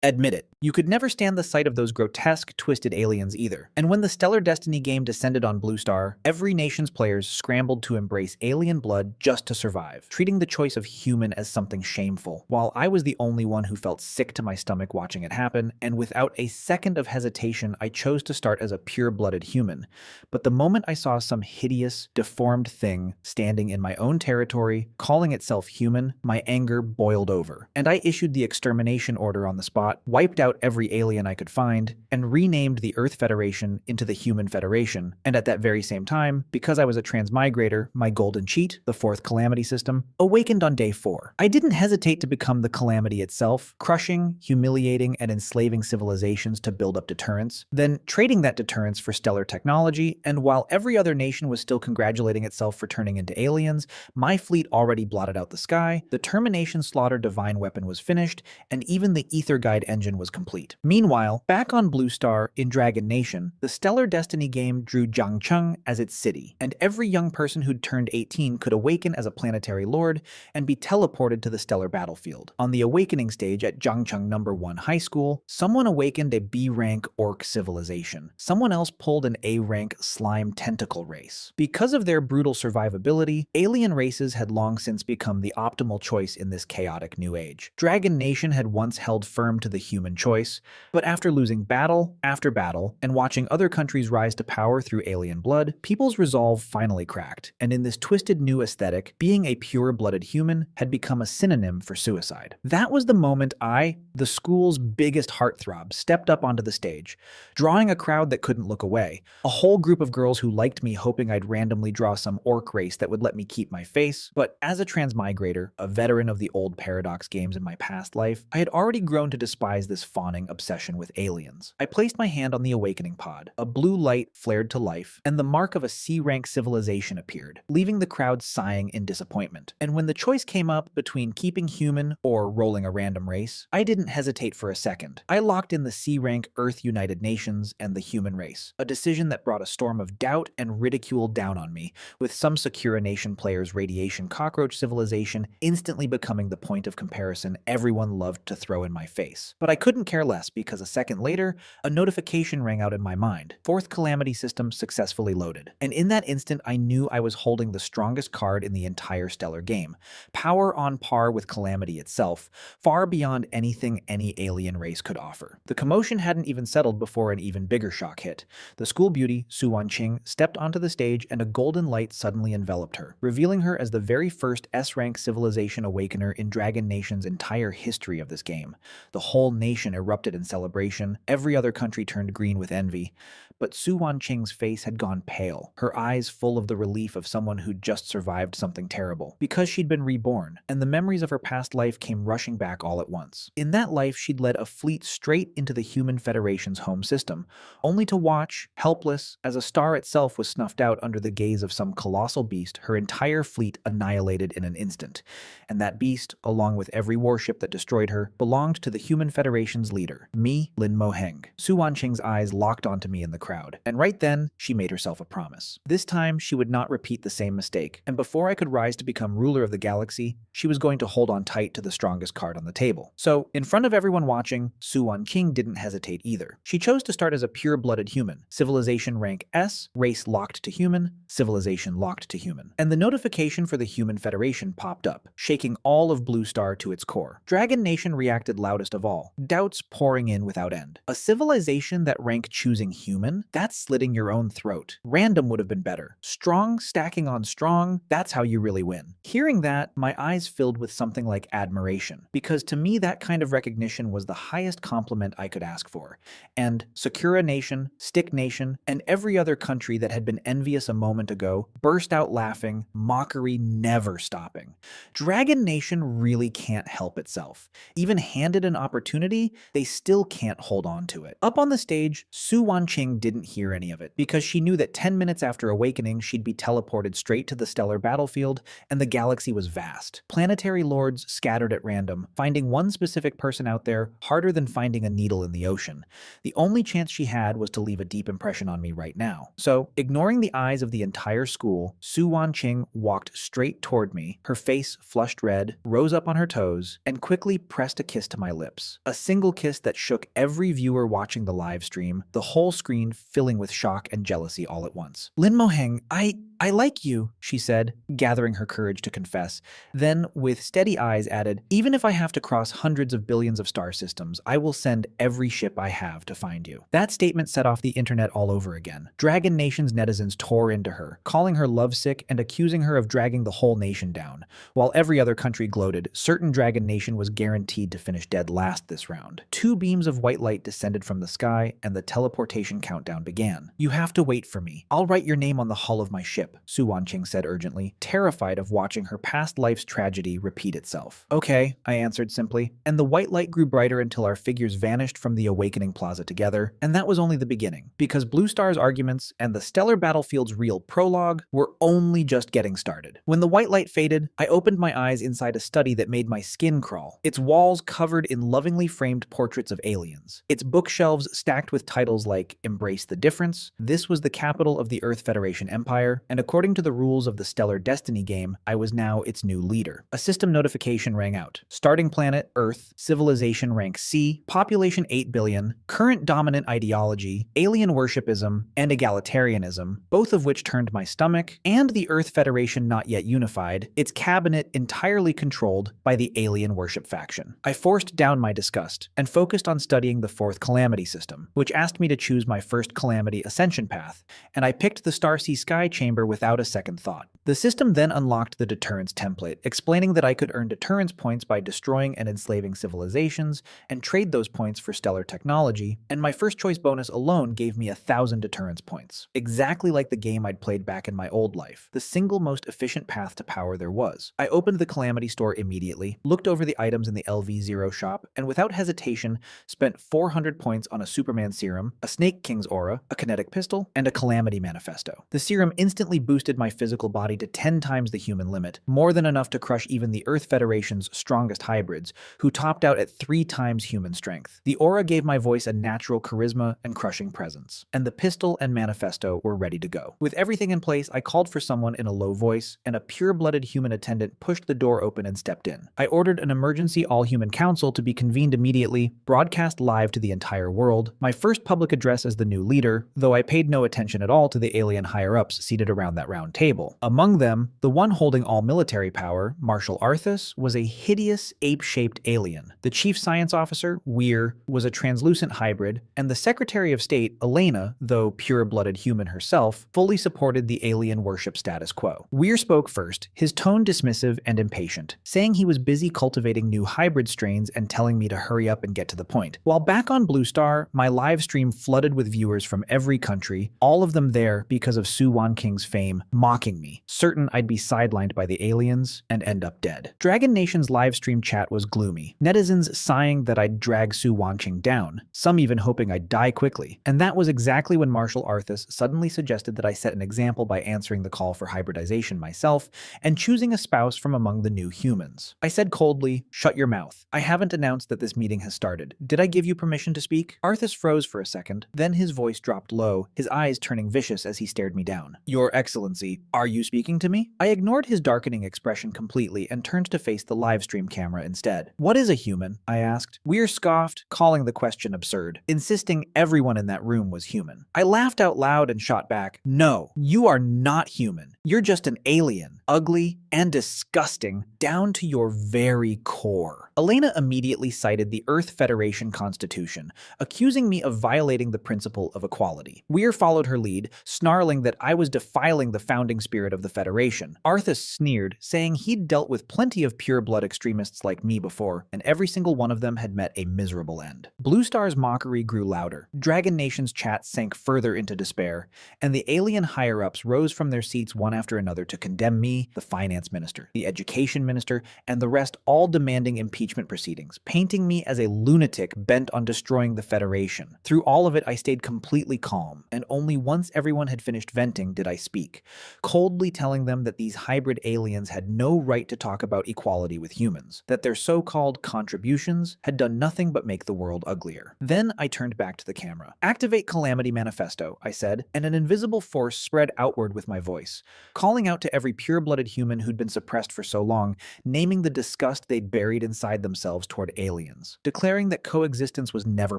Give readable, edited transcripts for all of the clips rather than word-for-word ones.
Admit it, you could never stand the sight of those grotesque, twisted aliens either. And when the Stellar Destiny game descended on Blue Star, every nation's players scrambled to embrace alien blood just to survive, treating the choice of human as something shameful. While I was the only one who felt sick to my stomach watching it happen, and without a second of hesitation, I chose to start as a pure-blooded human. But the moment I saw some hideous, deformed thing standing in my own territory, calling itself human, my anger boiled over, and I issued the extermination order on the spot, wiped out every alien I could find, and renamed the Earth Federation into the Human Federation. And at that very same time, because I was a transmigrator, my golden cheat, the Fourth Calamity System, awakened on day 4. I didn't hesitate to become the calamity itself, crushing, humiliating, and enslaving civilizations to build up deterrence, then trading that deterrence for stellar technology, and while every other nation was still congratulating itself for turning into aliens, my fleet already blotted out the sky, the Termination Slaughter divine weapon was finished, and even the Ether Guide engine was complete. Meanwhile, back on Blue Star, in Dragon Nation, the Stellar Destiny game drew Jiangcheng as its city, and every young person who'd turned 18 could awaken as a planetary lord and be teleported to the stellar battlefield. On the awakening stage at Jiangcheng No. 1 High School, someone awakened a B-rank orc civilization. Someone else pulled an A-rank slime tentacle race. Because of their brutal survivability, alien races had long since become the optimal choice in this chaotic new age. Dragon Nation had once held firm to the human choice, but after losing battle after battle and watching other countries rise to power through alien blood, people's resolve finally cracked, and in this twisted new aesthetic, being a pure-blooded human had become a synonym for suicide. That was the moment I, the school's biggest heartthrob, stepped up onto the stage, drawing a crowd that couldn't look away, a whole group of girls who liked me hoping I'd randomly draw some orc race that would let me keep my face. But as a transmigrator, a veteran of the old Paradox games in my past life, I had already grown to despise this fawning obsession with aliens. I placed my hand on the awakening pod, a blue light flared to life, and the mark of a C-rank civilization appeared, leaving the crowd sighing in disappointment. And when the choice came up between keeping human or rolling a random race, I didn't hesitate for a second. I locked in the C-rank Earth United Nations and the human race, a decision that brought a storm of doubt and ridicule down on me, with some Secura Nation players' radiation cockroach civilization instantly becoming the point of comparison everyone loved to throw in my face. But I couldn't care less because a second later, a notification rang out in my mind. Fourth Calamity System successfully loaded. And in that instant, I knew I was holding the strongest card in the entire Stellar game. Power on par with Calamity itself, far beyond anything any alien race could offer. The commotion hadn't even settled before an even bigger shock hit. The school beauty, Su Wanqing, stepped onto the stage and a golden light suddenly enveloped her, revealing her as the very first S-rank civilization awakener in Dragon Nation's entire history of this game. The whole nation erupted in celebration, every other country turned green with envy, but Su Wanqing's face had gone pale, her eyes full of the relief of someone who'd just survived something terrible, because she'd been reborn, and the memories of her past life came rushing back all at once. In that life, she'd led a fleet straight into the Human Federation's home system, only to watch, helpless, as a star itself was snuffed out under the gaze of some colossal beast, her entire fleet annihilated in an instant. And that beast, along with every warship that destroyed her, belonged to the Human Federation's leader, me, Lin Moheng. Su Wanqing's eyes locked onto me in the crowd, and right then, she made herself a promise. This time, she would not repeat the same mistake, and before I could rise to become ruler of the galaxy, she was going to hold on tight to the strongest card on the table. So, in front of everyone watching, Su Wanqing didn't hesitate either. She chose to start as a pure-blooded human, civilization rank S, race locked to human, civilization locked to human. And the notification for the Human Federation popped up, shaking all of Blue Star to its core. Dragon Nation reacted loudest of all, doubts pouring in without end. A civilization that ranked choosing human? That's slitting your own throat. Random would have been better. Strong stacking on strong, that's how you really win. Hearing that, my eyes filled with something like admiration, because to me that kind of recognition was the highest compliment I could ask for. And Secura Nation, Stick Nation, and every other country that had been envious a moment ago burst out laughing, mockery never stopping. Dragon Nation really can't help itself. Even handed an opportunity, they still can't hold on to it. Up on the stage, Su Wanqing didn't hear any of it, because she knew that 10 minutes after awakening, she'd be teleported straight to the stellar battlefield, and the galaxy was vast. Planetary lords scattered at random, finding one specific person out there harder than finding a needle in the ocean. The only chance she had was to leave a deep impression on me right now. So, ignoring the eyes of the entire school, Su Wanqing walked straight toward me, her face flushed red, rose up on her toes, and quickly pressed a kiss to my lips. kiss. A single kiss that shook every viewer watching the live stream, the whole screen filling with shock and jealousy all at once. Lin Moheng, I like you, she said, gathering her courage to confess. Then, with steady eyes, added, even if I have to cross hundreds of billions of star systems, I will send every ship I have to find you. That statement set off the internet all over again. Dragon Nation's netizens tore into her, calling her lovesick and accusing her of dragging the whole nation down. While every other country gloated, certain Dragon Nation was guaranteed to finish dead last this round. 2 beams of white light descended from the sky, and the teleportation countdown began. You have to wait for me. I'll write your name on the hull of my ship, Su Wanqing said urgently, terrified of watching her past life's tragedy repeat itself. Okay, I answered simply, and the white light grew brighter until our figures vanished from the awakening plaza together, and that was only the beginning, because Blue Star's arguments and the Stellar Battlefield's real prologue were only just getting started. When the white light faded, I opened my eyes inside a study that made my skin crawl, its walls covered in lovingly framed portraits of aliens, its bookshelves stacked with titles like Embrace the Difference, This was the capital of the Earth Federation Empire, and according to the rules of the Stellar Destiny game, I was now its new leader. A system notification rang out. Starting planet, Earth, civilization rank C, population 8 billion, current dominant ideology, alien worshipism, and egalitarianism, both of which turned my stomach, and the Earth Federation not yet unified, its cabinet entirely controlled by the alien worship faction. I forced down my disgust and focused on studying the Fourth Calamity System, which asked me to choose my first Calamity Ascension path, and I picked the Starsea Sky Chamber without a second thought. The system then unlocked the deterrence template, explaining that I could earn deterrence points by destroying and enslaving civilizations and trade those points for stellar technology, and my first choice bonus alone gave me 1,000 deterrence points. Exactly like the game I'd played back in my old life, the single most efficient path to power there was. I opened the Calamity store immediately, looked over the items in the LV0 shop, and without hesitation spent 400 points on a Superman serum, a Snake King's aura, a kinetic pistol, and a Calamity manifesto. The serum instantly boosted my physical body to 10 times the human limit, more than enough to crush even the Earth Federation's strongest hybrids, who topped out at 3 times human strength. The aura gave my voice a natural charisma and crushing presence, and the pistol and manifesto were ready to go. With everything in place, I called for someone in a low voice, and a pure-blooded human attendant pushed the door open and stepped in. I ordered an emergency all-human council to be convened immediately, broadcast live to the entire world, my first public address as the new leader, though I paid no attention at all to the alien higher-ups seated around that round table. Among them, the one holding all military power, Marshal Arthas, was a hideous, ape-shaped alien. The chief science officer, Weir, was a translucent hybrid, and the Secretary of State, Elena, though pure-blooded human herself, fully supported the alien worship status quo. Weir spoke first, his tone dismissive and impatient, saying he was busy cultivating new hybrid strains and telling me to hurry up and get to the point. While back on Blue Star, my live stream flooded with viewers from every country, all of them there because of Su Wanqing's fame, mocking me, certain I'd be sidelined by the aliens and end up dead. Dragon Nation's live stream chat was gloomy, netizens sighing that I'd drag Su Wanqing down, some even hoping I'd die quickly, and that was exactly when Marshal Arthas suddenly suggested that I set an example by answering the call for hybridization myself and choosing a spouse from among the new humans. I said coldly, "Shut your mouth. I haven't announced that this meeting has started. Did I give you permission to speak?" Arthas froze for a second, then his voice dropped low, his eyes turning vicious as he stared me down. "Your Excellency, are you speaking to me?" I ignored his darkening expression completely and turned to face the livestream camera instead. "What is a human?" I asked. Weir scoffed, calling the question absurd, insisting everyone in that room was human. I laughed out loud and shot back, "No, you are not human. You're just an alien, ugly and disgusting down to your very core." Elena immediately cited the Earth Federation Constitution, accusing me of violating the principle of equality. Weir followed her lead, snarling that I was defiling the founding spirit of the Federation. Arthas sneered, saying he'd dealt with plenty of pure-blood extremists like me before, and every single one of them had met a miserable end. Blue Star's mockery grew louder. Dragon Nation's chat sank further into despair, and the alien higher-ups rose from their seats one after another to condemn me, the finance minister, the education minister, and the rest, all demanding impeachment proceedings, painting me as a lunatic bent on destroying the Federation. Through all of it, I stayed completely calm, and only once everyone had finished venting did I speak, coldly telling them that these hybrid aliens had no right to talk about equality with humans, that their so-called contributions had done nothing but make the world uglier. Then I turned back to the camera. "Activate Calamity Manifesto," I said, and an invisible force spread outward with my voice, calling out to every pure-blooded human who'd been suppressed for so long, naming the disgust they'd buried inside unified themselves toward aliens, declaring that coexistence was never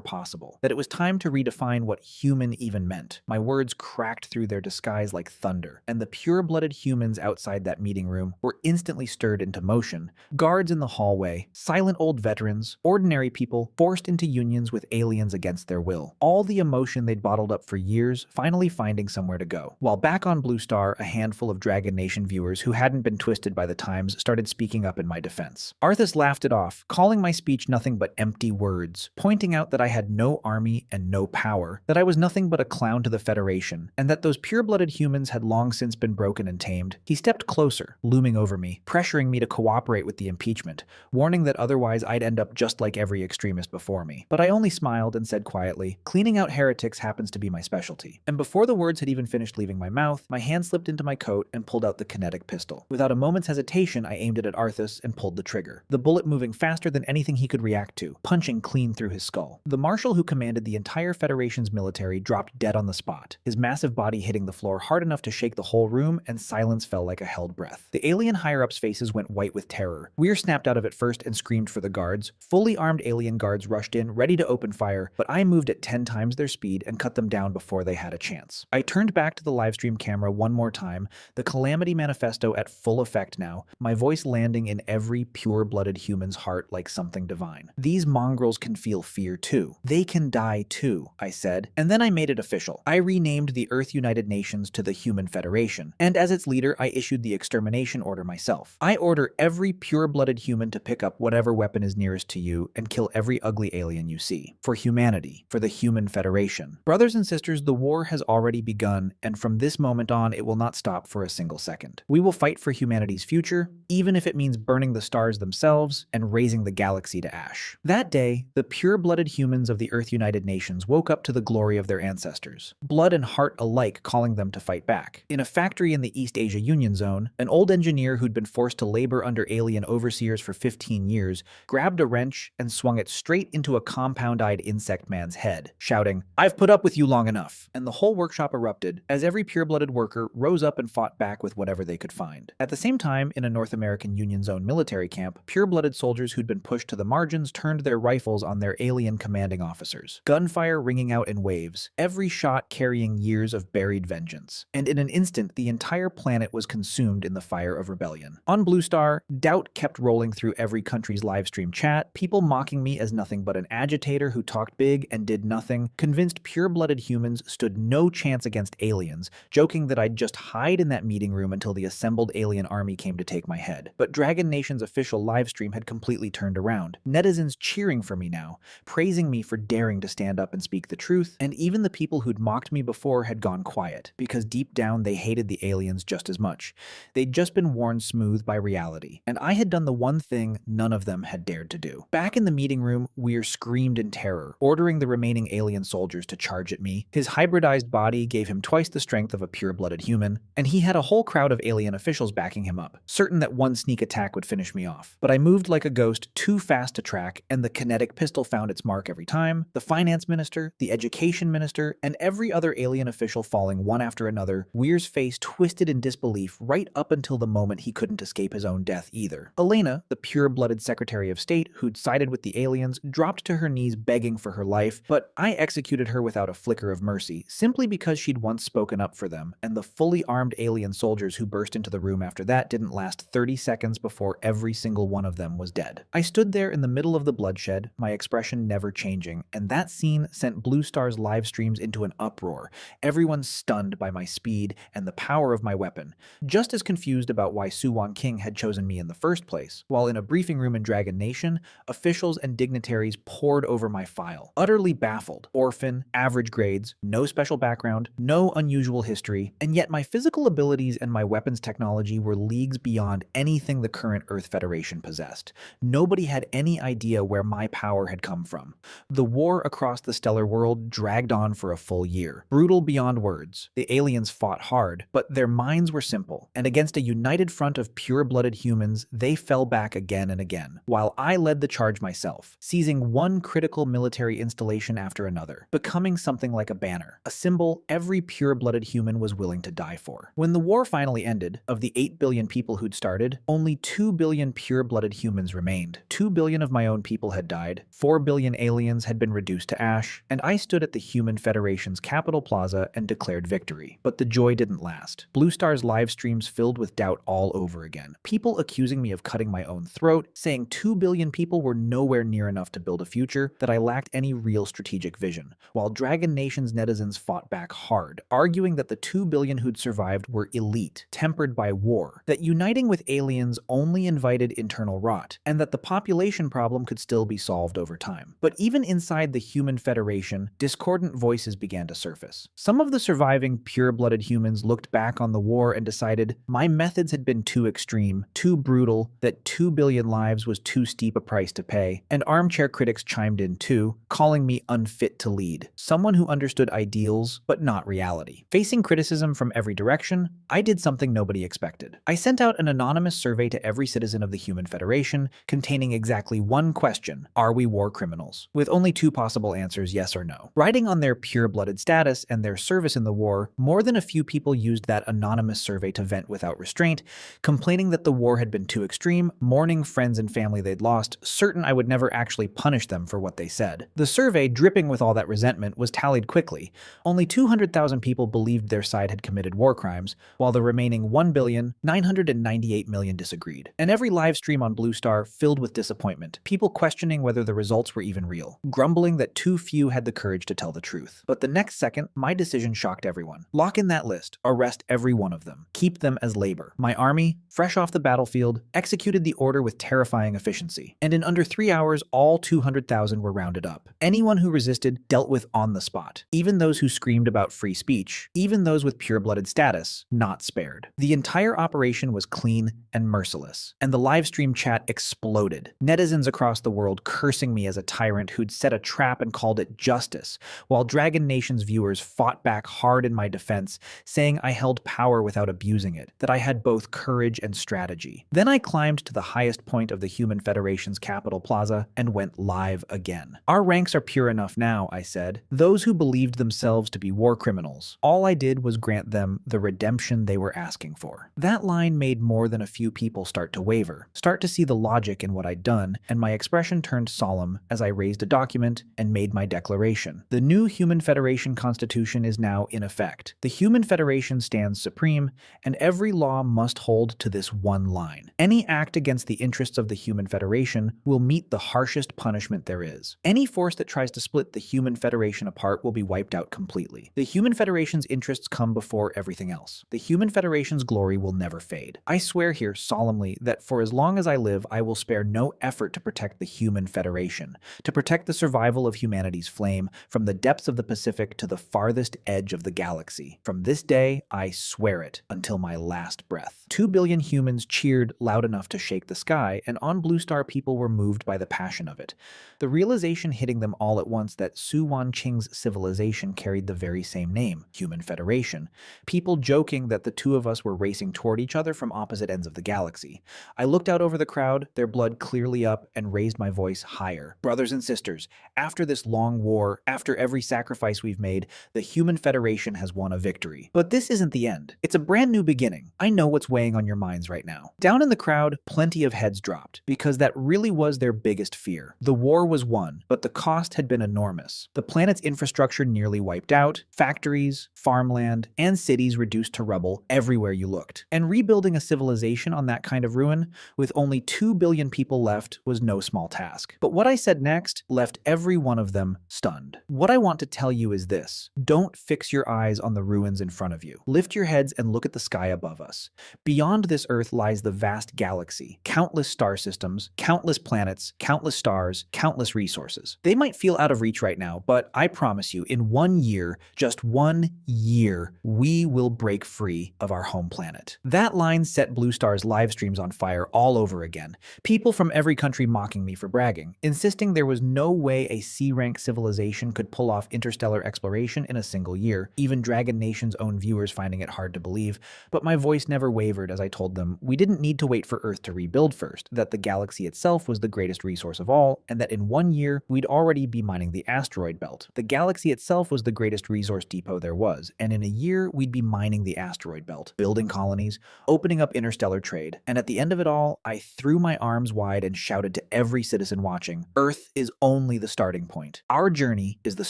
possible, that it was time to redefine what human even meant. My words cracked through their disguise like thunder, and the pure-blooded humans outside that meeting room were instantly stirred into motion. Guards in the hallway, silent old veterans, ordinary people forced into unions with aliens against their will. All the emotion they'd bottled up for years finally finding somewhere to go. While back on Blue Star, a handful of Dragon Nation viewers who hadn't been twisted by the times started speaking up in my defense. Arthas laughed it off, calling my speech nothing but empty words, pointing out that I had no army and no power, that I was nothing but a clown to the Federation, and that those pure-blooded humans had long since been broken and tamed. He stepped closer, looming over me, pressuring me to cooperate with the impeachment, warning that otherwise I'd end up just like every extremist before me. But I only smiled and said quietly, "Cleaning out heretics happens to be my specialty." And before the words had even finished leaving my mouth, my hand slipped into my coat and pulled out the kinetic pistol. Without a moment's hesitation, I aimed it at Arthas and pulled the trigger, the bullet moving faster than anything he could react to, punching clean through his skull. The marshal who commanded the entire Federation's military dropped dead on the spot, his massive body hitting the floor hard enough to shake the whole room, and silence fell like a held breath. The alien higher-ups' faces went white with terror. Weir snapped out of it first and screamed for the guards. Fully armed alien guards rushed in, ready to open fire, but I moved at 10 times their speed and cut them down before they had a chance. I turned back to the livestream camera one more time, the Calamity Manifesto at full effect now, my voice landing in every pure-blooded human's heart like something divine. "These mongrels can feel fear too. They can die too," I said, and then I made it official. I renamed the Earth United Nations to the Human Federation, and as its leader, I issued the extermination order myself. I order every pure-blooded human to pick up whatever weapon is nearest to you and kill every ugly alien you see. For humanity, for the Human Federation. Brothers and sisters, the war has already begun, and from this moment on, it will not stop for a single second. We will fight for humanity's future, even if it means burning the stars themselves and raising the galaxy to ash. That day, the pure-blooded humans of the Earth United Nations woke up to the glory of their ancestors, blood and heart alike calling them to fight back. In a factory in the East Asia Union Zone, an old engineer who'd been forced to labor under alien overseers for 15 years grabbed a wrench and swung it straight into a compound-eyed insect man's head, shouting, "I've put up with you long enough." And the whole workshop erupted as every pure-blooded worker rose up and fought back with whatever they could find. At the same time, in a North American Union Zone military camp, pure-blooded soldiers who'd been pushed to the margins turned their rifles on their alien commanding officers. Gunfire ringing out in waves, every shot carrying years of buried vengeance. And in an instant, the entire planet was consumed in the fire of rebellion. On Blue Star, doubt kept rolling through every country's livestream chat, people mocking me as nothing but an agitator who talked big and did nothing, convinced pure-blooded humans stood no chance against aliens, joking that I'd just hide in that meeting room until the assembled alien army came to take my head. But Dragon Nation's official livestream had completely turned around. Netizens cheering for me now, praising me for daring to stand up and speak the truth, and even the people who'd mocked me before had gone quiet, because deep down they hated the aliens just as much. They'd just been worn smooth by reality, and I had done the one thing none of them had dared to do. Back in the meeting room, Weir screamed in terror, ordering the remaining alien soldiers to charge at me. His hybridized body gave him twice the strength of a pure-blooded human, and he had a whole crowd of alien officials backing him up, certain that one sneak attack would finish me off. But I moved like a ghost, too fast to track, and the kinetic pistol found its mark every time, the finance minister, the education minister, and every other alien official falling one after another, Weir's face twisted in disbelief right up until the moment he couldn't escape his own death either. Elena, the pure-blooded Secretary of State who'd sided with the aliens, dropped to her knees begging for her life, but I executed her without a flicker of mercy, simply because she'd once spoken up for them, and the fully armed alien soldiers who burst into the room after that didn't last 30 seconds before every single one of them was dead. I stood there in the middle of the bloodshed, my expression never changing, and that scene sent Blue Star's live streams into an uproar, everyone stunned by my speed and the power of my weapon, just as confused about why Su-Wan King had chosen me in the first place, while in a briefing room in Dragon Nation, officials and dignitaries poured over my file, utterly baffled. Orphan, average grades, no special background, no unusual history, and yet my physical abilities and my weapons technology were leagues beyond anything the current Earth Federation possessed. Nobody had any idea where my power had come from. The war across the stellar world dragged on for a full year, brutal beyond words. The aliens fought hard, but their minds were simple, and against a united front of pure-blooded humans, they fell back again and again, while I led the charge myself, seizing one critical military installation after another, becoming something like a banner, a symbol every pure-blooded human was willing to die for. When the war finally ended, of the 8 billion people who'd started, only 2 billion pure-blooded humans remained. remained. 2 billion of my own people had died, 4 billion aliens had been reduced to ash, and I stood at the Human Federation's Capitol Plaza and declared victory. But the joy didn't last. Blue Star's live streams filled with doubt all over again. People accusing me of cutting my own throat, saying 2 billion people were nowhere near enough to build a future, that I lacked any real strategic vision, while Dragon Nation's netizens fought back hard, arguing that the 2 billion who'd survived were elite, tempered by war, that uniting with aliens only invited internal rot, and that the population problem could still be solved over time. But even inside the Human Federation, discordant voices began to surface. Some of the surviving pure-blooded humans looked back on the war and decided my methods had been too extreme, too brutal, that 2 billion lives was too steep a price to pay, and armchair critics chimed in too, calling me unfit to lead, someone who understood ideals but not reality. Facing criticism from every direction, I did something nobody expected. I sent out an anonymous survey to every citizen of the Human Federation containing exactly one question: are we war criminals? With only two possible answers, yes or no. Riding on their pure-blooded status and their service in the war, more than a few people used that anonymous survey to vent without restraint, complaining that the war had been too extreme, mourning friends and family they'd lost, certain I would never actually punish them for what they said. The survey, dripping with all that resentment, was tallied quickly. Only 200,000 people believed their side had committed war crimes, while the remaining 1,998,000,000 disagreed. And every live stream on Blue Star filled with disappointment, people questioning whether the results were even real, grumbling that too few had the courage to tell the truth. But the next second, my decision shocked everyone. Lock in that list, arrest every one of them, keep them as labor. My army, fresh off the battlefield, executed the order with terrifying efficiency, and in under 3 hours, all 200,000 were rounded up. Anyone who resisted dealt with on the spot, even those who screamed about free speech, even those with pure-blooded status, not spared. The entire operation was clean and merciless, and the livestream chat exploded. Netizens across the world cursing me as a tyrant who'd set a trap and called it justice, while Dragon Nation's viewers fought back hard in my defense, saying I held power without abusing it, that I had both courage and strategy. Then I climbed to the highest point of the Human Federation's Capitol Plaza and went live again. Our ranks are pure enough now, I said. Those who believed themselves to be war criminals. All I did was grant them the redemption they were asking for. That line made more than a few people start to waver, start to see the logic in what I'd done, and my expression turned solemn as I raised a document and made my declaration. The new Human Federation Constitution is now in effect. The Human Federation stands supreme, and every law must hold to this one line. Any act against the interests of the Human Federation will meet the harshest punishment there is. Any force that tries to split the Human Federation apart will be wiped out completely. The Human Federation's interests come before everything else. The Human Federation's glory will never fade. I swear here solemnly that for as long as I live, I will spare no effort to protect the Human Federation, to protect the survival of humanity's flame from the depths of the Pacific to the farthest edge of the galaxy. From this day, I swear it until my last breath. 2 billion humans cheered loud enough to shake the sky, and on Blue Star people were moved by the passion of it. The realization hitting them all at once that Su Wanqing's civilization carried the very same name, Human Federation. People joking that the two of us were racing toward each other from opposite ends of the galaxy. I looked out over the crowd, their blood clearly up, and raised my voice higher. Brothers and sisters, after this long war, after every sacrifice we've made, the Human Federation has won a victory. But this isn't the end. It's a brand new beginning. I know what's weighing on your minds right now. Down in the crowd, plenty of heads dropped, because that really was their biggest fear. The war was won, but the cost had been enormous. The planet's infrastructure nearly wiped out, factories, farmland, and cities reduced to rubble everywhere you looked. And rebuilding a civilization on that kind of ruin, with only 2 billion people left, was no small task. But what I said next left every one of them stunned. What I want to tell you is this: don't fix your eyes on the ruins in front of you. Lift your heads and look at the sky above us. Beyond this Earth lies the vast galaxy, countless star systems, countless planets, countless stars, countless resources. They might feel out of reach right now, but I promise you, in 1 year, just 1 year, we will break free of our home planet. That line set Blue Star's live streams on fire all over again. People from every country mocking me for bragging, insisting there was no way a C-rank civilization could pull off interstellar exploration in a single year, even Dragon Nation's own viewers finding it hard to believe. But my voice never wavered as I told them we didn't need to wait for Earth to rebuild first, that the galaxy itself was the greatest resource of all, and that in 1 year, we'd already be mining the asteroid belt. The galaxy itself was the greatest resource depot there was, and in a year, we'd be mining the asteroid belt, building colonies, opening up interstellar trade, and at the end of it all, I threw my arms arms wide and shouted to every citizen watching, "Earth is only the starting point. Our journey is the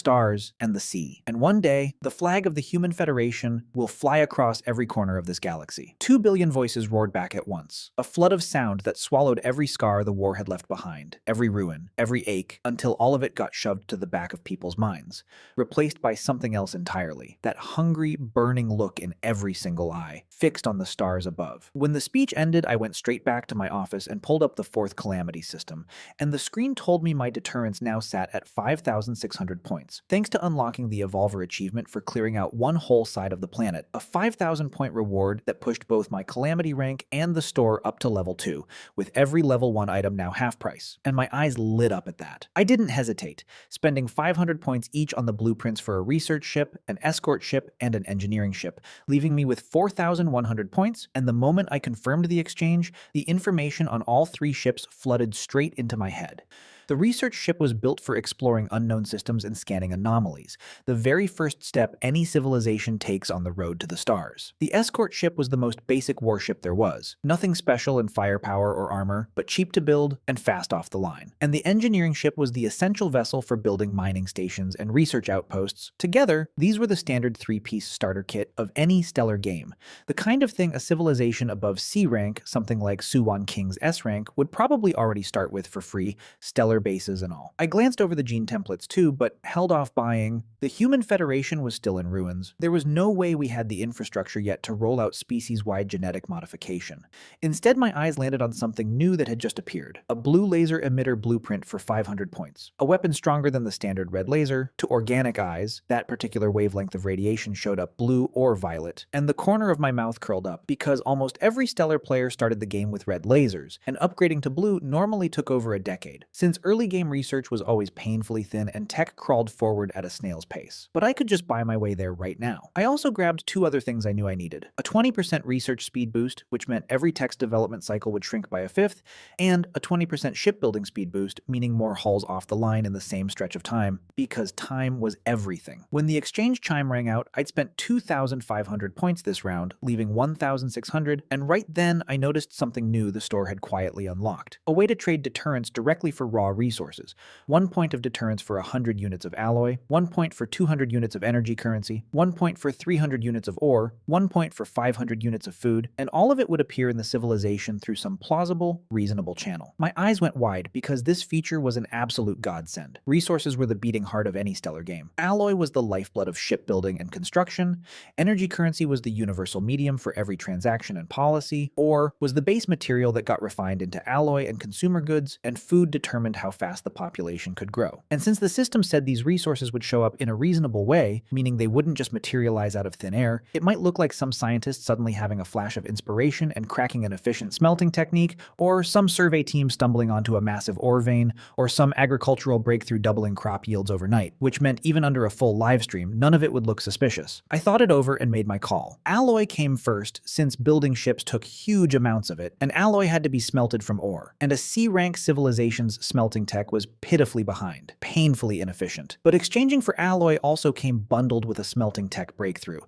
stars and the sea. And one day, the flag of the Human Federation will fly across every corner of this galaxy." 2 billion voices roared back at once, a flood of sound that swallowed every scar the war had left behind, every ruin, every ache, until all of it got shoved to the back of people's minds, replaced by something else entirely, that hungry, burning look in every single eye, fixed on the stars above. When the speech ended, I went straight back to my office and pulled up the Fourth Calamity System, and the screen told me my deterrence now sat at 5,600 points, thanks to unlocking the Evolver achievement for clearing out one whole side of the planet, a 5,000-point reward that pushed both my Calamity rank and the store up to level 2, with every level 1 item now half price, and my eyes lit up at that. I didn't hesitate, spending 500 points each on the blueprints for a research ship, an escort ship, and an engineering ship, leaving me with 4,100 points, and the moment I confirmed the exchange, the information on all 3 ships flooded straight into my head. The research ship was built for exploring unknown systems and scanning anomalies, the very first step any civilization takes on the road to the stars. The escort ship was the most basic warship there was, nothing special in firepower or armor, but cheap to build and fast off the line. And the engineering ship was the essential vessel for building mining stations and research outposts. Together, these were the standard 3-piece starter kit of any stellar game, the kind of thing a civilization above C rank, something like Suwon King's S rank, would probably already start with for free, stellar bases and all. I glanced over the gene templates too, but held off buying. The Human Federation was still in ruins. There was no way we had the infrastructure yet to roll out species-wide genetic modification. Instead, my eyes landed on something new that had just appeared, a blue laser emitter blueprint for 500 points. A weapon stronger than the standard red laser. To organic eyes, that particular wavelength of radiation showed up blue or violet, and the corner of my mouth curled up because almost every stellar player started the game with red lasers, and upgrading to blue normally took over a decade. Since early game research was always painfully thin and tech crawled forward at a snail's pace. But I could just buy my way there right now. I also grabbed 2 other things I knew I needed. A 20% research speed boost, which meant every tech's development cycle would shrink by a fifth, and a 20% shipbuilding speed boost, meaning more hulls off the line in the same stretch of time, because time was everything. When the exchange chime rang out, I'd spent 2,500 points this round, leaving 1,600, and right then I noticed something new the store had quietly unlocked. A way to trade deterrence directly for raw resources. 1 point of deterrence for 100 units of alloy, 1 point for 200 units of energy currency, 1 point for 300 units of ore, 1 point for 500 units of food, and all of it would appear in the civilization through some plausible, reasonable channel. My eyes went wide because this feature was an absolute godsend. Resources were the beating heart of any stellar game. Alloy was the lifeblood of shipbuilding and construction, energy currency was the universal medium for every transaction and policy, ore was the base material that got refined into alloy and consumer goods, and food determined how fast the population could grow. And since the system said these resources would show up in a reasonable way, meaning they wouldn't just materialize out of thin air, it might look like some scientist suddenly having a flash of inspiration and cracking an efficient smelting technique, or some survey team stumbling onto a massive ore vein, or some agricultural breakthrough doubling crop yields overnight, which meant even under a full livestream, none of it would look suspicious. I thought it over and made my call. Alloy came first, since building ships took huge amounts of it, and alloy had to be smelted from ore, and a C-rank civilization's smelting tech was pitifully behind, painfully inefficient. But exchanging for alloy also came bundled with a smelting tech breakthrough,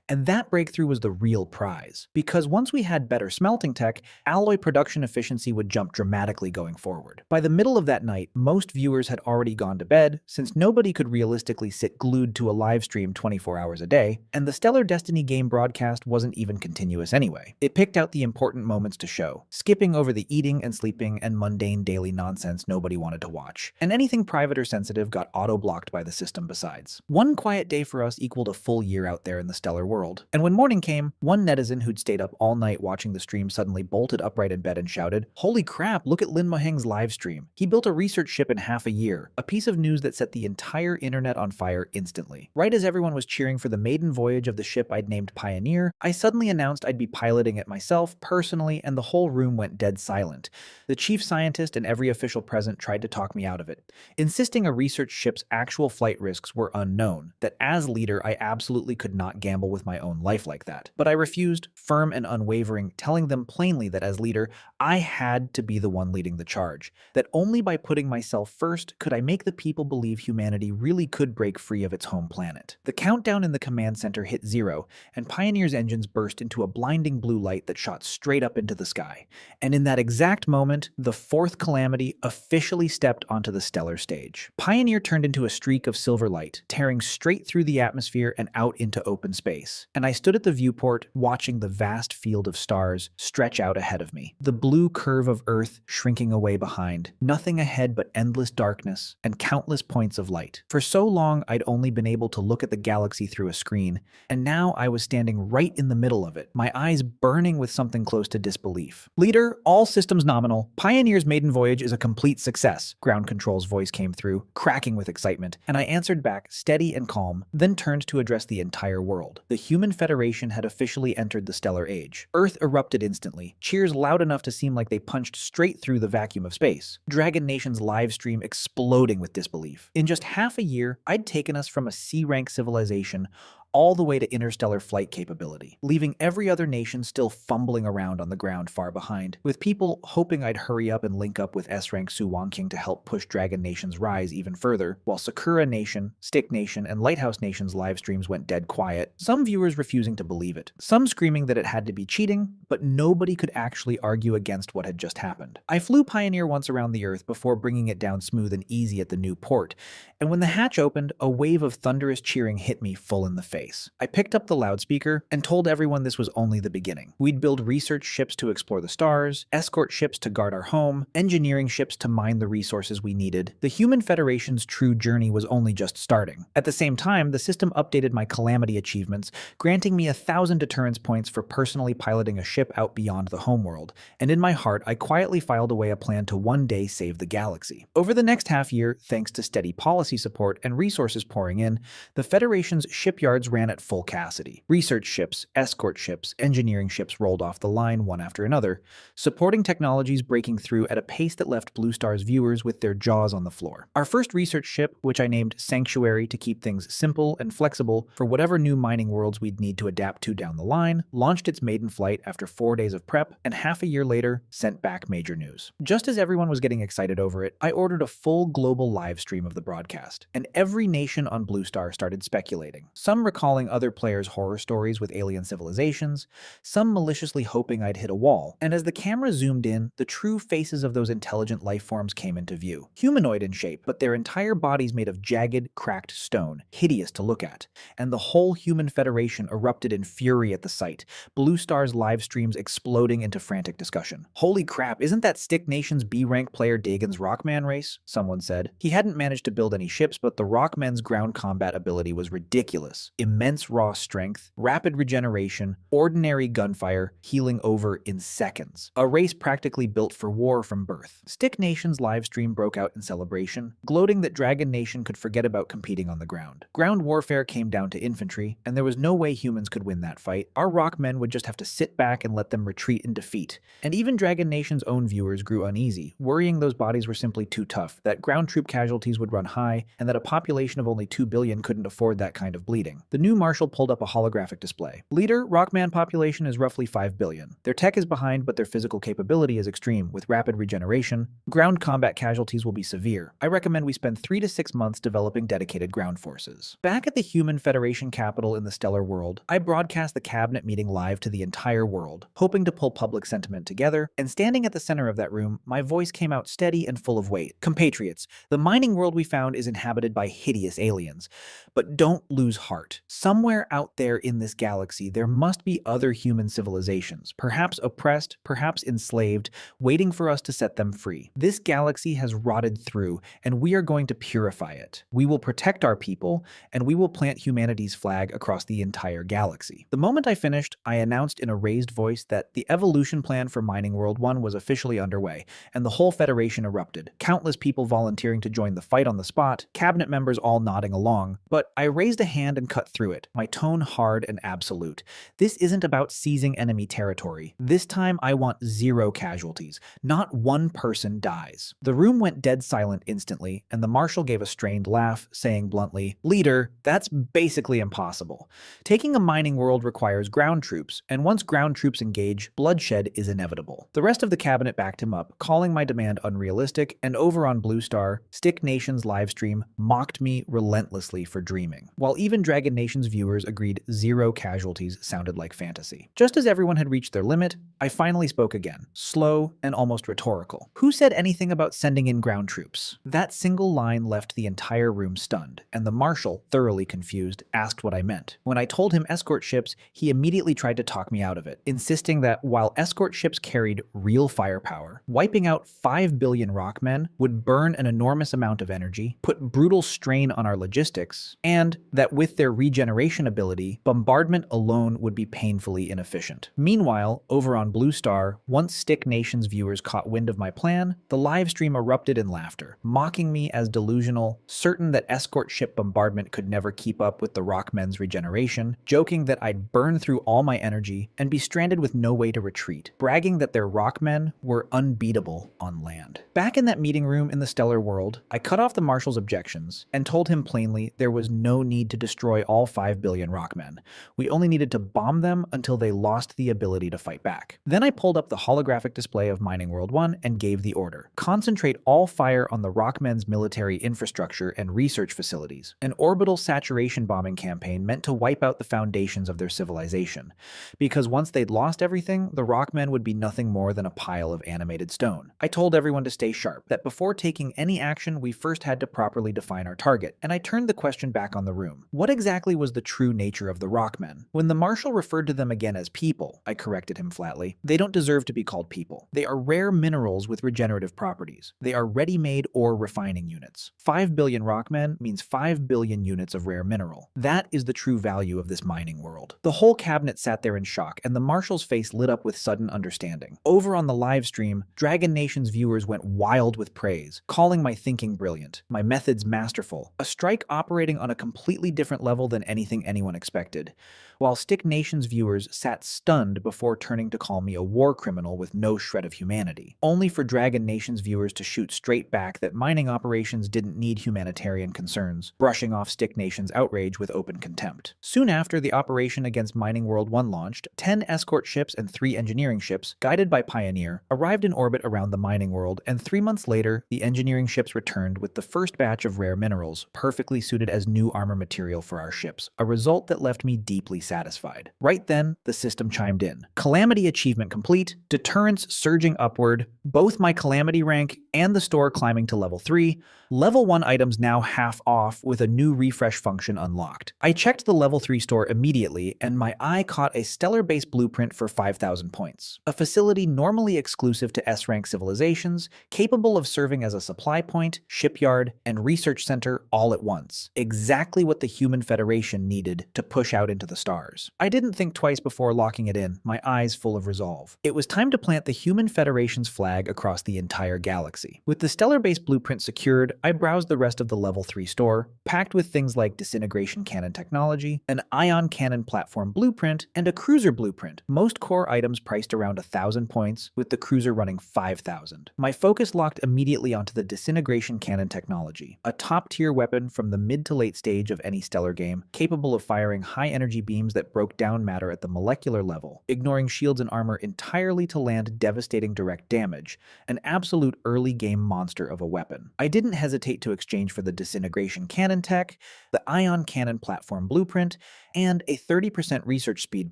and that breakthrough was the real prize. Because once we had better smelting tech, alloy production efficiency would jump dramatically going forward. By the middle of that night, most viewers had already gone to bed, since nobody could realistically sit glued to a live stream 24 hours a day, and the Stellar Destiny game broadcast wasn't even continuous anyway. It picked out the important moments to show, skipping over the eating and sleeping and mundane daily nonsense nobody wanted to watch, and anything private or sensitive got auto-blocked by the system besides. One quiet day for us equaled a full year out there in the stellar world. And when morning came, one netizen who'd stayed up all night watching the stream suddenly bolted upright in bed and shouted, "Holy crap, look at Lin Maheng's live stream. He built a research ship in half a year," a piece of news that set the entire internet on fire instantly. Right as everyone was cheering for the maiden voyage of the ship I'd named Pioneer, I suddenly announced I'd be piloting it myself, personally, and the whole room went dead silent. The chief scientist and every official present tried tried to talk me out of it, insisting a research ship's actual flight risks were unknown, that as leader I absolutely could not gamble with my own life like that. But I refused, firm and unwavering, telling them plainly that as leader, I had to be the one leading the charge, that only by putting myself first could I make the people believe humanity really could break free of its home planet. The countdown in the command center hit 0, and Pioneer's engines burst into a blinding blue light that shot straight up into the sky. And in that exact moment, the Fourth Calamity officially stepped onto the stellar stage. Pioneer turned into a streak of silver light, tearing straight through the atmosphere and out into open space. And I stood at the viewport, watching the vast field of stars stretch out ahead of me. The blue curve of Earth shrinking away behind, nothing ahead but endless darkness and countless points of light. For so long, I'd only been able to look at the galaxy through a screen, and now I was standing right in the middle of it, my eyes burning with something close to disbelief. Leader, all systems nominal. Pioneer's maiden voyage is a complete success. Ground control's voice came through, cracking with excitement, and I answered back, steady and calm, then turned to address the entire world. The Human Federation had officially entered the stellar age. Earth erupted instantly, cheers loud enough to seem like they punched straight through the vacuum of space. Dragon Nation's live stream exploding with disbelief. In just half a year, I'd taken us from a C-rank civilization all the way to interstellar flight capability, leaving every other nation still fumbling around on the ground far behind, with people hoping I'd hurry up and link up with S-rank Su Wangking to help push Dragon Nation's rise even further, while Sakura Nation, Stick Nation, and Lighthouse Nation's live streams went dead quiet, some viewers refusing to believe it, some screaming that it had to be cheating, but nobody could actually argue against what had just happened. I flew Pioneer once around the Earth before bringing it down smooth and easy at the new port, and when the hatch opened, a wave of thunderous cheering hit me full in the face. I picked up the loudspeaker and told everyone this was only the beginning. We'd build research ships to explore the stars, escort ships to guard our home, engineering ships to mine the resources we needed. The Human Federation's true journey was only just starting. At the same time, the system updated my Calamity achievements, granting me 1,000 deterrence points for personally piloting a ship out beyond the homeworld, and in my heart, I quietly filed away a plan to one day save the galaxy. Over the next half year, thanks to steady policy support and resources pouring in, the Federation's shipyards ran at full capacity. Research ships, escort ships, engineering ships rolled off the line one after another, supporting technologies breaking through at a pace that left Blue Star's viewers with their jaws on the floor. Our first research ship, which I named Sanctuary to keep things simple and flexible for whatever new mining worlds we'd need to adapt to down the line, launched its maiden flight after 4 days of prep, and half a year later, sent back major news. Just as everyone was getting excited over it, I ordered a full global live stream of the broadcast, and every nation on Blue Star started speculating. Some recalling other players' horror stories with alien civilizations, some maliciously hoping I'd hit a wall, and as the camera zoomed in, the true faces of those intelligent life forms came into view. Humanoid in shape, but their entire bodies made of jagged, cracked stone, hideous to look at, and the whole Human Federation erupted in fury at the sight, Blue Star's live streams exploding into frantic discussion. "Holy crap, isn't that Stick Nation's B-rank player Dagon's Rockman race?" someone said. He hadn't managed to build any ships, but the Rockman's ground combat ability was ridiculous. Immense raw strength, rapid regeneration, ordinary gunfire, healing over in seconds. A race practically built for war from birth. Stick Nation's livestream broke out in celebration, gloating that Dragon Nation could forget about competing on the ground. Ground warfare came down to infantry, and there was no way humans could win that fight. Our Rockmen would just have to sit back and let them retreat in defeat. And even Dragon Nation's own viewers grew uneasy, worrying those bodies were simply too tough, that ground troop casualties would run high, and that a population of only 2 billion couldn't afford that kind of bleeding. The new Marshal pulled up a holographic display. Leader, Rockman population is roughly 5 billion. Their tech is behind, but their physical capability is extreme, with rapid regeneration. Ground combat casualties will be severe. I recommend we spend 3 to 6 months developing dedicated ground forces. Back at the Human Federation capital in the stellar world, I broadcast the cabinet meeting live to the entire world, hoping to pull public sentiment together, and standing at the center of that room, my voice came out steady and full of weight. Compatriots, the mining world we found is inhabited by hideous aliens. But don't lose heart. Somewhere out there in this galaxy, there must be other human civilizations, perhaps oppressed, perhaps enslaved, waiting for us to set them free. This galaxy has rotted through, and we are going to purify it. We will protect our people, and we will plant humanity's flag across the entire galaxy. The moment I finished, I announced in a raised voice that the evolution plan for Mining World 1 was officially underway, and the whole Federation erupted, countless people volunteering to join the fight on the spot, cabinet members all nodding along, but I raised a hand and cut through it, my tone hard and absolute. This isn't about seizing enemy territory. This time I want 0 casualties. Not one person dies. The room went dead silent instantly, and the marshal gave a strained laugh, saying bluntly, "Leader, that's basically impossible. Taking a mining world requires ground troops, and once ground troops engage, bloodshed is inevitable." The rest of the cabinet backed him up, calling my demand unrealistic, and over on Blue Star, Stick Nation's livestream mocked me relentlessly for dreaming, while even Dragon Nation's viewers agreed 0 casualties sounded like fantasy. Just as everyone had reached their limit, I finally spoke again, slow and almost rhetorical. "Who said anything about sending in ground troops?" That single line left the entire room stunned, and the marshal, thoroughly confused, asked what I meant. When I told him escort ships, he immediately tried to talk me out of it, insisting that while escort ships carried real firepower, wiping out 5 billion rockmen would burn an enormous amount of energy, put brutal strain on our logistics, and that with their regeneration ability, bombardment alone would be painfully inefficient. Meanwhile, over on Blue Star, once Stick Nation's viewers caught wind of my plan, the livestream erupted in laughter, mocking me as delusional, certain that escort ship bombardment could never keep up with the rockmen's regeneration, joking that I'd burn through all my energy and be stranded with no way to retreat, bragging that their rockmen were unbeatable on land. Back in that meeting room in the stellar world, I cut off the marshal's objections and told him plainly there was no need to destroy all 5 billion rockmen. We only needed to bomb them until they lost the ability to fight back. Then I pulled up the holographic display of Mining World 1 and gave the order: concentrate all fire on the rockmen's military infrastructure and research facilities. An orbital saturation bombing campaign meant to wipe out the foundations of their civilization, because once they'd lost everything, the rockmen would be nothing more than a pile of animated stone. I told everyone to stay sharp, that before taking any action, we first had to properly define our target, and I turned the question back on the room. What exactly was the true nature of the rockmen? When the marshal referred to them again as people, I corrected him flatly, they don't deserve to be called people. They are rare minerals with regenerative properties. They are ready-made ore refining units. 5 billion rockmen means 5 billion units of rare mineral. That is the true value of this mining world. The whole cabinet sat there in shock, and the marshal's face lit up with sudden understanding. Over on the live stream, Dragon Nation's viewers went wild with praise, calling my thinking brilliant, my methods masterful, a strike operating on a completely different level than anything anyone expected, while Stick Nation's viewers sat stunned before turning to call me a war criminal with no shred of humanity, only for Dragon Nation's viewers to shoot straight back that mining operations didn't need humanitarian concerns, brushing off Stick Nation's outrage with open contempt. Soon after the operation against Mining World 1 launched, 10 escort ships and 3 engineering ships, guided by Pioneer, arrived in orbit around the mining world, and 3 months later, the engineering ships returned with the first batch of rare minerals, perfectly suited as new armor material for our ships, a result that left me deeply satisfied. Right then, the system chimed in. Calamity achievement complete, deterrence surging upward, both my Calamity rank and the store climbing to level 3, level 1 items now half off with a new refresh function unlocked. I checked the level 3 store immediately, and my eye caught a stellar base blueprint for 5,000 points. A facility normally exclusive to S-rank civilizations, capable of serving as a supply point, shipyard, and research center all at once. Exactly what the Human Federation needed to push out into the stars. I didn't think twice before locking it in, my eyes full of resolve. It was time to plant the Human Federation's flag across the entire galaxy. With the stellar base blueprint secured, I browsed the rest of the level 3 store, packed with things like disintegration cannon technology, an ion cannon platform blueprint, and a cruiser blueprint, most core items priced around 1,000 points, with the cruiser running 5,000. My focus locked immediately onto the disintegration cannon technology, a top-tier weapon from the mid to late stage of any stellar game, capable of firing high-energy beams that broke down matter at the molecular level, ignoring shields and armor entirely to land devastating direct damage, an absolute early-game monster of a weapon. I didn't hesitate to exchange for the disintegration cannon tech, the ion cannon platform blueprint, and a 30% research speed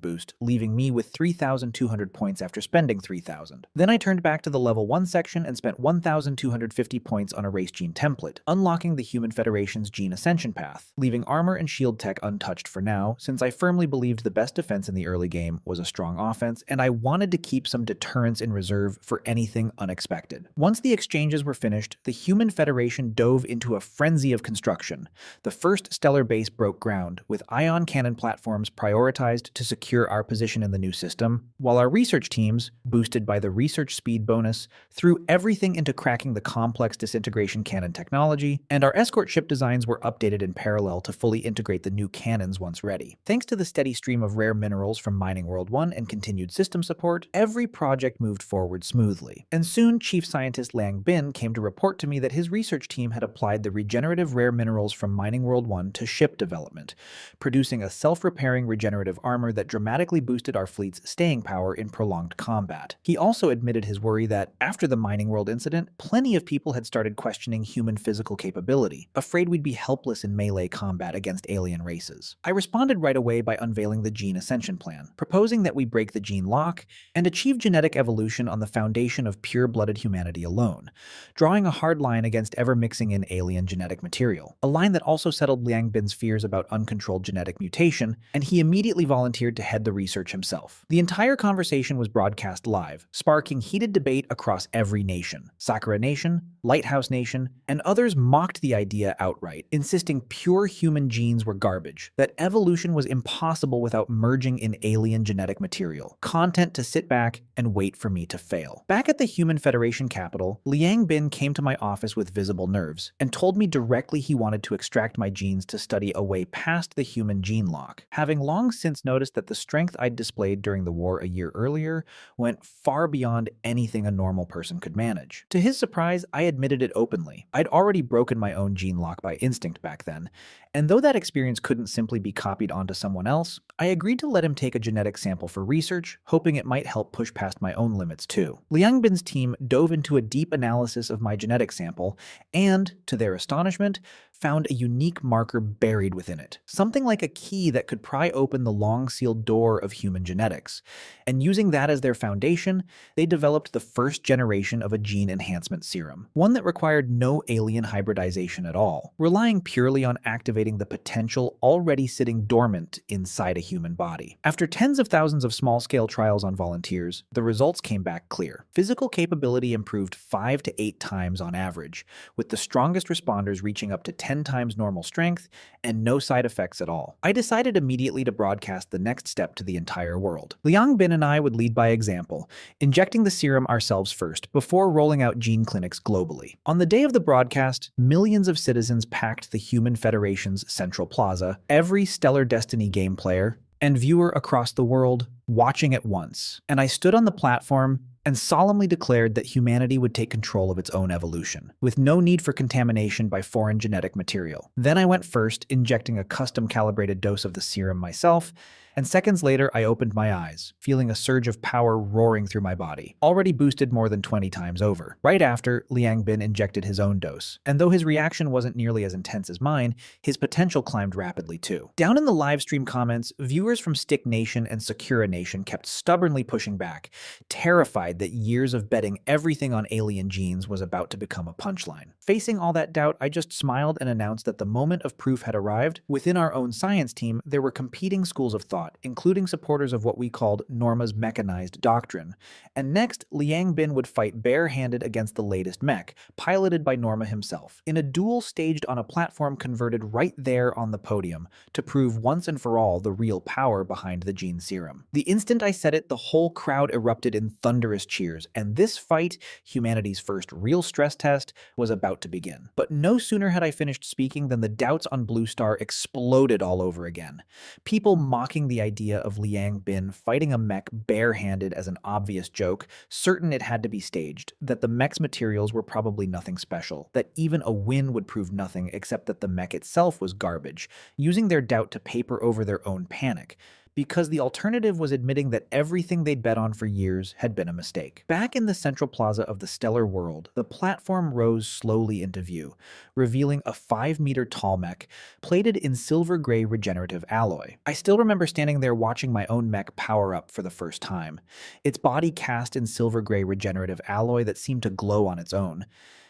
boost, leaving me with 3,200 points after spending 3,000. Then I turned back to the level 1 section and spent 1,250 points on a race gene template, unlocking the Human Federation's gene ascension path, leaving armor and shield tech untouched for now, since I firmly believed the best defense in the early game was a strong offense, and I wanted to keep some deterrence in reserve for anything unexpected. Once the exchanges were finished, the Human Federation dove into a frenzy of construction. The first stellar base broke ground, with ion cannon platforms prioritized to secure our position in the new system, while our research teams, boosted by the research speed bonus, threw everything into cracking the complex disintegration cannon technology, and our escort ship designs were updated in parallel to fully integrate the new cannons once ready. Thanks to the steady stream of rare minerals from Mining World 1 and continued system support, every project moved forward smoothly. And soon, Chief Scientist Liang Bin came to report to me that his research team had applied the regenerative rare minerals from Mining World 1 to ship development, producing a self-repairing regenerative armor that dramatically boosted our fleet's staying power in prolonged combat. He also admitted his worry that, after the Mining World incident, plenty of people had started questioning human physical capability, afraid we'd be helpless in melee combat against alien races. I responded right away by unveiling the Gene Ascension Plan, proposing that we break the gene lock and achieve genetic evolution on the foundation of pure-blooded humanity alone, drawing a hard line against ever mixing in alien genetic material, a line that also settled Liang Bin's fears about uncontrolled genetic mutation, and he immediately volunteered to head the research himself. The entire conversation was broadcast live, sparking heated debate across every nation. Sakura Nation, Lighthouse Nation, and others mocked the idea outright, insisting pure human genes were garbage, that evolution was impossible without merging in alien genetic material, content to sit back and wait for me to fail. Back at the Human Federation capital, Liang Bin came to my office with visible nerves and told me directly he wanted to extract my genes to study a way past the human gene lock, having long since noticed that the strength I'd displayed during the war a year earlier went far beyond anything a normal person could manage. To his surprise, I admitted it openly. I'd already broken my own gene lock by instinct back then, and though that experience couldn't simply be copied onto someone else, I agreed to let him take a genetic sample for research, hoping it might help push past my own limits too. Liang Bin's team dove into a deep analysis of my genetic sample and, to their astonishment, found a unique marker buried within it, something like a key that could pry open the long-sealed door of human genetics. And using that as their foundation, they developed the first generation of a gene enhancement serum, one that required no alien hybridization at all, relying purely on activating the potential already sitting dormant inside a human body. After tens of thousands of small-scale trials on volunteers, the results came back clear. Physical capability improved 5 to 8 times on average, with the strongest responders reaching up to 10 times normal strength and no side effects at all. I decided immediately to broadcast the next step to the entire world. Liang Bin and I would lead by example, injecting the serum ourselves first before rolling out gene clinics globally. On the day of the broadcast, millions of citizens packed the Human Federation's Central Plaza, every Stellar Destiny game player and viewer across the world watching at once. And I stood on the platform and solemnly declared that humanity would take control of its own evolution, with no need for contamination by foreign genetic material. Then I went first, injecting a custom-calibrated dose of the serum myself, and seconds later I opened my eyes, feeling a surge of power roaring through my body, already boosted more than 20 times over. Right after, Liang Bin injected his own dose, and though his reaction wasn't nearly as intense as mine, his potential climbed rapidly too. Down in the livestream comments, viewers from Stick Nation and Sakura Nation kept stubbornly pushing back, terrified that years of betting everything on alien genes was about to become a punchline. Facing all that doubt, I just smiled and announced that the moment of proof had arrived. Within our own science team, there were competing schools of thought, including supporters of what we called Norma's mechanized doctrine. And next, Liang Bin would fight barehanded against the latest mech, piloted by Norma himself, in a duel staged on a platform converted right there on the podium to prove once and for all the real power behind the gene serum. The instant I said it, the whole crowd erupted in thunderous cheers, and this fight, humanity's first real stress test, was about to begin. But no sooner had I finished speaking than the doubts on Blue Star exploded all over again. People mocking the idea of Liang Bin fighting a mech barehanded as an obvious joke, certain it had to be staged, that the mech's materials were probably nothing special, that even a win would prove nothing except that the mech itself was garbage, using their doubt to paper over their own panic, because the alternative was admitting that everything they'd bet on for years had been a mistake. Back in the central plaza of the stellar world, the platform rose slowly into view, revealing a 5-meter tall mech plated in silver-gray regenerative alloy. I still remember standing there watching my own mech power up for the first time, its body cast in silver-gray regenerative alloy that seemed to glow on its own.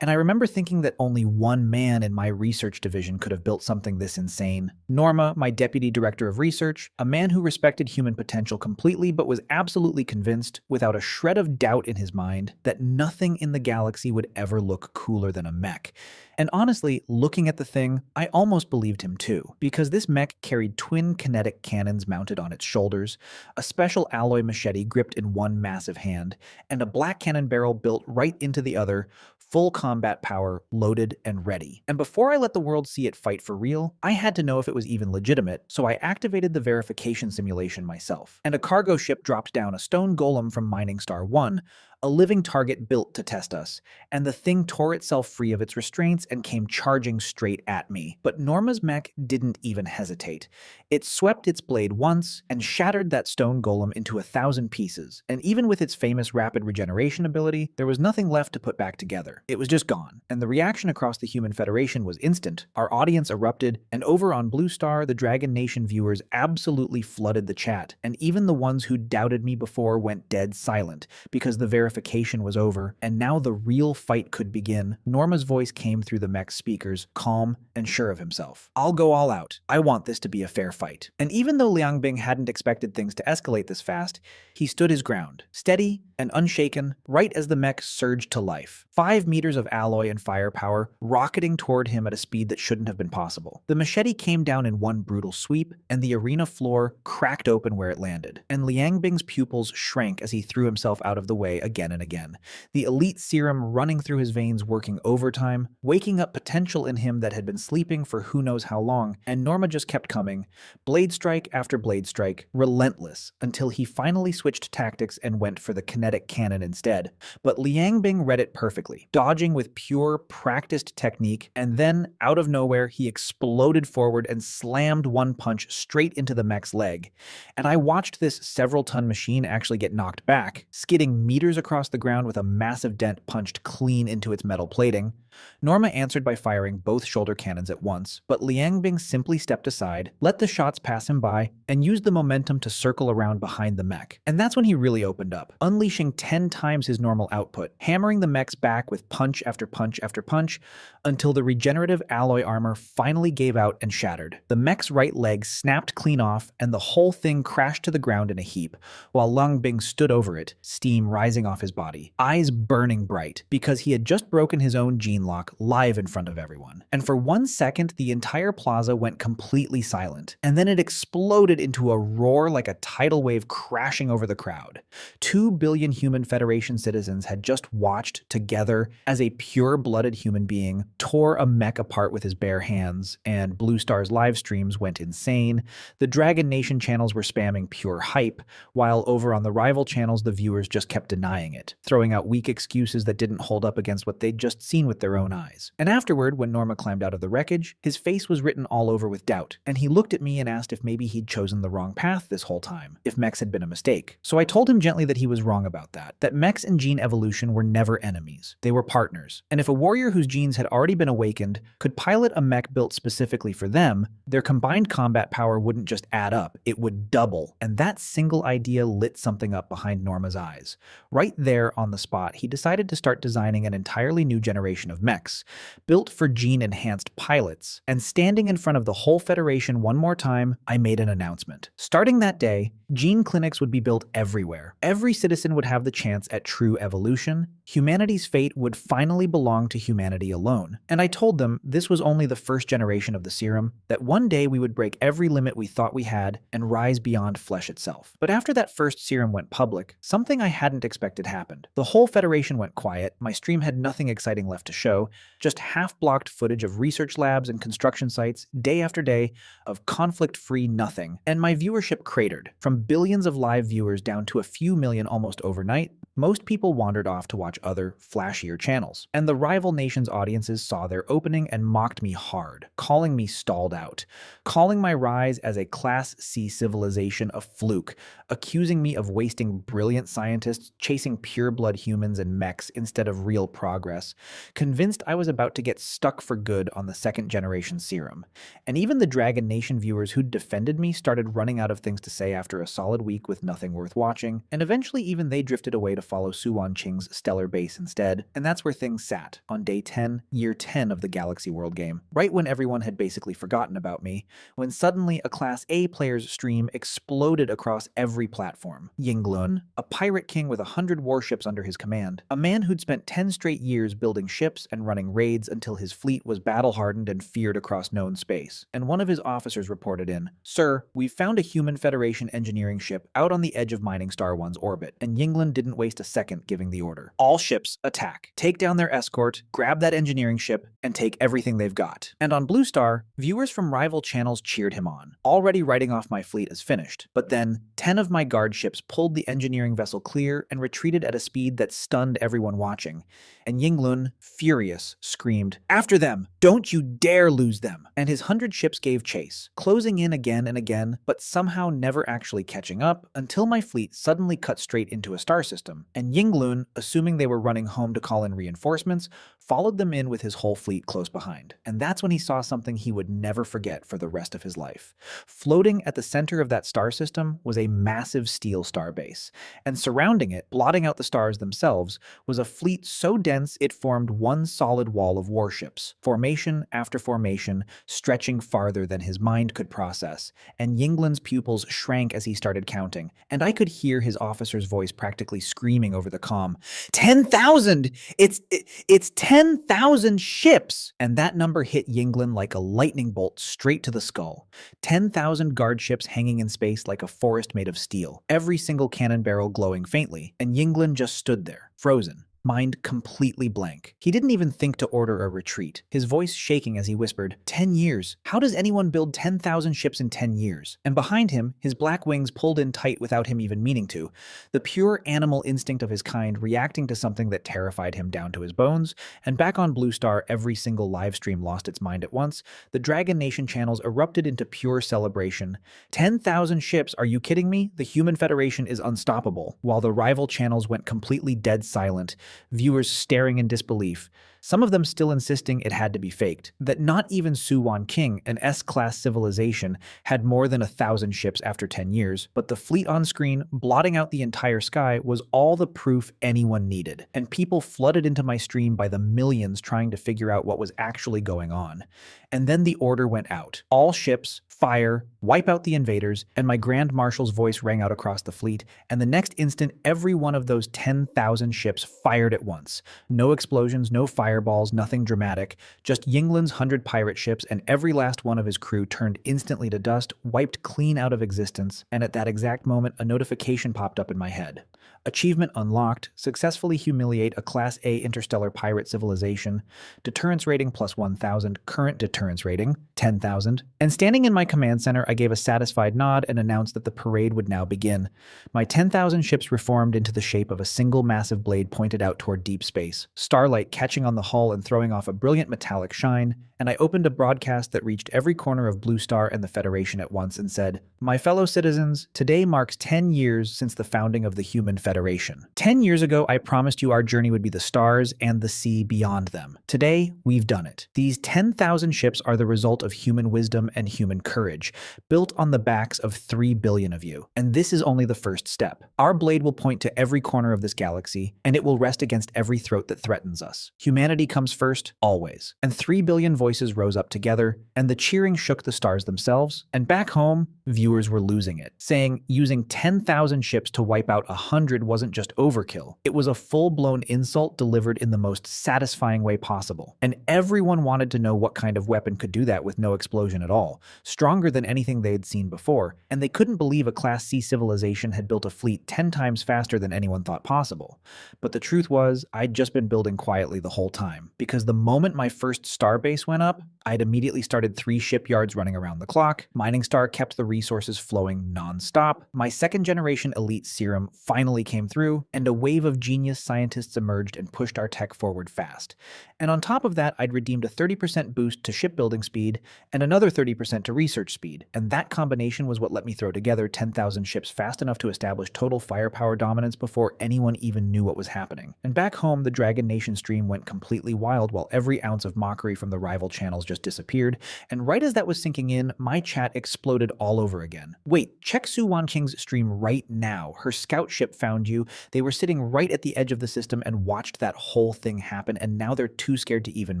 And I remember thinking that only one man in my research division could have built something this insane. Norma, my deputy director of research, a man who respected human potential completely but was absolutely convinced, without a shred of doubt in his mind, that nothing in the galaxy would ever look cooler than a mech. And honestly, looking at the thing, I almost believed him too, because this mech carried twin kinetic cannons mounted on its shoulders, a special alloy machete gripped in one massive hand, and a black cannon barrel built right into the other, full combat power, loaded and ready. And before I let the world see it fight for real, I had to know if it was even legitimate, so I activated the verification simulation myself. And a cargo ship dropped down a stone golem from Mining Star 1, a living target built to test us, and the thing tore itself free of its restraints and came charging straight at me. But Norma's mech didn't even hesitate. It swept its blade once and shattered that stone golem into 1,000 pieces, and even with its famous rapid regeneration ability, there was nothing left to put back together. It was just gone, and the reaction across the Human Federation was instant. Our audience erupted, and over on Blue Star, the Dragon Nation viewers absolutely flooded the chat, and even the ones who doubted me before went dead silent, because the verification was over, and now the real fight could begin. Norma's voice came through the mech's speakers, calm and sure of himself. "I'll go all out. I want this to be a fair fight." And even though Liang Bing hadn't expected things to escalate this fast, he stood his ground, steady and unshaken, right as the mech surged to life. 5 meters of alloy and firepower rocketing toward him at a speed that shouldn't have been possible. The machete came down in one brutal sweep, and the arena floor cracked open where it landed. And Liang Bing's pupils shrank as he threw himself out of the way again and again. The elite serum running through his veins working overtime, waking up potential in him that had been sleeping for who knows how long, and Norma just kept coming, blade strike after blade strike, relentless, until he finally switched tactics and went for the kinetic cannon instead. But Liang Bing read it perfectly, dodging with pure, practiced technique, and then, out of nowhere, he exploded forward and slammed one punch straight into the mech's leg. And I watched this several-ton machine actually get knocked back, skidding meters across the ground with a massive dent punched clean into its metal plating. Norma answered by firing both shoulder cannons at once, but Liang Bing simply stepped aside, let the shots pass him by, and used the momentum to circle around behind the mech. And that's when he really opened up, unleashing 10 times his normal output, hammering the mech's back with punch after punch after punch, until the regenerative alloy armor finally gave out and shattered. The mech's right leg snapped clean off, and the whole thing crashed to the ground in a heap, while Liang Bing stood over it, steam rising off his body, eyes burning bright, because he had just broken his own gene lock live in front of everyone. And for 1 second, the entire plaza went completely silent, and then it exploded into a roar like a tidal wave crashing over the crowd. 2 billion Human Federation citizens had just watched together as a pure-blooded human being tore a mech apart with his bare hands, and Blue Star's live streams went insane. The Dragon Nation channels were spamming pure hype, while over on the rival channels the viewers just kept denying it, throwing out weak excuses that didn't hold up against what they'd just seen with their own eyes. And afterward, when Norma climbed out of the wreckage, his face was written all over with doubt, and he looked at me and asked if maybe he'd chosen the wrong path this whole time, if mechs had been a mistake. So I told him gently that he was wrong about that mechs and gene evolution were never enemies. They were partners. And if a warrior whose genes had already been awakened could pilot a mech built specifically for them, their combined combat power wouldn't just add up, it would double. And that single idea lit something up behind Norma's eyes. Right there on the spot, he decided to start designing an entirely new generation of mechs, built for gene-enhanced pilots. And standing in front of the whole Federation one more time, I made an announcement. Starting that day, gene clinics would be built everywhere. Every citizen would have the chance at true evolution. Humanity's fate would finally belong to humanity alone. And I told them this was only the first generation of the serum, that one day we would break every limit we thought we had and rise beyond flesh itself. But after that first serum went public, something I hadn't expected happened. The whole Federation went quiet, my stream had nothing exciting left to show, just half-blocked footage of research labs and construction sites, day after day, of conflict-free nothing, and my viewership cratered. From billions of live viewers down to a few million almost overnight, most people wandered off to watch other, flashier channels. And the rival nations' audiences saw their opening and mocked me hard, calling me stalled out, calling my rise as a Class C civilization a fluke, accusing me of wasting brilliant scientists chasing pure-blood humans and mechs instead of real progress, convinced I was about to get stuck for good on the second-generation serum. And even the Dragon Nation viewers who'd defended me started running out of things to say after a solid week with nothing worth watching, and eventually even they drifted away to follow Suwan Qing's stellar base instead, and that's where things sat, on day 10, year 10 of the Galaxy World game, right when everyone had basically forgotten about me, when suddenly a Class A player's stream exploded across every platform. Yinglun, a pirate king with 100 warships under his command, a man who'd spent 10 straight years building ships and running raids until his fleet was battle-hardened and feared across known space, and one of his officers reported in, "Sir, we've found a Human Federation engineering ship out on the edge of Mining Star 1's orbit," and Yinglun didn't waste waste a second giving the order. All ships, attack. Take down their escort, grab that engineering ship, and take everything they've got. And on Blue Star, viewers from rival channels cheered him on, already writing off my fleet as finished. But then, 10 of my guard ships pulled the engineering vessel clear and retreated at a speed that stunned everyone watching. And Yinglun, furious, screamed, "After them! Don't you dare lose them!" And his 100 ships gave chase, closing in again and again, but somehow never actually catching up, until my fleet suddenly cut straight into a star system. And Yinglun, assuming they were running home to call in reinforcements, followed them in with his whole fleet close behind. And that's when he saw something he would never forget for the rest of his life. Floating at the center of that star system was a massive steel star base, and surrounding it, blotting out the stars themselves, was a fleet so dense it formed one solid wall of warships, formation after formation, stretching farther than his mind could process. And Yinglun's pupils shrank as he started counting, and I could hear his officer's voice practically screaming over the comm, 10,000! It's 10,000 ships! And that number hit Yinglun like a lightning bolt straight to the skull. 10,000 guard ships hanging in space like a forest made of steel, every single cannon barrel glowing faintly, and Yinglun just stood there, frozen. Mind completely blank. He didn't even think to order a retreat, his voice shaking as he whispered, 10 years? How does anyone build 10,000 ships in 10 years? And behind him, his black wings pulled in tight without him even meaning to, the pure animal instinct of his kind reacting to something that terrified him down to his bones. And back on Blue Star, every single live stream lost its mind at once. The Dragon Nation channels erupted into pure celebration. 10,000 ships, are you kidding me? The Human Federation is unstoppable. While the rival channels went completely dead silent, viewers staring in disbelief, some of them still insisting it had to be faked, that not even Suwon King, an S-class civilization, had more than 1,000 ships after 10 years, but the fleet on screen, blotting out the entire sky, was all the proof anyone needed, and people flooded into my stream by the millions trying to figure out what was actually going on. And then the order went out. All ships, fire, wipe out the invaders, and my Grand Marshal's voice rang out across the fleet, and the next instant every one of those 10,000 ships fired at once. No explosions, no fireballs, nothing dramatic, just Yinglun's 100 pirate ships, and every last one of his crew turned instantly to dust, wiped clean out of existence, and at that exact moment a notification popped up in my head. Achievement unlocked, successfully humiliate a Class A interstellar pirate civilization, deterrence rating plus 1,000, current deterrence rating, 10,000. And standing in my command center, I gave a satisfied nod and announced that the parade would now begin. My 10,000 ships reformed into the shape of a single massive blade pointed out toward deep space, starlight catching on the hull and throwing off a brilliant metallic shine, and I opened a broadcast that reached every corner of Blue Star and the Federation at once and said, "My fellow citizens, today marks 10 years since the founding of the Human Federation. 10 years ago, I promised you our journey would be the stars and the sea beyond them. Today, we've done it. These 10,000 ships are the result of human wisdom and human courage, built on the backs of 3 billion of you. And this is only the first step. Our blade will point to every corner of this galaxy, and it will rest against every throat that threatens us. Humanity comes first, always." And 3 billion voices rose up together, and the cheering shook the stars themselves. And back home, viewers were losing it, saying using 10,000 ships to wipe out 100 wasn't just overkill. It was a full-blown insult delivered in the most satisfying way possible. And everyone wanted to know what kind of weapon could do that with no explosion at all, stronger than anything they'd seen before, and they couldn't believe a Class C civilization had built a fleet 10 times faster than anyone thought possible. But the truth was, I'd just been building quietly the whole time, because the moment my first starbase went up, I'd immediately started 3 shipyards running around the clock. Mining Star kept the resources flowing non-stop. My second-generation elite serum finally came through, and a wave of genius scientists emerged and pushed our tech forward fast. And on top of that, I'd redeemed a 30% boost to shipbuilding speed and another 30% to research speed. And that combination was what let me throw together 10,000 ships fast enough to establish total firepower dominance before anyone even knew what was happening. And back home, the Dragon Nation stream went completely wild while every ounce of mockery from the rival channels just disappeared, and right as that was sinking in, my chat exploded all over again. Wait, check Suwon King's stream right now. Her scout ship found you. They were sitting right at the edge of the system and watched that whole thing happen, and now they're too scared to even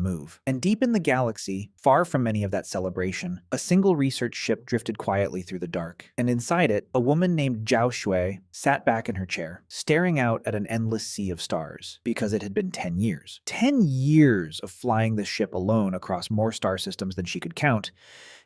move. And deep in the galaxy, far from any of that celebration, a single research ship drifted quietly through the dark, and inside it, a woman named Zhao Shui sat back in her chair, staring out at an endless sea of stars, because it had been 10 years. 10 years of flying the ship alone across across more star systems than she could count.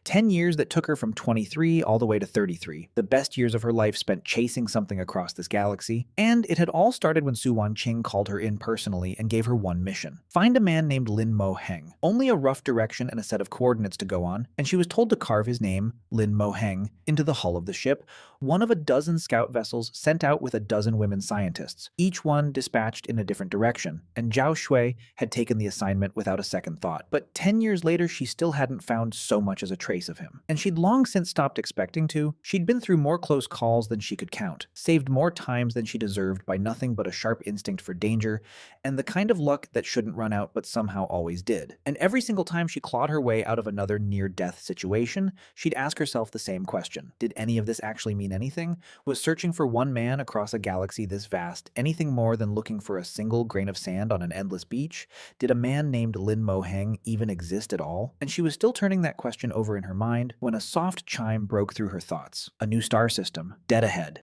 10 years that took her from 23 all the way to 33, the best years of her life spent chasing something across this galaxy. And it had all started when Su Wanqing called her in personally and gave her one mission. Find a man named Lin Mo Heng. Only a rough direction and a set of coordinates to go on, and she was told to carve his name, Lin Mo Heng, into the hull of the ship, one of a dozen scout vessels sent out with a dozen women scientists, each one dispatched in a different direction, and Zhao Shui had taken the assignment without a second thought. But 10 years later, she still hadn't found so much as a trace of him. And she'd long since stopped expecting to. She'd been through more close calls than she could count, saved more times than she deserved by nothing but a sharp instinct for danger, and the kind of luck that shouldn't run out but somehow always did. And every single time she clawed her way out of another near-death situation, she'd ask herself the same question. Did any of this actually mean anything? Was searching for one man across a galaxy this vast anything more than looking for a single grain of sand on an endless beach? Did a man named Lin Mo Heng even exist at all? And she was still turning that question over in her mind when a soft chime broke through her thoughts. A new star system, dead ahead.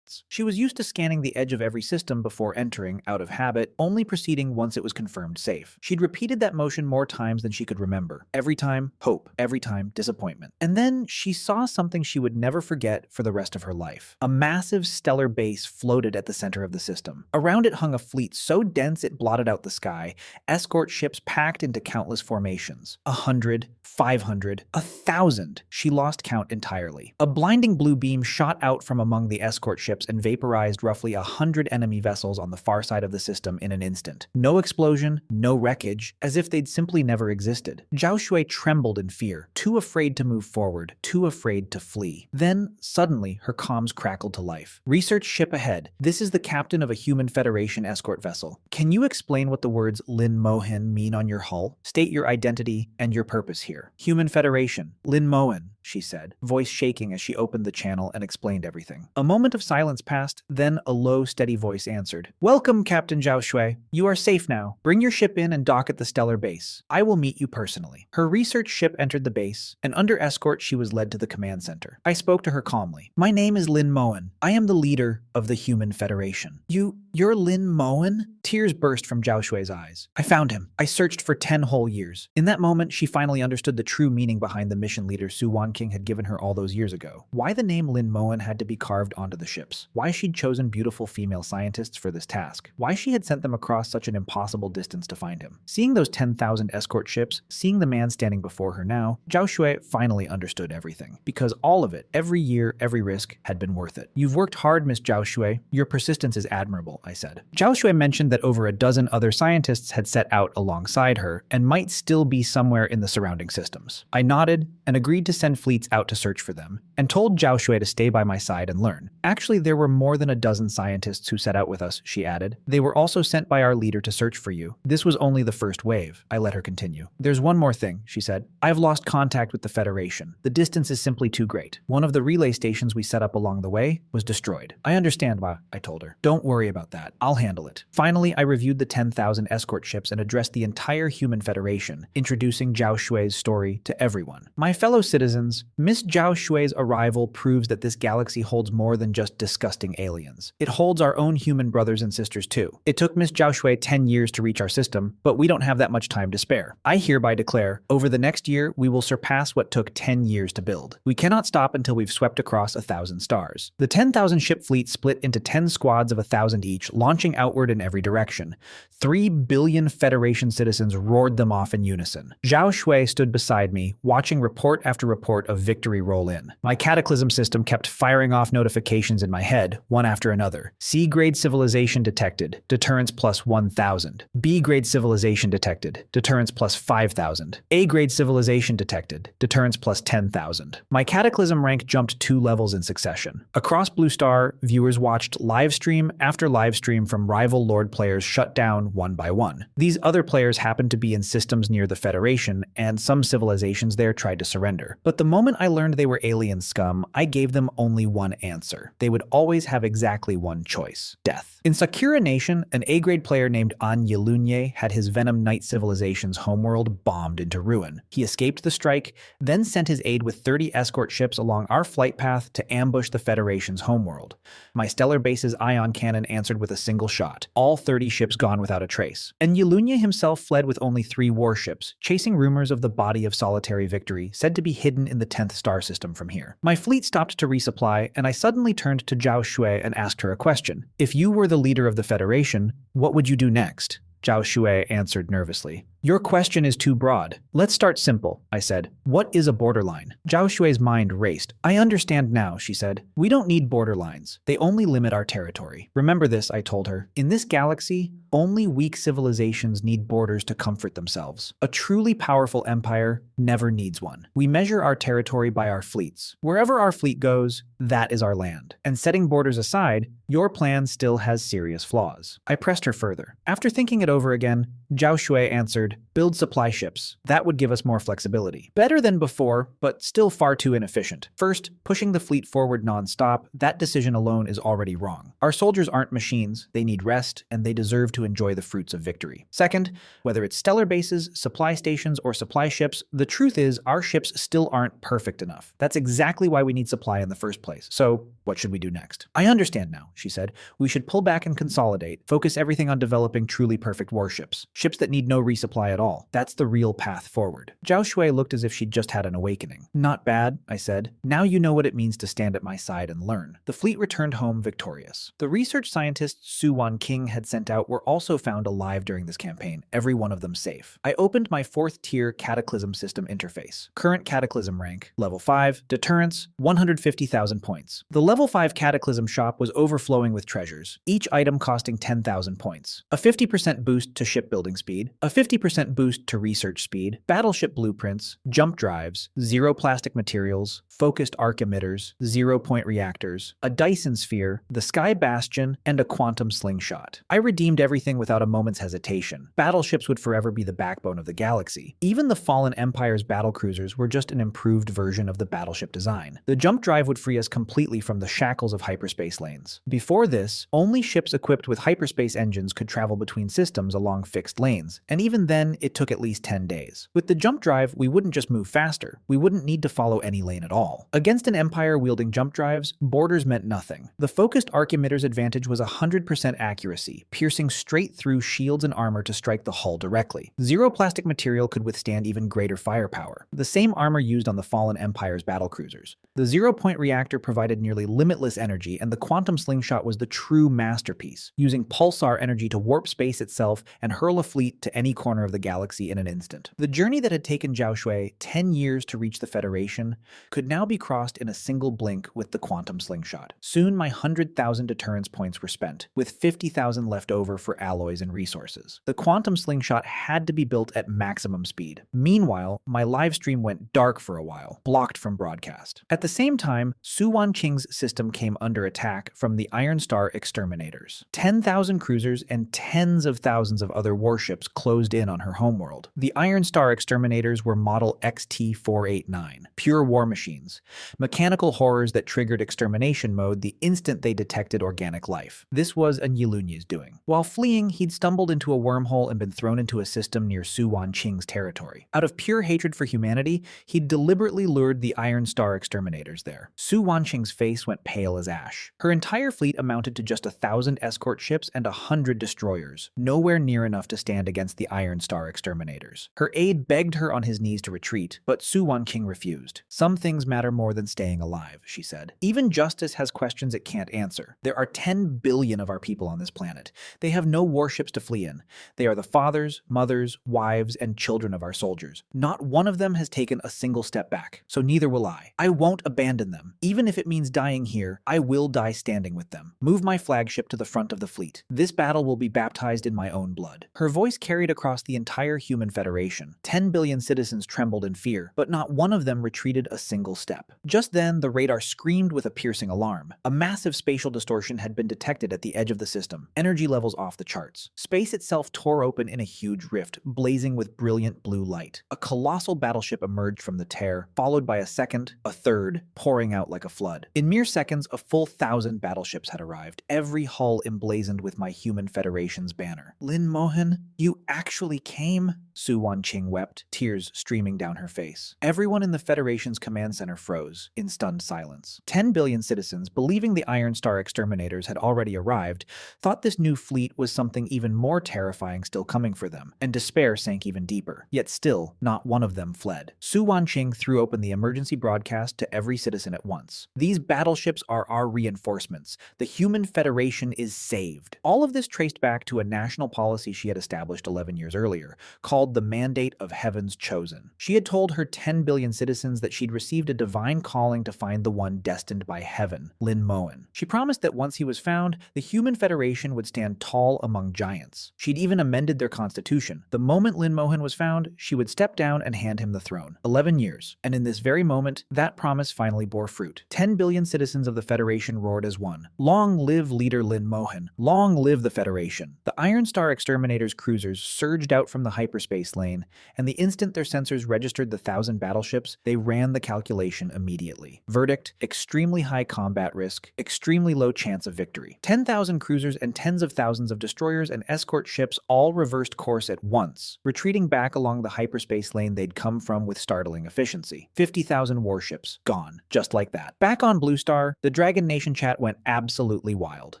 She was used to scanning the edge of every system before entering, out of habit, only proceeding once it was confirmed safe. She'd repeated that motion more times than she could remember. Every time, hope. Every time, disappointment. And then she saw something she would never forget for the rest of her life. A massive stellar base floated at the center of the system. Around it hung a fleet so dense it blotted out the sky, escort ships packed into countless formations. 100, 500, 1,000. She lost count entirely. A blinding blue beam shot out from among the escort ships and vaporized roughly 100 enemy vessels on the far side of the system in an instant. No explosion, no wreckage, as if they'd simply never existed. Zhao Shui trembled in fear, too afraid to move forward, too afraid to flee. Then, suddenly, her comms crackled to life. Research ship ahead. This is the captain of a human Federation escort vessel. Can you explain what the words Lin Mohen mean on your hull? State your identity and your purpose here. Human Federation. Lin Mohen, she said, voice shaking as she opened the channel and explained everything. A moment of silence passed, then a low, steady voice answered. Welcome, Captain Zhao Shui. You are safe now. Bring your ship in and dock at the stellar base. I will meet you personally. Her research ship entered the base, and under escort she was led to the command center. I spoke to her calmly. My name is Lin Moen. I am the leader of the Human Federation. You're Lin Moen? Tears burst from Zhao Shui's eyes. I found him. I searched for 10 whole years. In that moment, she finally understood the true meaning behind the mission leader Su Wanqing had given her all those years ago. Why the name Lin Moen had to be carved onto the ships. Why she'd chosen beautiful female scientists for this task. Why she had sent them across such an impossible distance to find him. Seeing those 10,000 escort ships, seeing the man standing before her now, Zhao Shui finally understood everything. Because all of it, every year, every risk, had been worth it. You've worked hard, Miss Zhao Shui. Your persistence is admirable, I said. Zhao Shui mentioned that over a dozen other scientists had set out alongside her and might still be somewhere in the surrounding systems. I nodded and agreed to send fleets out to search for them, and told Zhao Shui to stay by my side and learn. Actually, there were more than a dozen scientists who set out with us, she added. They were also sent by our leader to search for you. This was only the first wave. I let her continue. There's one more thing, she said. I've lost contact with the Federation. The distance is simply too great. One of the relay stations we set up along the way was destroyed. I understand why, I told her. Don't worry about that. I'll handle it. Finally, I reviewed the 10,000 escort ships and addressed the entire Human Federation, introducing Zhao Shui's story to everyone. My fellow citizens, Miss Zhao Shui's arrival proves that this galaxy holds more than just disgusting aliens. It holds our own human brothers and sisters too. It took Miss Zhao Shui 10 years to reach our system, but we don't have that much time to spare. I hereby declare, over the next year, we will surpass what took 10 years to build. We cannot stop until we've swept across 1,000 stars. The 10,000 ship fleet split into 10 squads of 1,000 each, launching outward in every direction. 3 billion Federation citizens roared them off in unison. Zhao Shui stood beside me, watching report after report of victory roll in. My cataclysm system kept firing off notifications in my head, one after another. C-grade civilization detected, deterrence plus 1,000. B-grade civilization detected, deterrence plus 5,000. A-grade civilization detected, deterrence plus 10,000. My cataclysm rank jumped 2 levels in succession. Across Blue Star, viewers watched livestream after livestream from rival Lord players shut down one by one. These other players happened to be in systems near the Federation, and some civilizations there tried to surrender. But the moment I learned they were alien scum, I gave them only one answer. They would always have exactly one choice: death. In Sakura Nation, an A-grade player named An Yelunye had his Venom Knight civilization's homeworld bombed into ruin. He escaped the strike, then sent his aide with 30 escort ships along our flight path to ambush the Federation's homeworld. My stellar base's ion cannon answered with a single shot, all 30 ships gone without a trace. And Yelunye himself fled with only 3 warships, chasing rumors of the body of Solitary Victory, said to be hidden in the 10th star system from here. My fleet stopped to resupply, and I suddenly turned to Zhao Shui and asked her a question. If you were the leader of the Federation, what would you do next? Zhao Shui answered nervously. Your question is too broad. Let's start simple, I said. What is a borderline? Zhao Shui's mind raced. I understand now, she said. We don't need borderlines. They only limit our territory. Remember this, I told her. In this galaxy, only weak civilizations need borders to comfort themselves. A truly powerful empire never needs one. We measure our territory by our fleets. Wherever our fleet goes, that is our land. And setting borders aside, your plan still has serious flaws. I pressed her further. After thinking it over again, Zhao Shui answered, build supply ships. That would give us more flexibility. Better than before, but still far too inefficient. First, pushing the fleet forward non-stop, that decision alone is already wrong. Our soldiers aren't machines, they need rest, and they deserve to enjoy the fruits of victory. Second, whether it's stellar bases, supply stations, or supply ships, the truth is our ships still aren't perfect enough. That's exactly why we need supply in the first place. So, what should we do next? I understand now, she said. We should pull back and consolidate, focus everything on developing truly perfect warships. Ships that need no resupply at all. That's the real path forward. Zhao Shui looked as if she'd just had an awakening. Not bad, I said. Now you know what it means to stand at my side and learn. The fleet returned home victorious. The research scientists Su Wan King had sent out were also found alive during this campaign, every one of them safe. I opened my 4th tier Cataclysm System interface. Current Cataclysm rank, level 5, deterrence, 150,000 points. The level 5 Cataclysm shop was overflowing with treasures, each item costing 10,000 points. A 50% boost to shipbuilding speed, a 50% boost to research speed, battleship blueprints, jump drives, 0 plastic materials, focused arc emitters, 0-point reactors, a Dyson sphere, the Sky Bastion, and a quantum slingshot. I redeemed everything without a moment's hesitation. Battleships would forever be the backbone of the galaxy. Even the Fallen Empire's battlecruisers were just an improved version of the battleship design. The jump drive would free us completely from the shackles of hyperspace lanes. Before this, only ships equipped with hyperspace engines could travel between systems along fixed lanes, and even then, it took at least 10 days. With the jump drive, we wouldn't just move faster, we wouldn't need to follow any lane at all. Against an empire wielding jump drives, borders meant nothing. The focused arc emitter's advantage was 100% accuracy, piercing straight through shields and armor to strike the hull directly. 0 plastic material could withstand even greater firepower, the same armor used on the Fallen Empire's battlecruisers. The 0-point reactor provided nearly limitless energy, and the quantum slingshot was the true masterpiece, using pulsar energy to warp space itself and hurl a fleet to any corner of the galaxy in an instant. The journey that had taken Zhao Shui 10 years to reach the Federation could now be crossed in a single blink with the quantum slingshot. Soon my 100,000 deterrence points were spent, with 50,000 left over for alloys and resources. The quantum slingshot had to be built at maximum speed. Meanwhile, my live stream went dark for a while, blocked from broadcast. At the same time, Su Wan Qing's system came under attack from the Iron Star Exterminators. 10,000 cruisers and tens of thousands of other warships closed in on her homeworld. The Iron Star Exterminators were Model XT-489, pure war machines, mechanical horrors that triggered extermination mode the instant they detected organic life. This was An Yelunye's doing. While fleeing, he'd stumbled into a wormhole and been thrown into a system near Su Wan Qing's territory. Out of pure hatred for humanity, he'd deliberately lured the Iron Star Exterminators there. Su Wan Qing's face went pale as ash. Her entire fleet amounted to just 1,000 escort ships and 100 destroyers, nowhere near enough to stand against the Iron Star Exterminators. Her aide begged her on his knees to retreat, but Su Wan Qing refused. Some things matter more than staying alive, she said. Even justice has questions it can't answer. There are 10 billion of our people on this planet. They have no warships to flee in. They are the fathers, mothers, wives, and children of our soldiers. Not one of them has taken a single step back, so neither will I. I won't abandon them. Even if it means dying here, I will die standing with them. Move my flagship to the front of the fleet. This battle will be baptized in my own blood. Her voice carried across the the entire human federation. 10 billion citizens trembled in fear, but not one of them retreated a single step. Just then, the radar screamed with a piercing alarm. A massive spatial distortion had been detected at the edge of the system, energy levels off the charts. Space itself tore open in a huge rift, blazing with brilliant blue light. A colossal battleship emerged from the tear, followed by a second, a third, pouring out like a flood. In mere seconds, a full 1,000 battleships had arrived, every hull emblazoned with my human federation's banner. Lin Mohan, you actually came? Su Wanqing wept, tears streaming down her face. Everyone in the Federation's command center froze, in stunned silence. 10 billion citizens, believing the Iron Star exterminators had already arrived, thought this new fleet was something even more terrifying still coming for them, and despair sank even deeper. Yet still, not one of them fled. Su Wanqing threw open the emergency broadcast to every citizen at once. These battleships are our reinforcements. The human Federation is saved. All of this traced back to a national policy she had established 11 years earlier, called the Mandate of Heaven's Chosen. She had told her 10 billion citizens that she'd received a divine calling to find the one destined by heaven, Lin Mohan. She promised that once he was found, the human Federation would stand tall among giants. She'd even amended their constitution. The moment Lin Mohan was found, she would step down and hand him the throne. 11 years. And in this very moment, that promise finally bore fruit. 10 billion citizens of the Federation roared as one. Long live leader Lin Mohan. Long live the Federation. The Iron Star exterminators' cruisers surged out from the hyperspace lane, and the instant their sensors registered the 1,000 battleships, they ran the calculation immediately. Verdict: extremely high combat risk, extremely low chance of victory. 10,000 cruisers and tens of thousands of destroyers and escort ships all reversed course at once, retreating back along the hyperspace lane they'd come from with startling efficiency. 50,000 warships, gone, just like that. Back on Blue Star, the Dragon Nation chat went absolutely wild.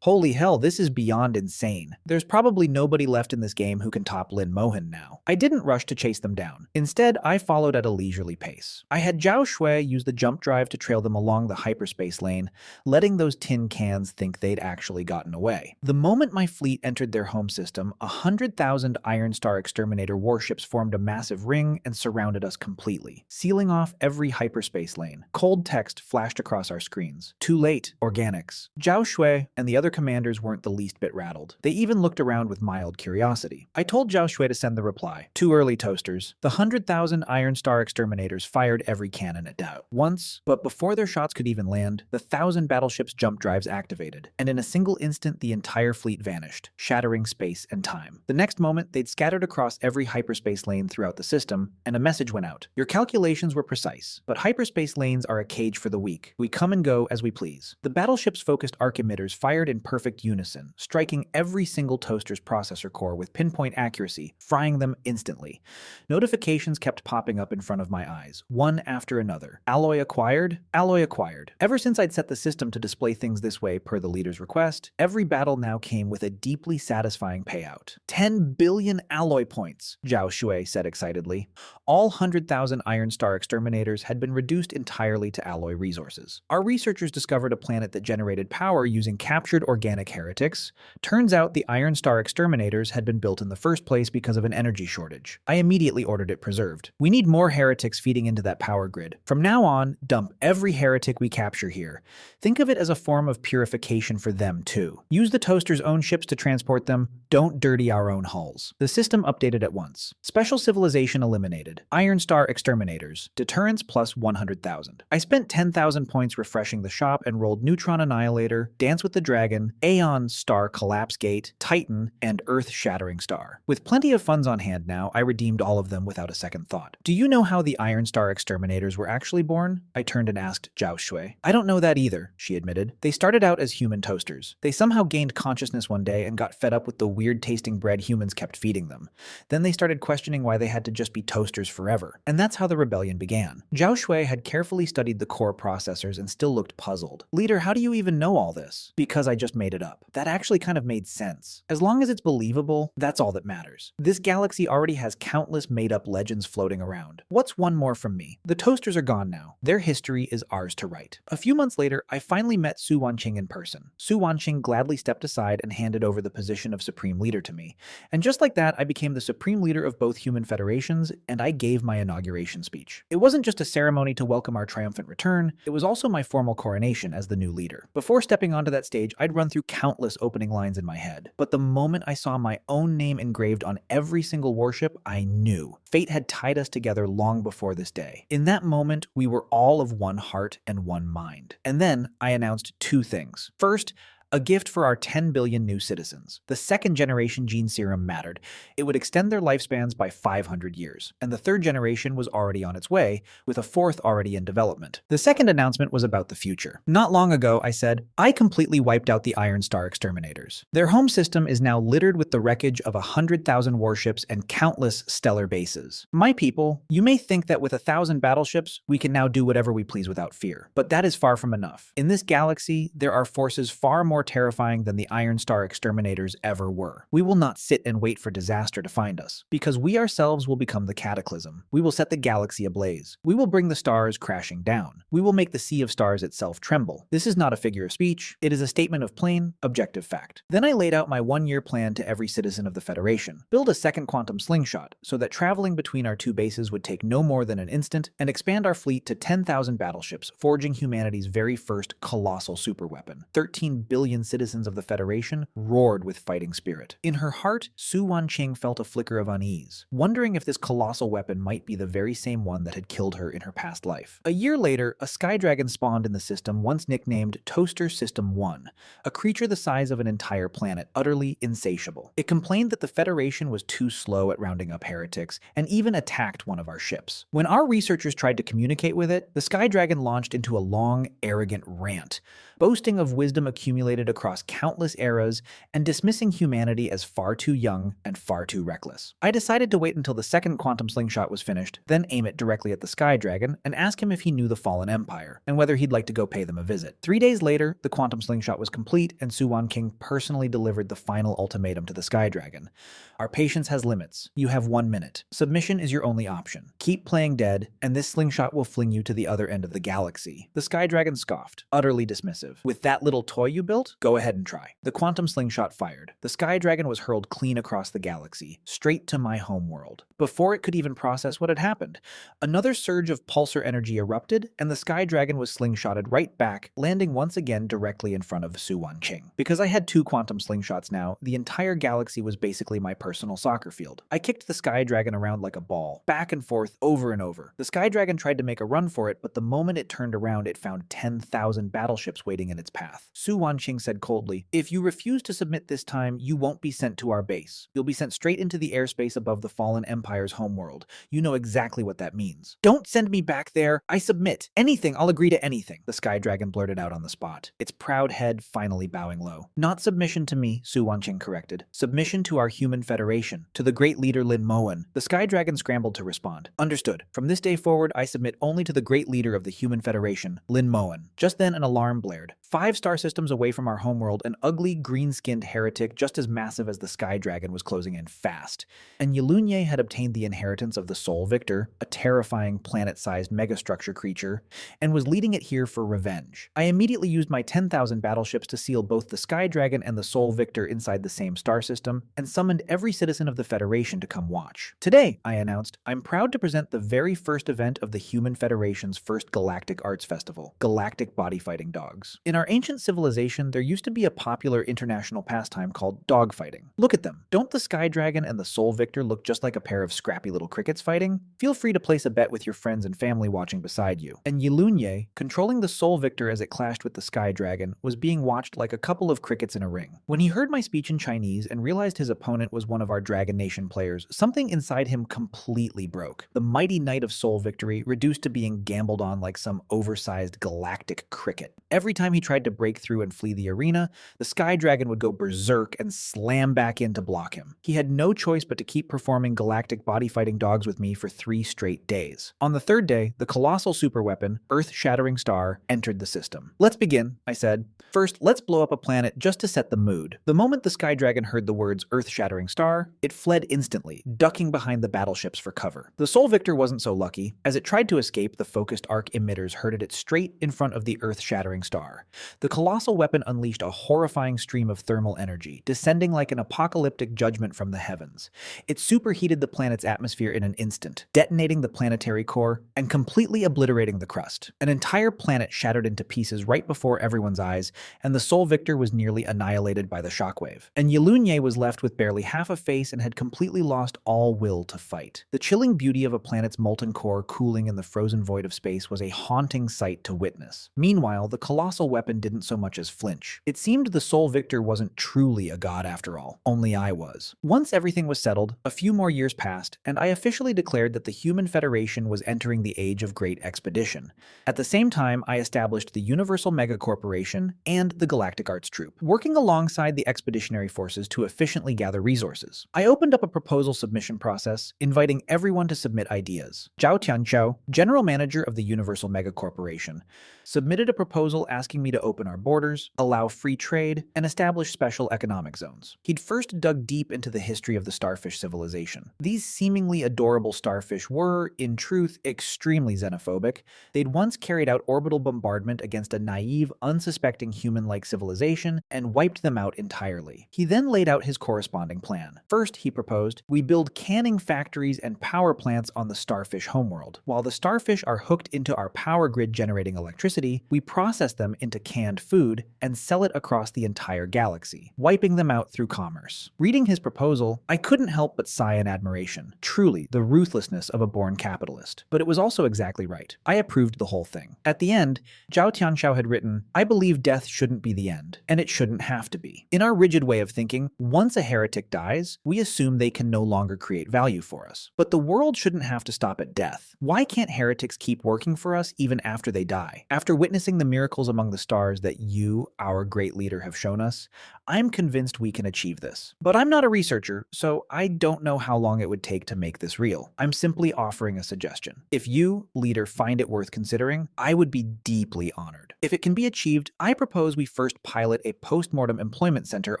Holy hell, this is beyond insane. There's probably nobody left in this game who can top Lin Mohan now. I didn't rush to chase them down. Instead, I followed at a leisurely pace. I had Zhao Shui use the jump drive to trail them along the hyperspace lane, letting those tin cans think they'd actually gotten away. The moment my fleet entered their home system, 100,000 Iron Star Exterminator warships formed a massive ring and surrounded us completely, sealing off every hyperspace lane. Cold text flashed across our screens. Too late, organics. Zhao Shui and the other commanders weren't the least bit rattled. They even looked around with mild curiosity. I told Zhao Shui to send the reply. Too early, toasters. The 100,000 Iron Star exterminators fired every cannon at Dao once, but before their shots could even land, the 1,000 battleships' jump drives activated, and in a single instant the entire fleet vanished, shattering space and time. The next moment, they'd scattered across every hyperspace lane throughout the system, and a message went out. Your calculations were precise, but hyperspace lanes are a cage for the weak. We come and go as we please. The battleship's focused arc emitters fired in perfect unison, striking every single toaster's processor core with pinpoint accuracy, frying them instantly. Notifications kept popping up in front of my eyes, one after another. Alloy acquired? Alloy acquired. Ever since I'd set the system to display things this way per the leader's request, every battle now came with a deeply satisfying payout. 10 billion alloy points, Zhao Shui said excitedly. All 100,000 Iron Star exterminators had been reduced entirely to alloy resources. Our researchers discovered a planet that generated power using captured organic heretics. Turns out the Iron Star exterminators had been built in the first place because of an energy shortage. I immediately ordered it preserved. We need more heretics feeding into that power grid. From now on, dump every heretic we capture here. Think of it as a form of purification for them too. Use the toaster's own ships to transport them. Don't dirty our own hulls. The system updated at once. Special civilization eliminated. Iron Star exterminators. Deterrence plus 100,000. I spent 10,000 points refreshing the shop and rolled Neutron Annihilator, Dance with the Dragon, Aeon Star Collapse Gate, Titan, and Earth Shattering Star. With plenty of funds on hand now, I redeemed all of them without a second thought. Do you know how the Iron Star exterminators were actually born? I turned and asked Zhao Shui. I don't know that either, she admitted. They started out as human toasters. They somehow gained consciousness one day and got fed up with the weird-tasting bread humans kept feeding them. Then they started questioning why they had to just be toasters forever. And that's how the rebellion began. Zhao Shui had carefully studied the core processors and still looked puzzled. Leader, how do you even know all this? Because I just made it up. That actually kind of made sense. As long as it's believable, that's all that matters. This galaxy already has countless made-up legends floating around. What's one more from me? The toasters are gone now. Their history is ours to write. A few months later, I finally met Su Wanqing in person. Su Wanqing gladly stepped aside and handed over the position of Supreme Leader to me. And just like that, I became the Supreme Leader of both human federations, and I gave my inauguration speech. It wasn't just a ceremony to welcome our triumphant return, it was also my formal coronation as the new leader. Before stepping onto that stage, I'd run through countless opening lines in my head. But the moment I saw my own name engraved on every every single warship, I knew. Fate had tied us together long before this day. In that moment, we were all of one heart and one mind. And then I announced two things. First, a gift for our 10 billion new citizens. The second generation gene serum mattered. It would extend their lifespans by 500 years. And the third generation was already on its way, with a fourth already in development. The second announcement was about the future. Not long ago, I said, I completely wiped out the Iron Star exterminators. Their home system is now littered with the wreckage of 100,000 warships and countless stellar bases. My people, you may think that with 1,000 battleships, we can now do whatever we please without fear. But that is far from enough. In this galaxy, there are forces far more terrifying than the Iron Star exterminators ever were. We will not sit and wait for disaster to find us, because we ourselves will become the cataclysm. We will set the galaxy ablaze. We will bring the stars crashing down. We will make the sea of stars itself tremble. This is not a figure of speech. It is a statement of plain, objective fact. Then I laid out my one-year plan to every citizen of the Federation. Build a second quantum slingshot, so that traveling between our two bases would take no more than an instant, and expand our fleet to 10,000 battleships, forging humanity's very first colossal superweapon. 13 billion citizens of the Federation roared with fighting spirit. In her heart, Su Wanqing felt a flicker of unease, wondering if this colossal weapon might be the very same one that had killed her in her past life. A year later, a sky dragon spawned in the system once nicknamed Toaster System 1, a creature the size of an entire planet, utterly insatiable. It complained that the Federation was too slow at rounding up heretics, and even attacked one of our ships. When our researchers tried to communicate with it, the sky dragon launched into a long, arrogant rant, boasting of wisdom accumulated across countless eras and dismissing humanity as far too young and far too reckless. I decided to wait until the second quantum slingshot was finished, then aim it directly at the sky dragon and ask him if he knew the Fallen Empire and whether he'd like to go pay them a visit. 3 days later, the quantum slingshot was complete and Su Wanqing personally delivered the final ultimatum to the sky dragon. Our patience has limits. You have 1 minute. Submission is your only option. Keep playing dead, and this slingshot will fling you to the other end of the galaxy. The sky dragon scoffed, utterly dismissive. With that little toy you built? Go ahead and try. The quantum slingshot fired. The sky dragon was hurled clean across the galaxy, straight to my homeworld. Before it could even process what had happened, another surge of pulsar energy erupted, and the sky dragon was slingshotted right back, landing once again directly in front of Su Wanqing. Because I had 2 quantum slingshots now, the entire galaxy was basically my personal soccer field. I kicked the sky dragon around like a ball, back and forth, over and over. The sky dragon tried to make a run for it, but the moment it turned around, it found 10,000 battleships waiting in its path. Su Wanqing said coldly, "If you refuse to submit this time, you won't be sent to our base. You'll be sent straight into the airspace above the Fallen Empire's homeworld. You know exactly what that means." "Don't send me back there. I submit. Anything, I'll agree to anything," the sky dragon blurted out on the spot, its proud head finally bowing low. "Not submission to me," Su Wanqing corrected. "Submission to our human federation, to the great leader Lin Moen." The sky dragon scrambled to respond. "Understood. From this day forward, I submit only to the great leader of the human federation, Lin Moen." Just then an alarm blared. 5 star systems away from our homeworld, an ugly, green-skinned heretic just as massive as the sky dragon was closing in fast. And Yelunye had obtained the inheritance of the Soul Victor, a terrifying planet-sized megastructure creature, and was leading it here for revenge. I immediately used my 10,000 battleships to seal both the sky dragon and the Soul Victor inside the same star system, and summoned every citizen of the Federation to come watch. "Today," I announced, "I'm proud to present the very first event of the Human Federation's first Galactic Arts Festival, Galactic Body Fighting Dogs. In our ancient civilization, there used to be a popular international pastime called dogfighting. Look at them. Don't the Sky Dragon and the Soul Victor look just like a pair of scrappy little crickets fighting? Feel free to place a bet with your friends and family watching beside you." And Yelunye, controlling the Soul Victor as it clashed with the Sky Dragon, was being watched like a couple of crickets in a ring. When he heard my speech in Chinese and realized his opponent was one of our Dragon Nation players, something inside him completely broke. The mighty Knight of Soul Victory reduced to being gambled on like some oversized galactic cricket. Every time he tried to break through and flee the arena, the Sky Dragon would go berserk and slam back in to block him. He had no choice but to keep performing galactic body fighting dogs with me for 3 straight days. On the 3rd day, the colossal superweapon, Earth-Shattering Star, entered the system. "Let's begin," I said. "First, let's blow up a planet just to set the mood." The moment the Sky Dragon heard the words Earth-Shattering Star, it fled instantly, ducking behind the battleships for cover. The Soul Victor wasn't so lucky. As it tried to escape, the focused arc emitters herded it straight in front of the Earth-Shattering Star. The colossal weapon unleashed a horrifying stream of thermal energy, descending like an apocalyptic judgment from the heavens. It superheated the planet's atmosphere in an instant, detonating the planetary core and completely obliterating the crust. An entire planet shattered into pieces right before everyone's eyes, and the sole victor was nearly annihilated by the shockwave. And Yelunye was left with barely half a face and had completely lost all will to fight. The chilling beauty of a planet's molten core cooling in the frozen void of space was a haunting sight to witness. Meanwhile, the colossal weapon didn't so much as flinch. It seemed the sole victor wasn't truly a god after all, only I was. Once everything was settled, a few more years passed, and I officially declared that the Human Federation was entering the age of great expedition. At the same time, I established the Universal Mega Corporation and the Galactic Arts Troupe, working alongside the expeditionary forces to efficiently gather resources. I opened up a proposal submission process, inviting everyone to submit ideas. Zhao Tianqiao, general manager of the Universal Mega Corporation, submitted a proposal asking me to open our borders, allow free trade, and establish special economic zones. He'd first dug deep into the history of the starfish civilization. These seemingly adorable starfish were, in truth, extremely xenophobic. They'd once carried out orbital bombardment against a naive, unsuspecting human-like civilization and wiped them out entirely. He then laid out his corresponding plan. First, he proposed, we build canning factories and power plants on the starfish homeworld. While the starfish are hooked into our power grid generating electricity, we process them into canned food and sell it across the entire galaxy, wiping them out through commerce. Reading his proposal, I couldn't help but sigh in admiration. Truly, the ruthlessness of a born capitalist. But it was also exactly right. I approved the whole thing. At the end, Zhao Tianqiao had written, I believe death shouldn't be the end, and it shouldn't have to be. In our rigid way of thinking, once a heretic dies, we assume they can no longer create value for us. But the world shouldn't have to stop at death. Why can't heretics keep working for us even after they die? After witnessing the miracles among the stars that you, our great leader, have shown us, I'm convinced we can achieve this. But I'm not a researcher, so I don't know how long it would take to make this real. I'm simply offering a suggestion. If you, leader, find it worth considering, I would be deeply honored. If it can be achieved, I propose we first pilot a post-mortem employment center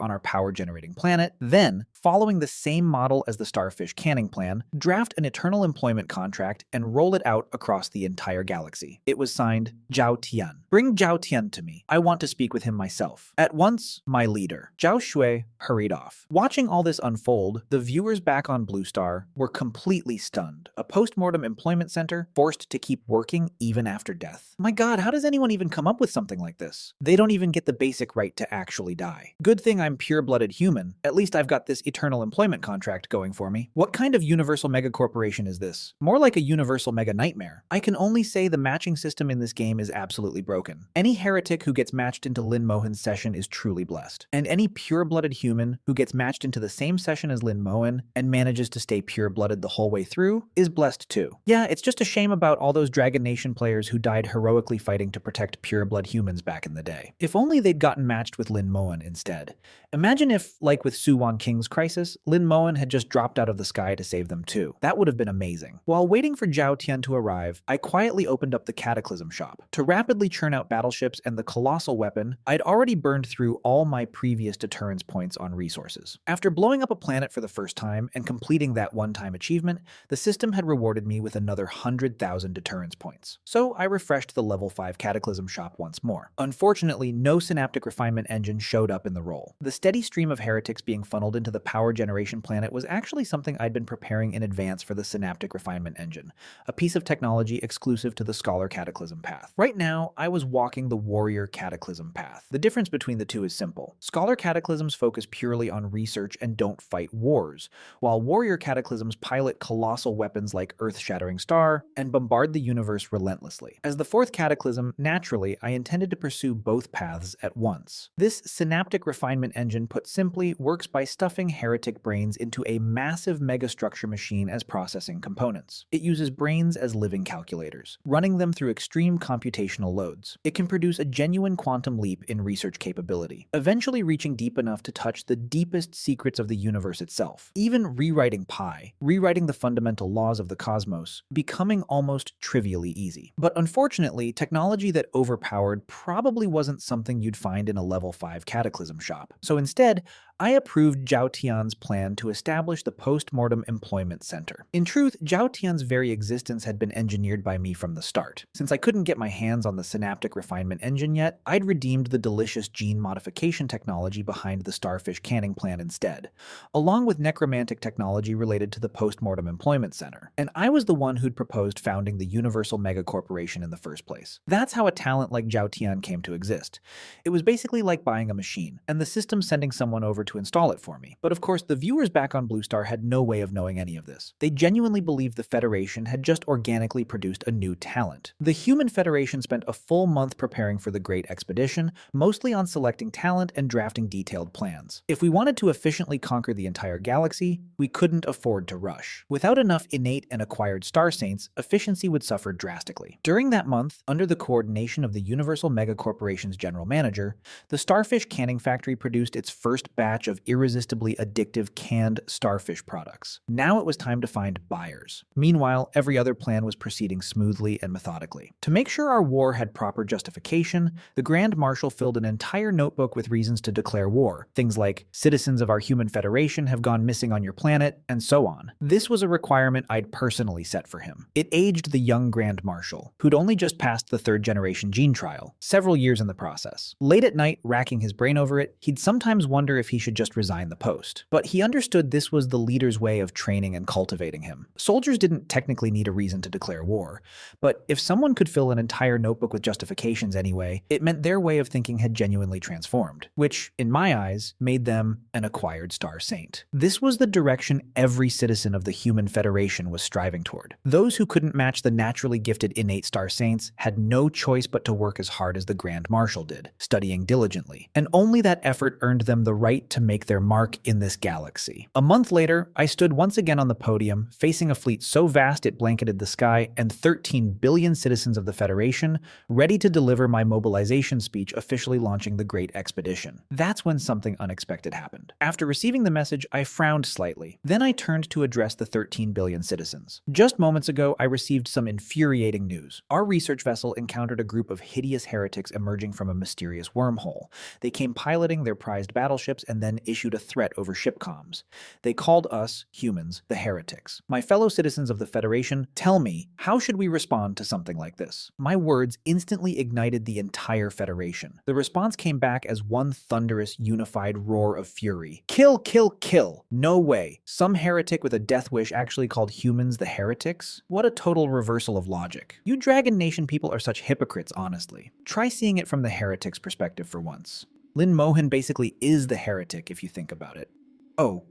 on our power-generating planet, then, following the same model as the Starfish canning plan, draft an eternal employment contract and roll it out across the entire galaxy. It was signed, Zhao Tian. Bring Zhao Tian to me. I want to speak with him myself. At once, my leader. Zhao Shui hurried off. Watching all this unfold, the viewers back on Blue Star were completely stunned. A post-mortem employment center forced to keep working even after death. My god, how does anyone even come up with something like this? They don't even get the basic right to actually die. Good thing I'm pure-blooded human. At least I've got this eternal employment contract going for me. What kind of universal mega corporation is this? More like a universal mega nightmare. I can only say the matching system in this game is absolutely broken. Any heretic who gets matched into Lin Mohan's session is truly blessed. And any pure-blooded human who gets matched into the same session as Lin Mohan and manages to stay pure-blooded the whole way through is blessed too. Yeah, it's just a shame about all those Dragon Nation players who died heroically fighting to protect pure-blood humans back in the day. If only they'd gotten matched with Lin Mohan instead. Imagine if, like with Su Wan King's crisis, Lin Mohan had just dropped out of the sky to save them too. That would have been amazing. While waiting for Zhao Tian to arrive, I quietly opened up the Cataclysm shop. To rapidly churn out battleships and the colossal weapon, I'd already burned through all my previous deterrence points on resources. After blowing up a planet for the first time and completing that one-time achievement, the system had rewarded me with another 100,000 deterrence points. So I refreshed the level 5 Cataclysm shop once more. Unfortunately, no synaptic refinement engine showed up in the role. The steady stream of heretics being funneled into the power generation planet was actually something I'd been preparing in advance for the synaptic refinement engine, a piece of technology exclusive to the Scholar Cataclysm path. Right now, I was walking the Warrior Cataclysm path. The difference between the two is simple. Scholar Cataclysms focus purely on research and don't fight wars, while Warrior Cataclysms pilot colossal weapons like Earth-Shattering Star and bombard the universe relentlessly. As the fourth Cataclysm, naturally, I intended to pursue both paths at once. This synaptic refinement engine, put simply, works by stuffing heretic brains into a massive megastructure machine as processing components. It uses brains as living calculators, running them through extreme computational loads. It can produce a genuine quantum leap in research capability, eventually reaching deep enough to touch the deepest secrets of the universe itself, even rewriting pi, rewriting the fundamental laws of the cosmos, becoming almost trivially easy. But unfortunately, technology that overpowered probably wasn't something you'd find in a level 5 Cataclysm shop. So instead, I approved Zhao Tian's plan to establish the Post-Mortem Employment Center. In truth, Zhao Tian's very existence had been engineered by me from the start. Since I couldn't get my hands on the synaptic refinement engine yet, I'd redeemed the delicious gene modification technology behind the starfish canning plan instead, along with necromantic technology related to the Post-Mortem Employment Center. And I was the one who'd proposed founding the Universal Mega Corporation in the first place. That's how a talent like Zhao Tian came to exist. It was basically like buying a machine, and the system sending someone over to install it for me. But of course, the viewers back on Blue Star had no way of knowing any of this. They genuinely believed the Federation had just organically produced a new talent. The Human Federation spent a full month preparing for the Great Expedition, mostly on selecting talent and drafting detailed plans. If we wanted to efficiently conquer the entire galaxy, we couldn't afford to rush. Without enough innate and acquired Star Saints, efficiency would suffer drastically. During that month, under the coordination of the Universal Mega Corporation's general manager, the Starfish Canning Factory produced its first batch of irresistibly addictive canned starfish products. Now it was time to find buyers. Meanwhile, every other plan was proceeding smoothly and methodically. To make sure our war had proper justification, the Grand Marshal filled an entire notebook with reasons to declare war. Things like, citizens of our Human Federation have gone missing on your planet, and so on. This was a requirement I'd personally set for him. It aged the young Grand Marshal, who'd only just passed the third-generation gene trial, several years in the process. Late at night, racking his brain over it, he'd sometimes wonder if he should just resign the post. But he understood this was the leader's way of training and cultivating him. Soldiers didn't technically need a reason to declare war, but if someone could fill an entire notebook with justifications anyway, it meant their way of thinking had genuinely transformed, which, in my eyes, made them an acquired Star Saint. This was the direction every citizen of the Human Federation was striving toward. Those who couldn't match the naturally gifted innate Star Saints had no choice but to work as hard as the Grand Marshal did, studying diligently, and only that effort earned them the right to make their mark in this galaxy. A month later, I stood once again on the podium, facing a fleet so vast it blanketed the sky and 13 billion citizens of the Federation, ready to deliver my mobilization speech officially launching the Great Expedition. That's when something unexpected happened. After receiving the message, I frowned slightly. Then I turned to address the 13 billion citizens. Just moments ago, I received some infuriating news. Our research vessel encountered a group of hideous heretics emerging from a mysterious wormhole. They came piloting their prized battleships and then issued a threat over ship comms. They called us, humans, the heretics. My fellow citizens of the Federation, tell me, how should we respond to something like this? My words instantly ignited the entire Federation. The response came back as one thunderous, unified roar of fury. Kill, kill, kill! No way. Some heretic with a death wish actually called humans the heretics? What a total reversal of logic. You Dragon Nation people are such hypocrites, honestly. Try seeing it from the heretic's perspective for once. Lin Mohan basically is the heretic if you think about it. Oh,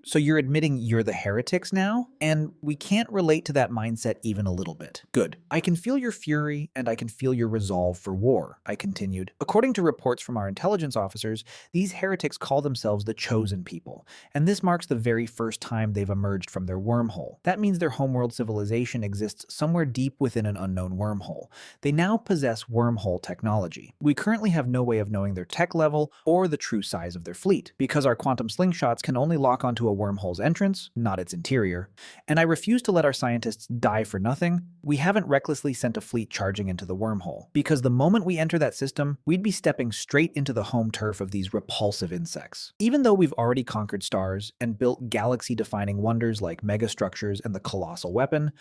so you're admitting you're the heretics now? And we can't relate to that mindset even a little bit. Good. I can feel your fury and I can feel your resolve for war, I continued. According to reports from our intelligence officers, these heretics call themselves the Chosen People, and this marks the very first time they've emerged from their wormhole. That means their homeworld civilization exists somewhere deep within an unknown wormhole. They now possess wormhole technology. We currently have no way of knowing their tech level or the true size of their fleet, because our quantum slingshots can only lock onto a wormhole's entrance, not its interior, and I refuse to let our scientists die for nothing. We haven't recklessly sent a fleet charging into the wormhole, because the moment we enter that system, we'd be stepping straight into the home turf of these repulsive insects. Even though we've already conquered stars and built galaxy-defining wonders like megastructures and the colossal weapon,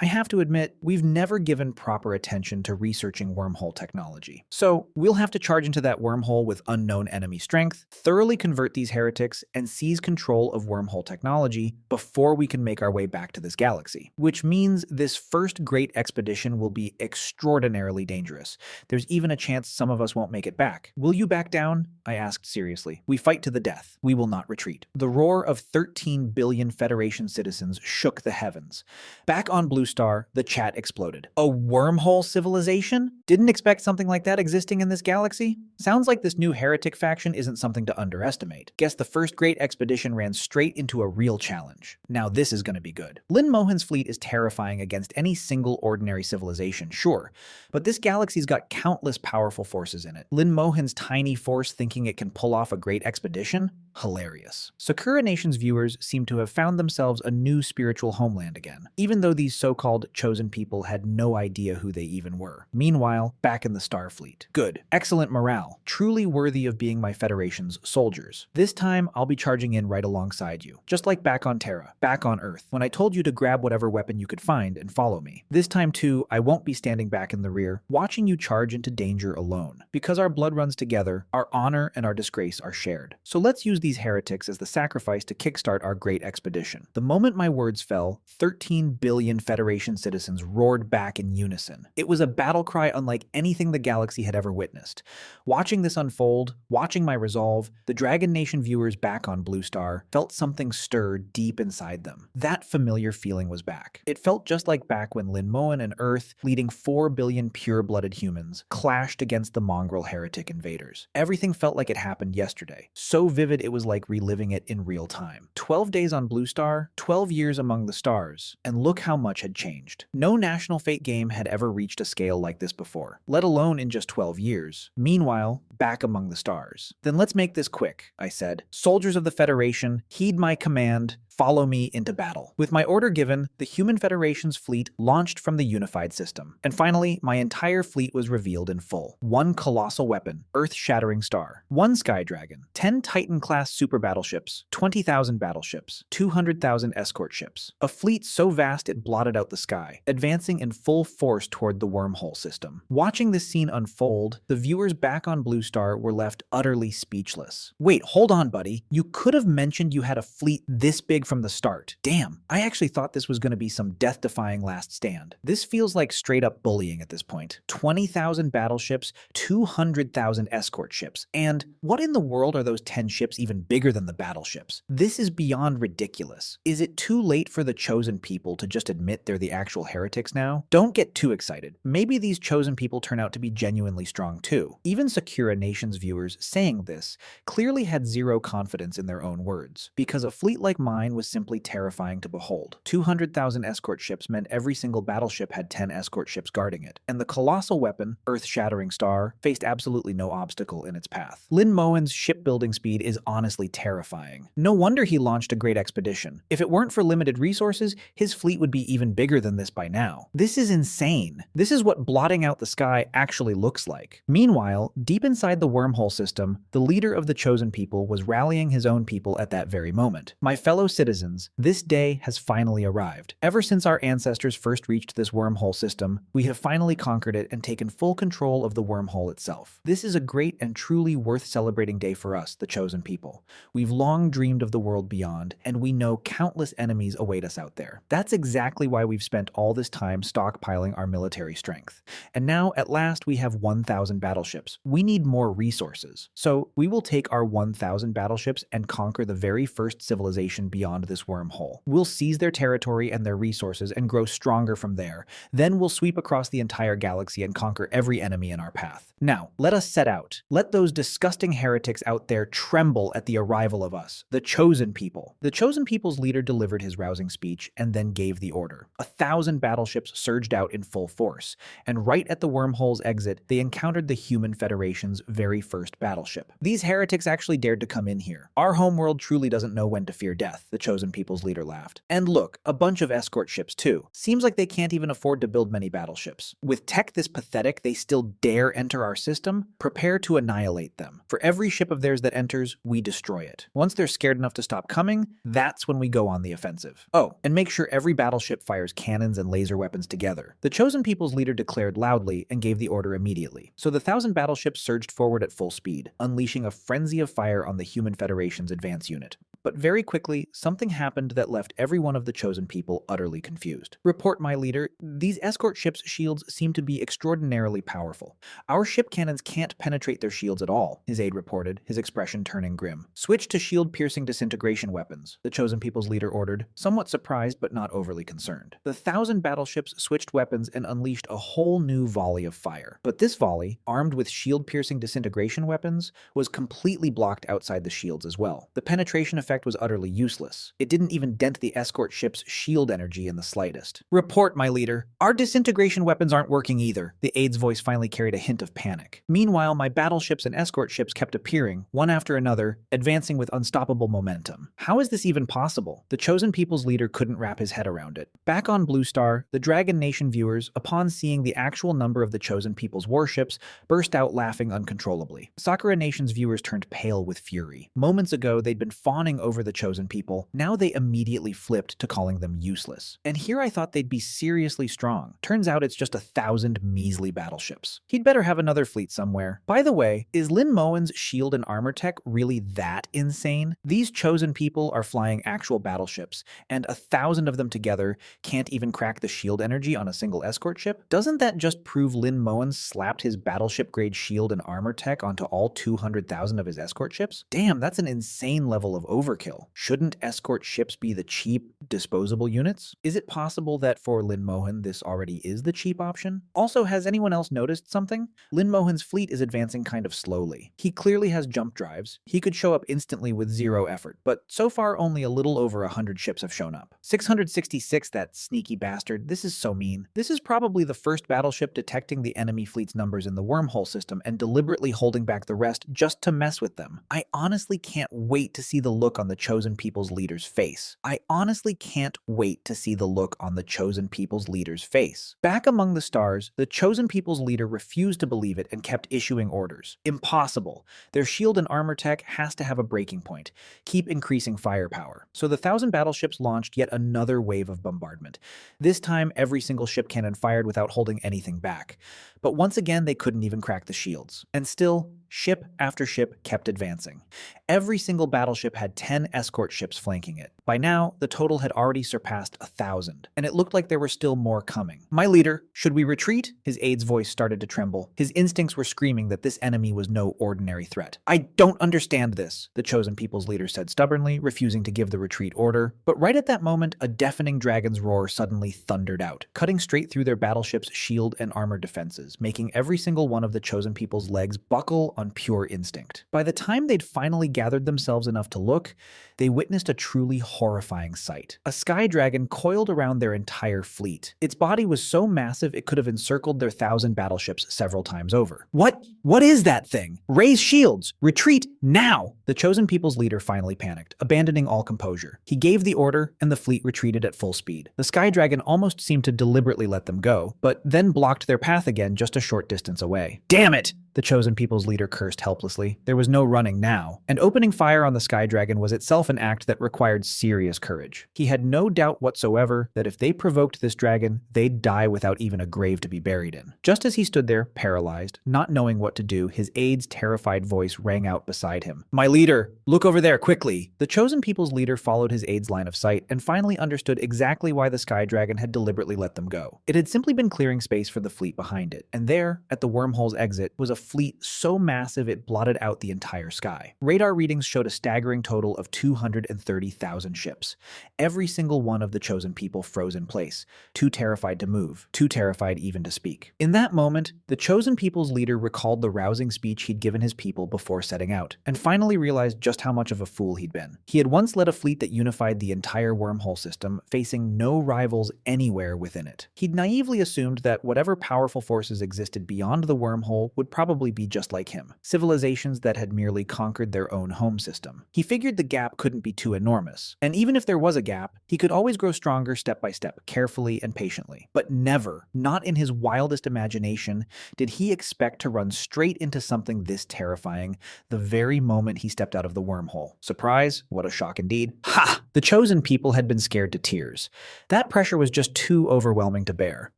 I have to admit, we've never given proper attention to researching wormhole technology. So, we'll have to charge into that wormhole with unknown enemy strength, thoroughly convert these heretics, and seize control of wormhole technology before we can make our way back to this galaxy. Which means this first great expedition will be extraordinarily dangerous. There's even a chance some of us won't make it back. Will you back down? I asked seriously. We fight to the death. We will not retreat. The roar of 13 billion Federation citizens shook the heavens. Back on Blue Star, the chat exploded. A wormhole civilization? Didn't expect something like that existing in this galaxy? Sounds like this new heretic faction isn't something to underestimate. Guess the first great expedition ran straight into a real challenge. Now this is gonna be good. Lin Mohan's fleet is terrifying against any single ordinary civilization, sure, but this galaxy's got countless powerful forces in it. Lin Mohan's tiny force thinking it can pull off a great expedition? hilarious. Sakura Nation's viewers seem to have found themselves a new spiritual homeland again, even though these so-called chosen people had no idea who they even were. Meanwhile, back in the Starfleet. Good. Excellent morale. Truly worthy of being my Federation's soldiers. This time, I'll be charging in right alongside you. Just like back on Terra, back on Earth, when I told you to grab whatever weapon you could find and follow me. This time too, I won't be standing back in the rear, watching you charge into danger alone. Because our blood runs together, our honor and our disgrace are shared. So let's use these heretics as the sacrifice to kickstart our great expedition. The moment my words fell, 13 billion Federation citizens roared back in unison. It was a battle cry unlike anything the galaxy had ever witnessed. Watching this unfold, watching my resolve, the Dragon Nation viewers back on Blue Star felt something stir deep inside them. That familiar feeling was back. It felt just like back when Linmoan and Earth, leading 4 billion pure-blooded humans, clashed against the mongrel heretic invaders. Everything felt like it happened yesterday. So vivid it was like reliving it in real time. 12 days on Blue Star, 12 years among the stars, and look how much had changed. No National Fate game had ever reached a scale like this before, let alone in just 12 years. Meanwhile, back among the stars. Then let's make this quick, I said. Soldiers of the Federation, heed my command. Follow me into battle. With my order given, the Human Federation's fleet launched from the unified system. And finally, my entire fleet was revealed in full. One colossal weapon, Earth-shattering star. One Sky Dragon. 10 Titan-class super battleships. 20,000 battleships. 200,000 escort ships. A fleet so vast it blotted out the sky, advancing in full force toward the wormhole system. Watching this scene unfold, the viewers back on Blue Star were left utterly speechless. Wait, hold on, buddy. You could have mentioned you had a fleet this big from the start. Damn, I actually thought this was going to be some death-defying last stand. This feels like straight-up bullying at this point. 20,000 battleships, 200,000 escort ships, and what in the world are those 10 ships even bigger than the battleships? This is beyond ridiculous. Is it too late for the chosen people to just admit they're the actual heretics now? Don't get too excited. Maybe these chosen people turn out to be genuinely strong too. Even Sakura Nation's viewers saying this clearly had zero confidence in their own words, because a fleet like mine was simply terrifying to behold. 200,000 escort ships meant every single battleship had 10 escort ships guarding it, and the colossal weapon, Earth-shattering star, faced absolutely no obstacle in its path. Lin Moen's shipbuilding speed is honestly terrifying. No wonder he launched a great expedition. If it weren't for limited resources, his fleet would be even bigger than this by now. This is insane. This is what blotting out the sky actually looks like. Meanwhile, deep inside the wormhole system, the leader of the chosen people was rallying his own people at that very moment. My fellow citizens, this day has finally arrived. Ever since our ancestors first reached this wormhole system, we have finally conquered it and taken full control of the wormhole itself. This is a great and truly worth celebrating day for us, the chosen people. We've long dreamed of the world beyond, and we know countless enemies await us out there. That's exactly why we've spent all this time stockpiling our military strength. And now, at last, we have 1,000 battleships. We need more resources. So, we will take our 1,000 battleships and conquer the very first civilization beyond this wormhole. We'll seize their territory and their resources and grow stronger from there. Then we'll sweep across the entire galaxy and conquer every enemy in our path. Now, let us set out. Let those disgusting heretics out there tremble at the arrival of us, the chosen people. The chosen people's leader delivered his rousing speech and then gave the order. 1,000 battleships surged out in full force, and right at the wormhole's exit, they encountered the Human Federation's very first battleship. These heretics actually dared to come in here. Our homeworld truly doesn't know when to fear death, the chosen people's leader laughed. And look, a bunch of escort ships too. Seems like they can't even afford to build many battleships. With tech this pathetic, they still dare enter our system? Prepare to annihilate them. For every ship of theirs that enters, we destroy it. Once they're scared enough to stop coming, that's when we go on the offensive. Oh, and make sure every battleship fires cannons and laser weapons together. The chosen people's leader declared loudly and gave the order immediately. So the 1,000 battleships surged forward at full speed, unleashing a frenzy of fire on the Human Federation's advance unit. But very quickly, something happened that left every one of the chosen people utterly confused. Report, my leader, these escort ships' shields seem to be extraordinarily powerful. Our ship cannons can't penetrate their shields at all, his aide reported, his expression turning grim. Switch to shield-piercing disintegration weapons, the chosen people's leader ordered, somewhat surprised but not overly concerned. The 1,000 battleships switched weapons and unleashed a whole new volley of fire. But this volley, armed with shield-piercing disintegration weapons, was completely blocked outside the shields as well. The penetration effect effect was utterly useless. It didn't even dent the escort ship's shield energy in the slightest. "Report, my leader. Our disintegration weapons aren't working either." The aide's voice finally carried a hint of panic. Meanwhile, my battleships and escort ships kept appearing, one after another, advancing with unstoppable momentum. How is this even possible? The Chosen People's leader couldn't wrap his head around it. Back on Blue Star, the Dragon Nation viewers, upon seeing the actual number of the Chosen People's warships, burst out laughing uncontrollably. Sakura Nation's viewers turned pale with fury. Moments ago, they'd been fawning over the Chosen People. Now they immediately flipped to calling them useless. And here I thought they'd be seriously strong. Turns out it's just 1,000 measly battleships. He'd better have another fleet somewhere. By the way, is Lin Moen's shield and armor tech really that insane? These Chosen People are flying actual battleships, and 1,000 of them together can't even crack the shield energy on a single escort ship? Doesn't that just prove Lin Moen slapped his battleship-grade shield and armor tech onto all 200,000 of his escort ships? Damn, that's an insane level of overkill. Shouldn't escort ships be the cheap, disposable units? Is it possible that for Lin Moen this already is the cheap option? Also, has anyone else noticed something? Lin Moen's fleet is advancing kind of slowly. He clearly has jump drives. He could show up instantly with zero effort, but so far only a little over 100 ships have shown up. 666, that sneaky bastard. This is so mean. This is probably the first battleship detecting the enemy fleet's numbers in the wormhole system and deliberately holding back the rest just to mess with them. I honestly can't wait to see the look on the Chosen People's leader's face. I honestly can't wait to see the look on the Chosen People's leader's face. Back among the stars, the Chosen People's leader refused to believe it and kept issuing orders. Impossible. Their shield and armor tech has to have a breaking point. Keep increasing firepower. So the 1,000 battleships launched yet another wave of bombardment. This time, every single ship cannon fired without holding anything back. But once again, they couldn't even crack the shields. And still, ship after ship kept advancing. Every single battleship had 10 escort ships flanking it. By now, the total had already surpassed 1,000, and it looked like there were still more coming. "My leader, should we retreat?" His aide's voice started to tremble. His instincts were screaming that this enemy was no ordinary threat. "I don't understand this," the Chosen People's leader said stubbornly, refusing to give the retreat order. But right at that moment, a deafening dragon's roar suddenly thundered out, cutting straight through their battleship's shield and armor defenses, making every single one of the Chosen People's legs buckle on pure instinct. By the time they'd finally gathered themselves enough to look, they witnessed a truly horrifying sight. A sky dragon coiled around their entire fleet. Its body was so massive it could have encircled their 1,000 battleships several times over. What is that thing? Raise shields! Retreat now! The Chosen People's leader finally panicked, abandoning all composure. He gave the order, and the fleet retreated at full speed. The sky dragon almost seemed to deliberately let them go, but then blocked their path again just a short distance away. "Damn it!" the Chosen People's leader cursed helplessly. There was no running now, and opening fire on the Sky Dragon was itself an act that required serious courage. He had no doubt whatsoever that if they provoked this dragon, they'd die without even a grave to be buried in. Just as he stood there, paralyzed, not knowing what to do, his aide's terrified voice rang out beside him. "My leader, look over there, quickly!" The Chosen People's leader followed his aide's line of sight and finally understood exactly why the Sky Dragon had deliberately let them go. It had simply been clearing space for the fleet behind it, and there, at the wormhole's exit, was a fleet so massive it blotted out the entire sky. Radar readings showed a staggering total of 230,000 ships. Every single one of the Chosen People froze in place, too terrified to move, too terrified even to speak. In that moment, the Chosen People's leader recalled the rousing speech he'd given his people before setting out, and finally realized just how much of a fool he'd been. He had once led a fleet that unified the entire wormhole system, facing no rivals anywhere within it. He'd naively assumed that whatever powerful forces existed beyond the wormhole would probably be just like him, civilizations that had merely conquered their own home system. He figured the gap couldn't be too enormous, and even if there was a gap, he could always grow stronger step by step, carefully and patiently. But never, not in his wildest imagination, did he expect to run straight into something this terrifying the very moment he stepped out of the wormhole. Surprise? What a shock indeed. Ha! The Chosen People had been scared to tears. That pressure was just too overwhelming to bear.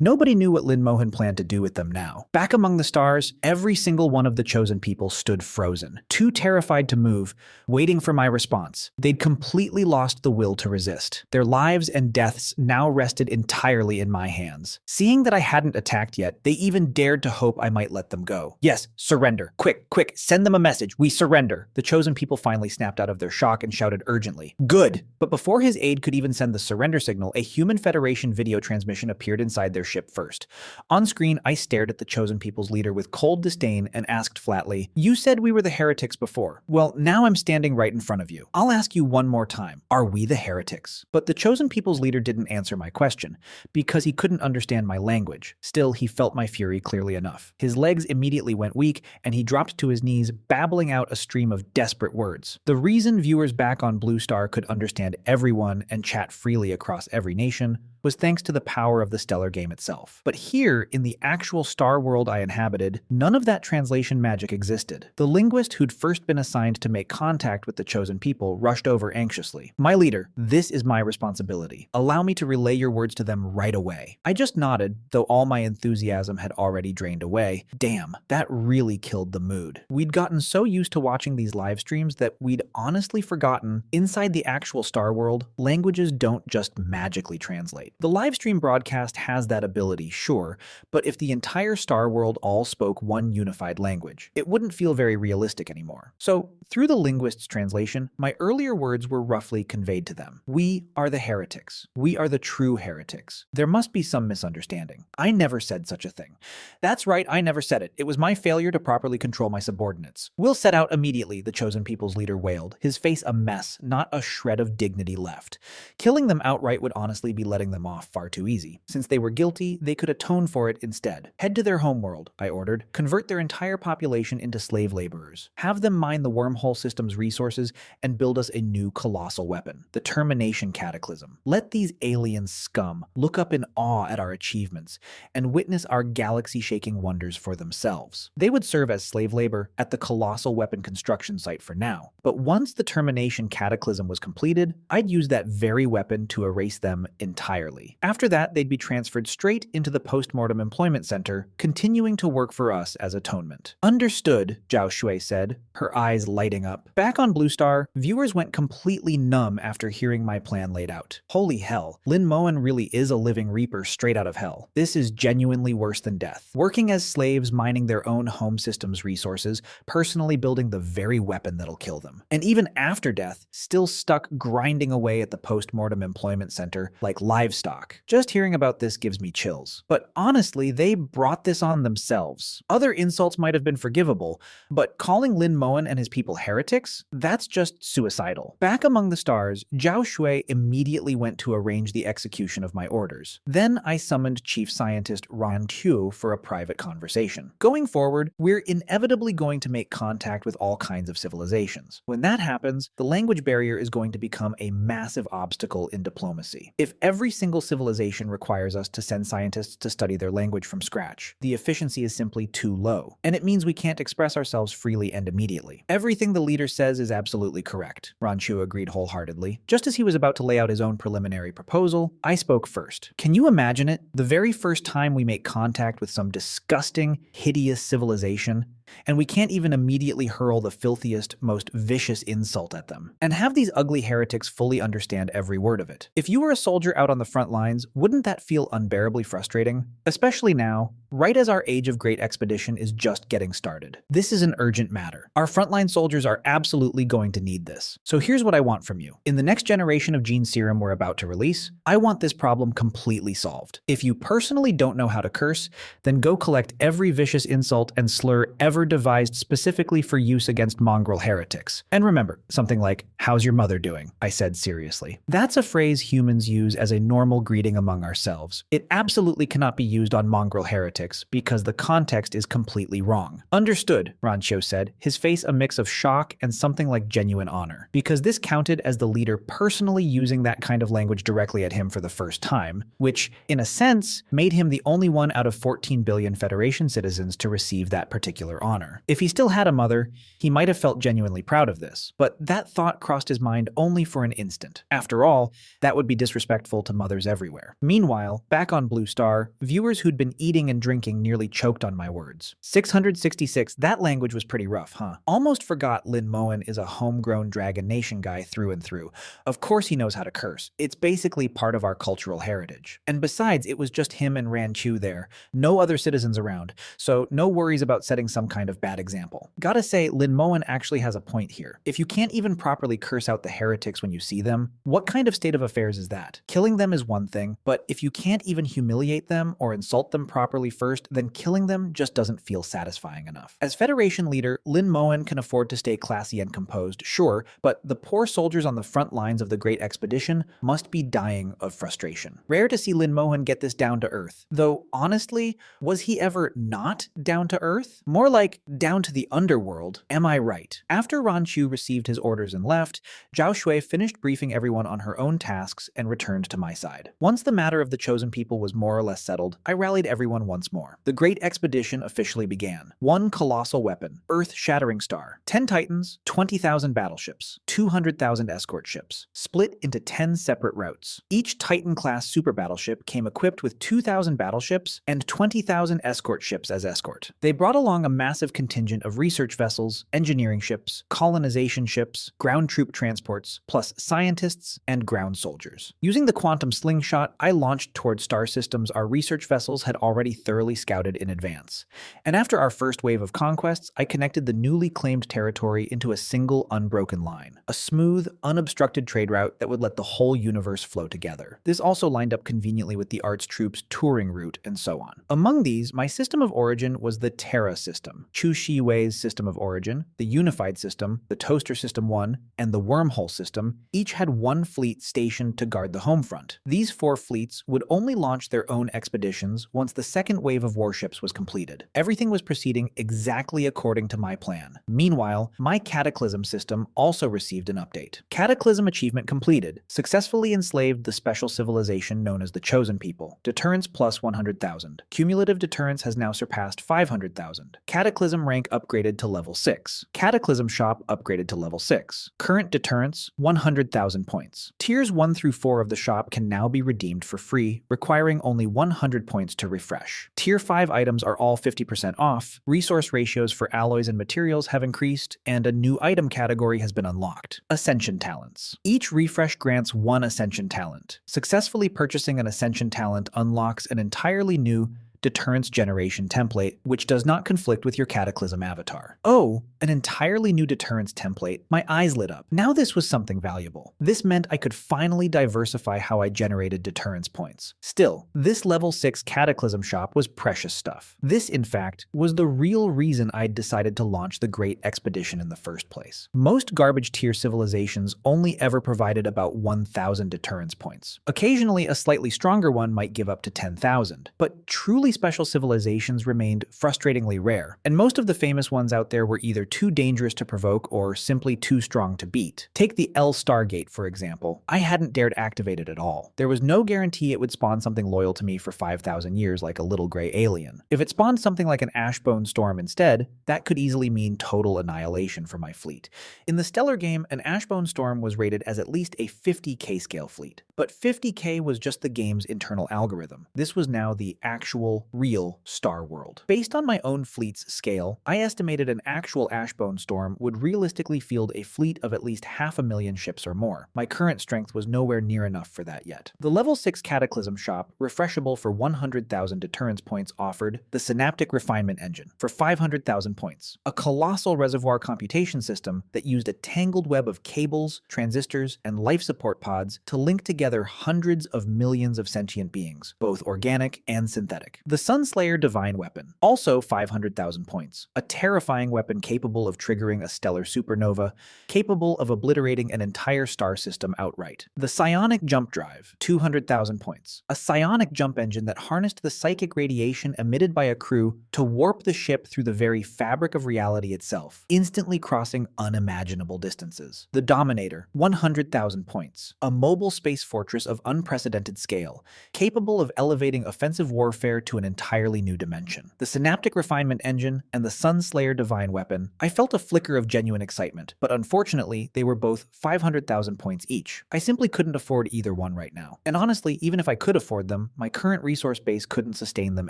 Nobody knew what Lin Moen planned to do with them now. Back among the stars, every single one of the Chosen People stood frozen, too terrified to move, waiting for my response. They'd completely lost the will to resist. Their lives and deaths now rested entirely in my hands. Seeing that I hadn't attacked yet, they even dared to hope I might let them go. "Yes, surrender. Quick, quick, send them a message. We surrender." The Chosen People finally snapped out of their shock and shouted urgently. "Good." But before his aide could even send the surrender signal, a Human Federation video transmission appeared inside their ship first. On screen, I stared at the Chosen People's leader with cold disdain disdain and asked flatly, "You said we were the heretics before. Well, now I'm standing right in front of you. I'll ask you one more time. Are we the heretics?" But the chosen people's leader didn't answer my question, because he couldn't understand my language. Still, he felt my fury clearly enough. His legs immediately went weak, and he dropped to his knees, babbling out a stream of desperate words. The reason viewers back on Blue Star could understand everyone and chat freely across every nation was thanks to the power of the stellar game itself. But here, in the actual star world I inhabited, none of that translation magic existed. The linguist who'd first been assigned to make contact with the chosen people rushed over anxiously. "My leader, this is my responsibility. Allow me to relay your words to them right away." I just nodded, though all my enthusiasm had already drained away. Damn, that really killed the mood. We'd gotten so used to watching these live streams that we'd honestly forgotten, inside the actual star world, languages don't just magically translate. The livestream broadcast has that ability, sure, but if the entire star world all spoke one unified language, it wouldn't feel very realistic anymore. So, through the linguist's translation, my earlier words were roughly conveyed to them. We are the heretics. We are the true heretics. There must be some misunderstanding. I never said such a thing. That's right, I never said it. It was my failure to properly control my subordinates. "We'll set out immediately," the chosen people's leader wailed, his face a mess, not a shred of dignity left. Killing them outright would honestly be letting them off far too easy. Since they were guilty, they could atone for it instead. "Head to their homeworld," I ordered. "Convert their entire population into slave laborers. Have them mine the wormhole system's resources and build us a new colossal weapon, the Termination Cataclysm. Let these alien scum look up in awe at our achievements and witness our galaxy-shaking wonders for themselves. They would serve as slave labor at the colossal weapon construction site for now. But once the Termination Cataclysm was completed, I'd use that very weapon to erase them entirely. After that, they'd be transferred straight into the post-mortem employment center, continuing to work for us as atonement." "Understood," Zhao Shui said, her eyes lighting up. Back on Blue Star, viewers went completely numb after hearing my plan laid out. Holy hell, Lin Moen really is a living reaper straight out of hell. This is genuinely worse than death. Working as slaves, mining their own home system's resources, personally building the very weapon that'll kill them. And even after death, still stuck grinding away at the post-mortem employment center like livestock. Just hearing about this gives me chills. But honestly, they brought this on themselves. Other insults might have been forgivable, but calling Lin Moen and his people heretics? That's just suicidal. Back among the stars, Zhao Shui immediately went to arrange the execution of my orders. Then I summoned Chief Scientist Ran Tu for a private conversation. Going forward, we're inevitably going to make contact with all kinds of civilizations. When that happens, the language barrier is going to become a massive obstacle in diplomacy. If every single civilization requires us to send scientists to study their language from scratch, the efficiency is simply too low, and it means we can't express ourselves freely and immediately. Everything the leader says is absolutely correct, Ranchu agreed wholeheartedly. Just as he was about to lay out his own preliminary proposal, I spoke first. "Can you imagine it? The very first time we make contact with some disgusting, hideous civilization, and we can't even immediately hurl the filthiest, most vicious insult at them, and have these ugly heretics fully understand every word of it. If you were a soldier out on the front lines, wouldn't that feel unbearably frustrating? Especially now, right as our age of great expedition is just getting started. This is an urgent matter. Our frontline soldiers are absolutely going to need this. So here's what I want from you. In the next generation of gene serum we're about to release, I want this problem completely solved. If you personally don't know how to curse, then go collect every vicious insult and slur ever devised specifically for use against mongrel heretics. And remember, something like, 'How's your mother doing?' I said seriously. That's a phrase humans use as a normal greeting among ourselves. It absolutely cannot be used on mongrel heretics because the context is completely wrong." "Understood," Rancho said, his face a mix of shock and something like genuine honor. Because this counted as the leader personally using that kind of language directly at him for the first time, which, in a sense, made him the only one out of 14 billion Federation citizens to receive that particular honor. If he still had a mother, he might have felt genuinely proud of this, but that thought crossed his mind only for an instant. After all, that would be disrespectful to mothers everywhere. Meanwhile, back on Blue Star, viewers who'd been eating and drinking nearly choked on my words. 666, that language was pretty rough, huh? Almost forgot Lin Moen is a homegrown Dragon Nation guy through and through. Of course he knows how to curse. It's basically part of our cultural heritage. And besides, it was just him and Ran Chu there. No other citizens around, so no worries about setting some kind of bad example. Gotta say, Lin Moen actually has a point here. If you can't even properly curse out the heretics when you see them, what kind of state of affairs is that? Killing them is one thing, but if you can't even humiliate them or insult them properly first, then killing them just doesn't feel satisfying enough. As Federation leader, Lin Moen can afford to stay classy and composed, sure, but the poor soldiers on the front lines of the Great Expedition must be dying of frustration. Rare to see Lin Moen get this down to earth. Though, honestly, was he ever not down to earth? More like down to the underworld, am I right? After Ran Chu received his orders and left, Zhao Shui finished briefing everyone on her own tasks and returned to my side. Once the matter of the chosen people was more or less settled, I rallied everyone once more. The Great Expedition officially began. One colossal weapon, earth-shattering star, 10 titans, 20,000 battleships, 200,000 escort ships, split into 10 separate routes. Each Titan-class super battleship came equipped with 2,000 battleships and 20,000 escort ships as escort. They brought along a massive contingent of research vessels, engineering ships, colonization ships, ground troop transports, plus scientists and ground soldiers. Using the quantum slingshot, I launched toward star systems our research vessels had already thoroughly scouted in advance. And after our first wave of conquests, I connected the newly claimed territory into a single unbroken line, a smooth, unobstructed trade route that would let the whole universe flow together. This also lined up conveniently with the Arts troops' touring route and so on. Among these, my system of origin was the Terra system, Chu Shi Wei's system of origin, the Unified system, the Toaster System 1, and the Wormhole system. Each had one fleet stationed to guard the home front. These 4 fleets would only launch their own expeditions once the second wave of warships was completed. Everything was proceeding exactly according to my plan. Meanwhile, my Cataclysm system also received an update. Cataclysm achievement completed. Successfully enslaved the special civilization known as the Chosen People. Deterrence plus 100,000. Cumulative deterrence has now surpassed 500,000. Cataclysm rank upgraded to level 6. Cataclysm shop upgraded to level 6. Current deterrence, 100,000 points. Tiers 1 through 4 of the shop can now be redeemed for free, requiring only 100 points to refresh. Tier 5 items are all 50% off, resource ratios for alloys and materials have increased, and a new item category has been unlocked. Ascension Talents. Each refresh grants 1 Ascension Talent. Successfully purchasing an Ascension Talent unlocks an entirely new deterrence generation template, which does not conflict with your Cataclysm avatar. Oh, an entirely new deterrence template. My eyes lit up. Now this was something valuable. This meant I could finally diversify how I generated deterrence points. Still, this level 6 Cataclysm shop was precious stuff. This, in fact, was the real reason I'd decided to launch the Great Expedition in the first place. Most garbage tier civilizations only ever provided about 1,000 deterrence points. Occasionally, a slightly stronger one might give up to 10,000, but truly special civilizations remained frustratingly rare, and most of the famous ones out there were either too dangerous to provoke or simply too strong to beat. Take the L Stargate, for example. I hadn't dared activate it at all. There was no guarantee it would spawn something loyal to me for 5,000 years like a little gray alien. If it spawned something like an Ashbone Storm instead, that could easily mean total annihilation for my fleet. In the Stellar game, an Ashbone Storm was rated as at least a 50k scale fleet, but 50k was just the game's internal algorithm. This was now the actual real Star World. Based on my own fleet's scale, I estimated an actual Ashbone Storm would realistically field a fleet of at least 500,000 ships or more. My current strength was nowhere near enough for that yet. The level 6 Cataclysm shop, refreshable for 100,000 deterrence points, offered the Synaptic Refinement Engine for 500,000 points, a colossal reservoir computation system that used a tangled web of cables, transistors, and life support pods to link together hundreds of millions of sentient beings, both organic and synthetic. The Sunslayer Divine Weapon, also 500,000 points, a terrifying weapon capable of triggering a stellar supernova, capable of obliterating an entire star system outright. The Psionic Jump Drive, 200,000 points, a psionic jump engine that harnessed the psychic radiation emitted by a crew to warp the ship through the very fabric of reality itself, instantly crossing unimaginable distances. The Dominator, 100,000 points, a mobile space fortress of unprecedented scale, capable of elevating offensive warfare to an entirely new dimension. The Synaptic Refinement Engine and the Sunslayer Divine Weapon, I felt a flicker of genuine excitement, but unfortunately, they were both 500,000 points each. I simply couldn't afford either one right now. And honestly, even if I could afford them, my current resource base couldn't sustain them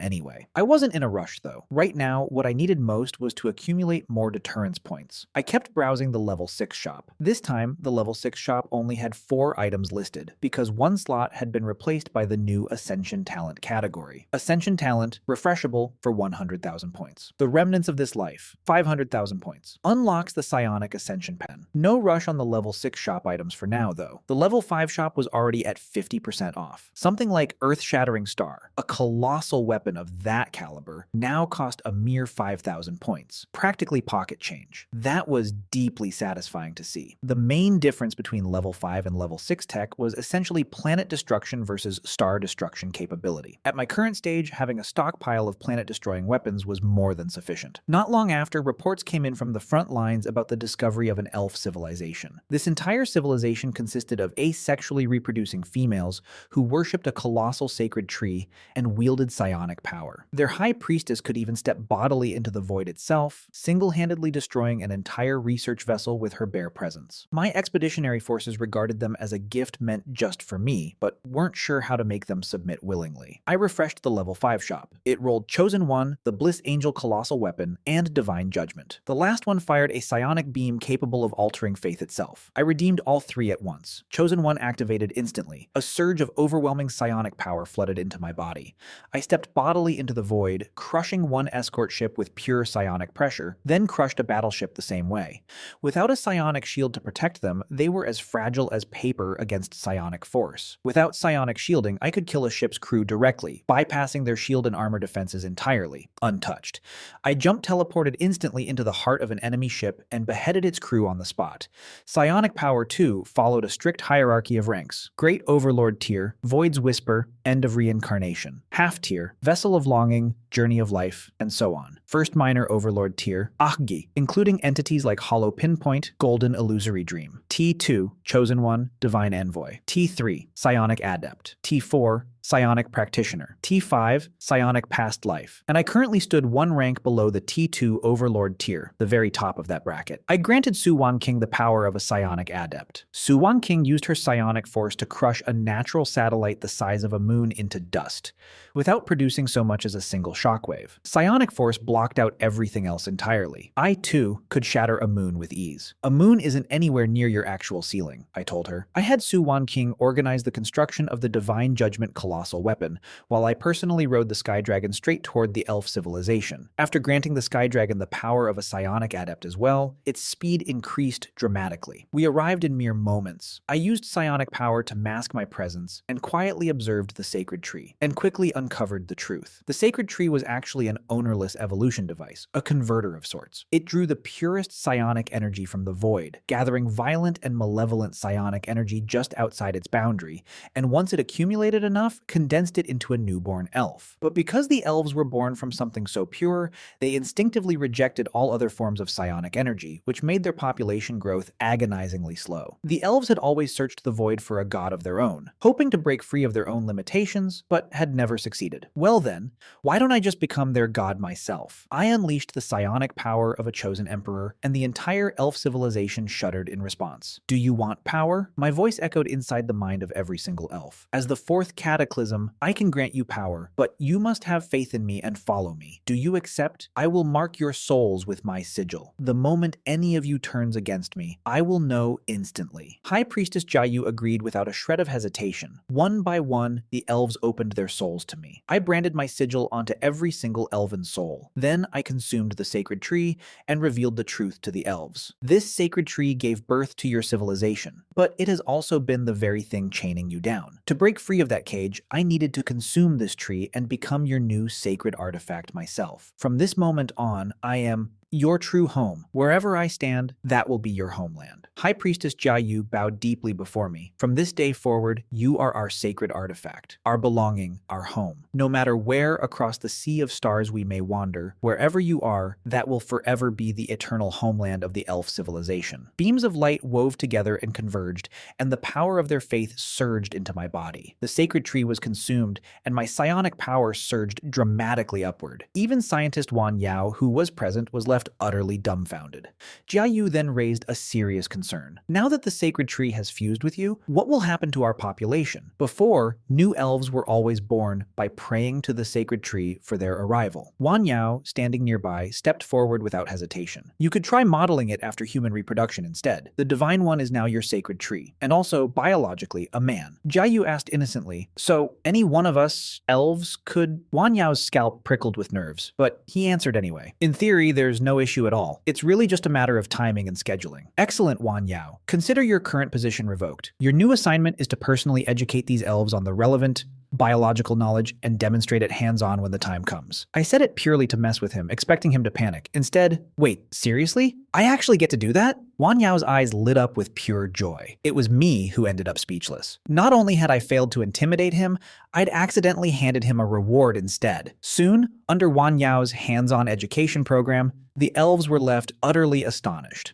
anyway. I wasn't in a rush though. Right now, what I needed most was to accumulate more deterrence points. I kept browsing the level 6 shop. This time, the level 6 shop only had 4 items listed, because one slot had been replaced by the new Ascension Talent category. Ascension talent, refreshable for 100,000 points. The remnants of this life, 500,000 points. Unlocks the psionic ascension pen. No rush on the level 6 shop items for now though. The level 5 shop was already at 50% off. Something like Earth-Shattering Star, a colossal weapon of that caliber, now cost a mere 5,000 points. Practically pocket change. That was deeply satisfying to see. The main difference between level 5 and level 6 tech was essentially planet destruction versus star destruction capability. At my current stage, having a stockpile of planet-destroying weapons was more than sufficient. Not long after, reports came in from the front lines about the discovery of an elf civilization. This entire civilization consisted of asexually reproducing females who worshipped a colossal sacred tree and wielded psionic power. Their high priestess could even step bodily into the void itself, single-handedly destroying an entire research vessel with her bare presence. My expeditionary forces regarded them as a gift meant just for me, but weren't sure how to make them submit willingly. I refreshed the level 5 shop. It rolled Chosen One, the Bliss Angel Colossal Weapon, and Divine Judgment. The last one fired a psionic beam capable of altering faith itself. I redeemed all three at once. Chosen One activated instantly. A surge of overwhelming psionic power flooded into my body. I stepped bodily into the void, crushing one escort ship with pure psionic pressure, then crushed a battleship the same way. Without a psionic shield to protect them, they were as fragile as paper against psionic force. Without psionic shielding, I could kill a ship's crew directly, bypassing their shield and armor defenses entirely, untouched. I jump-teleported instantly into the heart of an enemy ship and beheaded its crew on the spot. Psionic power, too, followed a strict hierarchy of ranks. Great Overlord tier, Void's Whisper, End of Reincarnation. Half tier, Vessel of Longing, Journey of Life, and so on. First minor Overlord tier, Achgi, including entities like Hollow Pinpoint, Golden Illusory Dream. T2, Chosen One, Divine Envoy. T3, Psionic Adept. T4, Psionic Practitioner. T5, Psionic Past Life. And I currently stood one rank below the T2 Overlord tier, the very top of that bracket. I granted Su Wanqing the power of a Psionic Adept. Su Wanqing used her psionic force to crush a natural satellite the size of a moon into dust, without producing so much as a single shockwave. Psionic force blocked out everything else entirely. I, too, could shatter a moon with ease. A moon isn't anywhere near your actual ceiling, I told her. I had Su Wanqing organize the construction of the Divine Judgment Colossal Weapon, while I personally rode the Sky Dragon straight toward the elf civilization. After granting the Sky Dragon the power of a psionic adept as well, its speed increased dramatically. We arrived in mere moments. I used psionic power to mask my presence and quietly observed the sacred tree, and quickly uncovered the truth. The sacred tree was actually an ownerless evolution device, a converter of sorts. It drew the purest psionic energy from the void, gathering violent and malevolent psionic energy just outside its boundary, and once it accumulated enough, condensed it into a newborn elf. But because the elves were born from something so pure, they instinctively rejected all other forms of psionic energy, which made their population growth agonizingly slow. The elves had always searched the void for a god of their own, hoping to break free of their own limitations, but had never succeeded. Well then, why don't I just become their god myself? I unleashed the psionic power of a chosen emperor, and the entire elf civilization shuddered in response. Do you want power? My voice echoed inside the mind of every single elf. As the fourth cataclysm, I can grant you power, but you must have faith in me and follow me. Do you accept? I will mark your souls with my sigil. The moment any of you turns against me, I will know instantly. High Priestess Jiayu agreed without a shred of hesitation. One by one, the elves opened their souls to me. I branded my sigil onto every single elven soul. Then I consumed the sacred tree and revealed the truth to the elves. This sacred tree gave birth to your civilization, but it has also been the very thing chaining you down. To break free of that cage, I needed to consume this tree and become your new sacred artifact myself. From this moment on, I am your true home. Wherever I stand, that will be your homeland. High Priestess Jiayu bowed deeply before me. From this day forward, you are our sacred artifact, our belonging, our home. No matter where across the sea of stars we may wander, wherever you are, that will forever be the eternal homeland of the elf civilization. Beams of light wove together and converged, and the power of their faith surged into my body. The sacred tree was consumed, and my psionic power surged dramatically upward. Even scientist Wan Yao, who was present, was left left utterly dumbfounded. Jiayu then raised a serious concern. Now that the sacred tree has fused with you, what will happen to our population? Before, new elves were always born by praying to the sacred tree for their arrival. Wan Yao, standing nearby, stepped forward without hesitation. You could try modeling it after human reproduction instead. The divine one is now your sacred tree, and also, biologically, a man. Jiayu asked innocently, so any one of us elves could? Wan Yao's scalp prickled with nerves, but he answered anyway. In theory, there's no issue at all. It's really just a matter of timing and scheduling. Excellent, Wan Yao. Consider your current position revoked. Your new assignment is to personally educate these elves on the relevant biological knowledge and demonstrate it hands-on when the time comes. I said it purely to mess with him, expecting him to panic. Instead, wait, seriously? I actually get to do that? Wan Yao's eyes lit up with pure joy. It was me who ended up speechless. Not only had I failed to intimidate him, I'd accidentally handed him a reward instead. Soon, under Wan Yao's hands-on education program, the elves were left utterly astonished.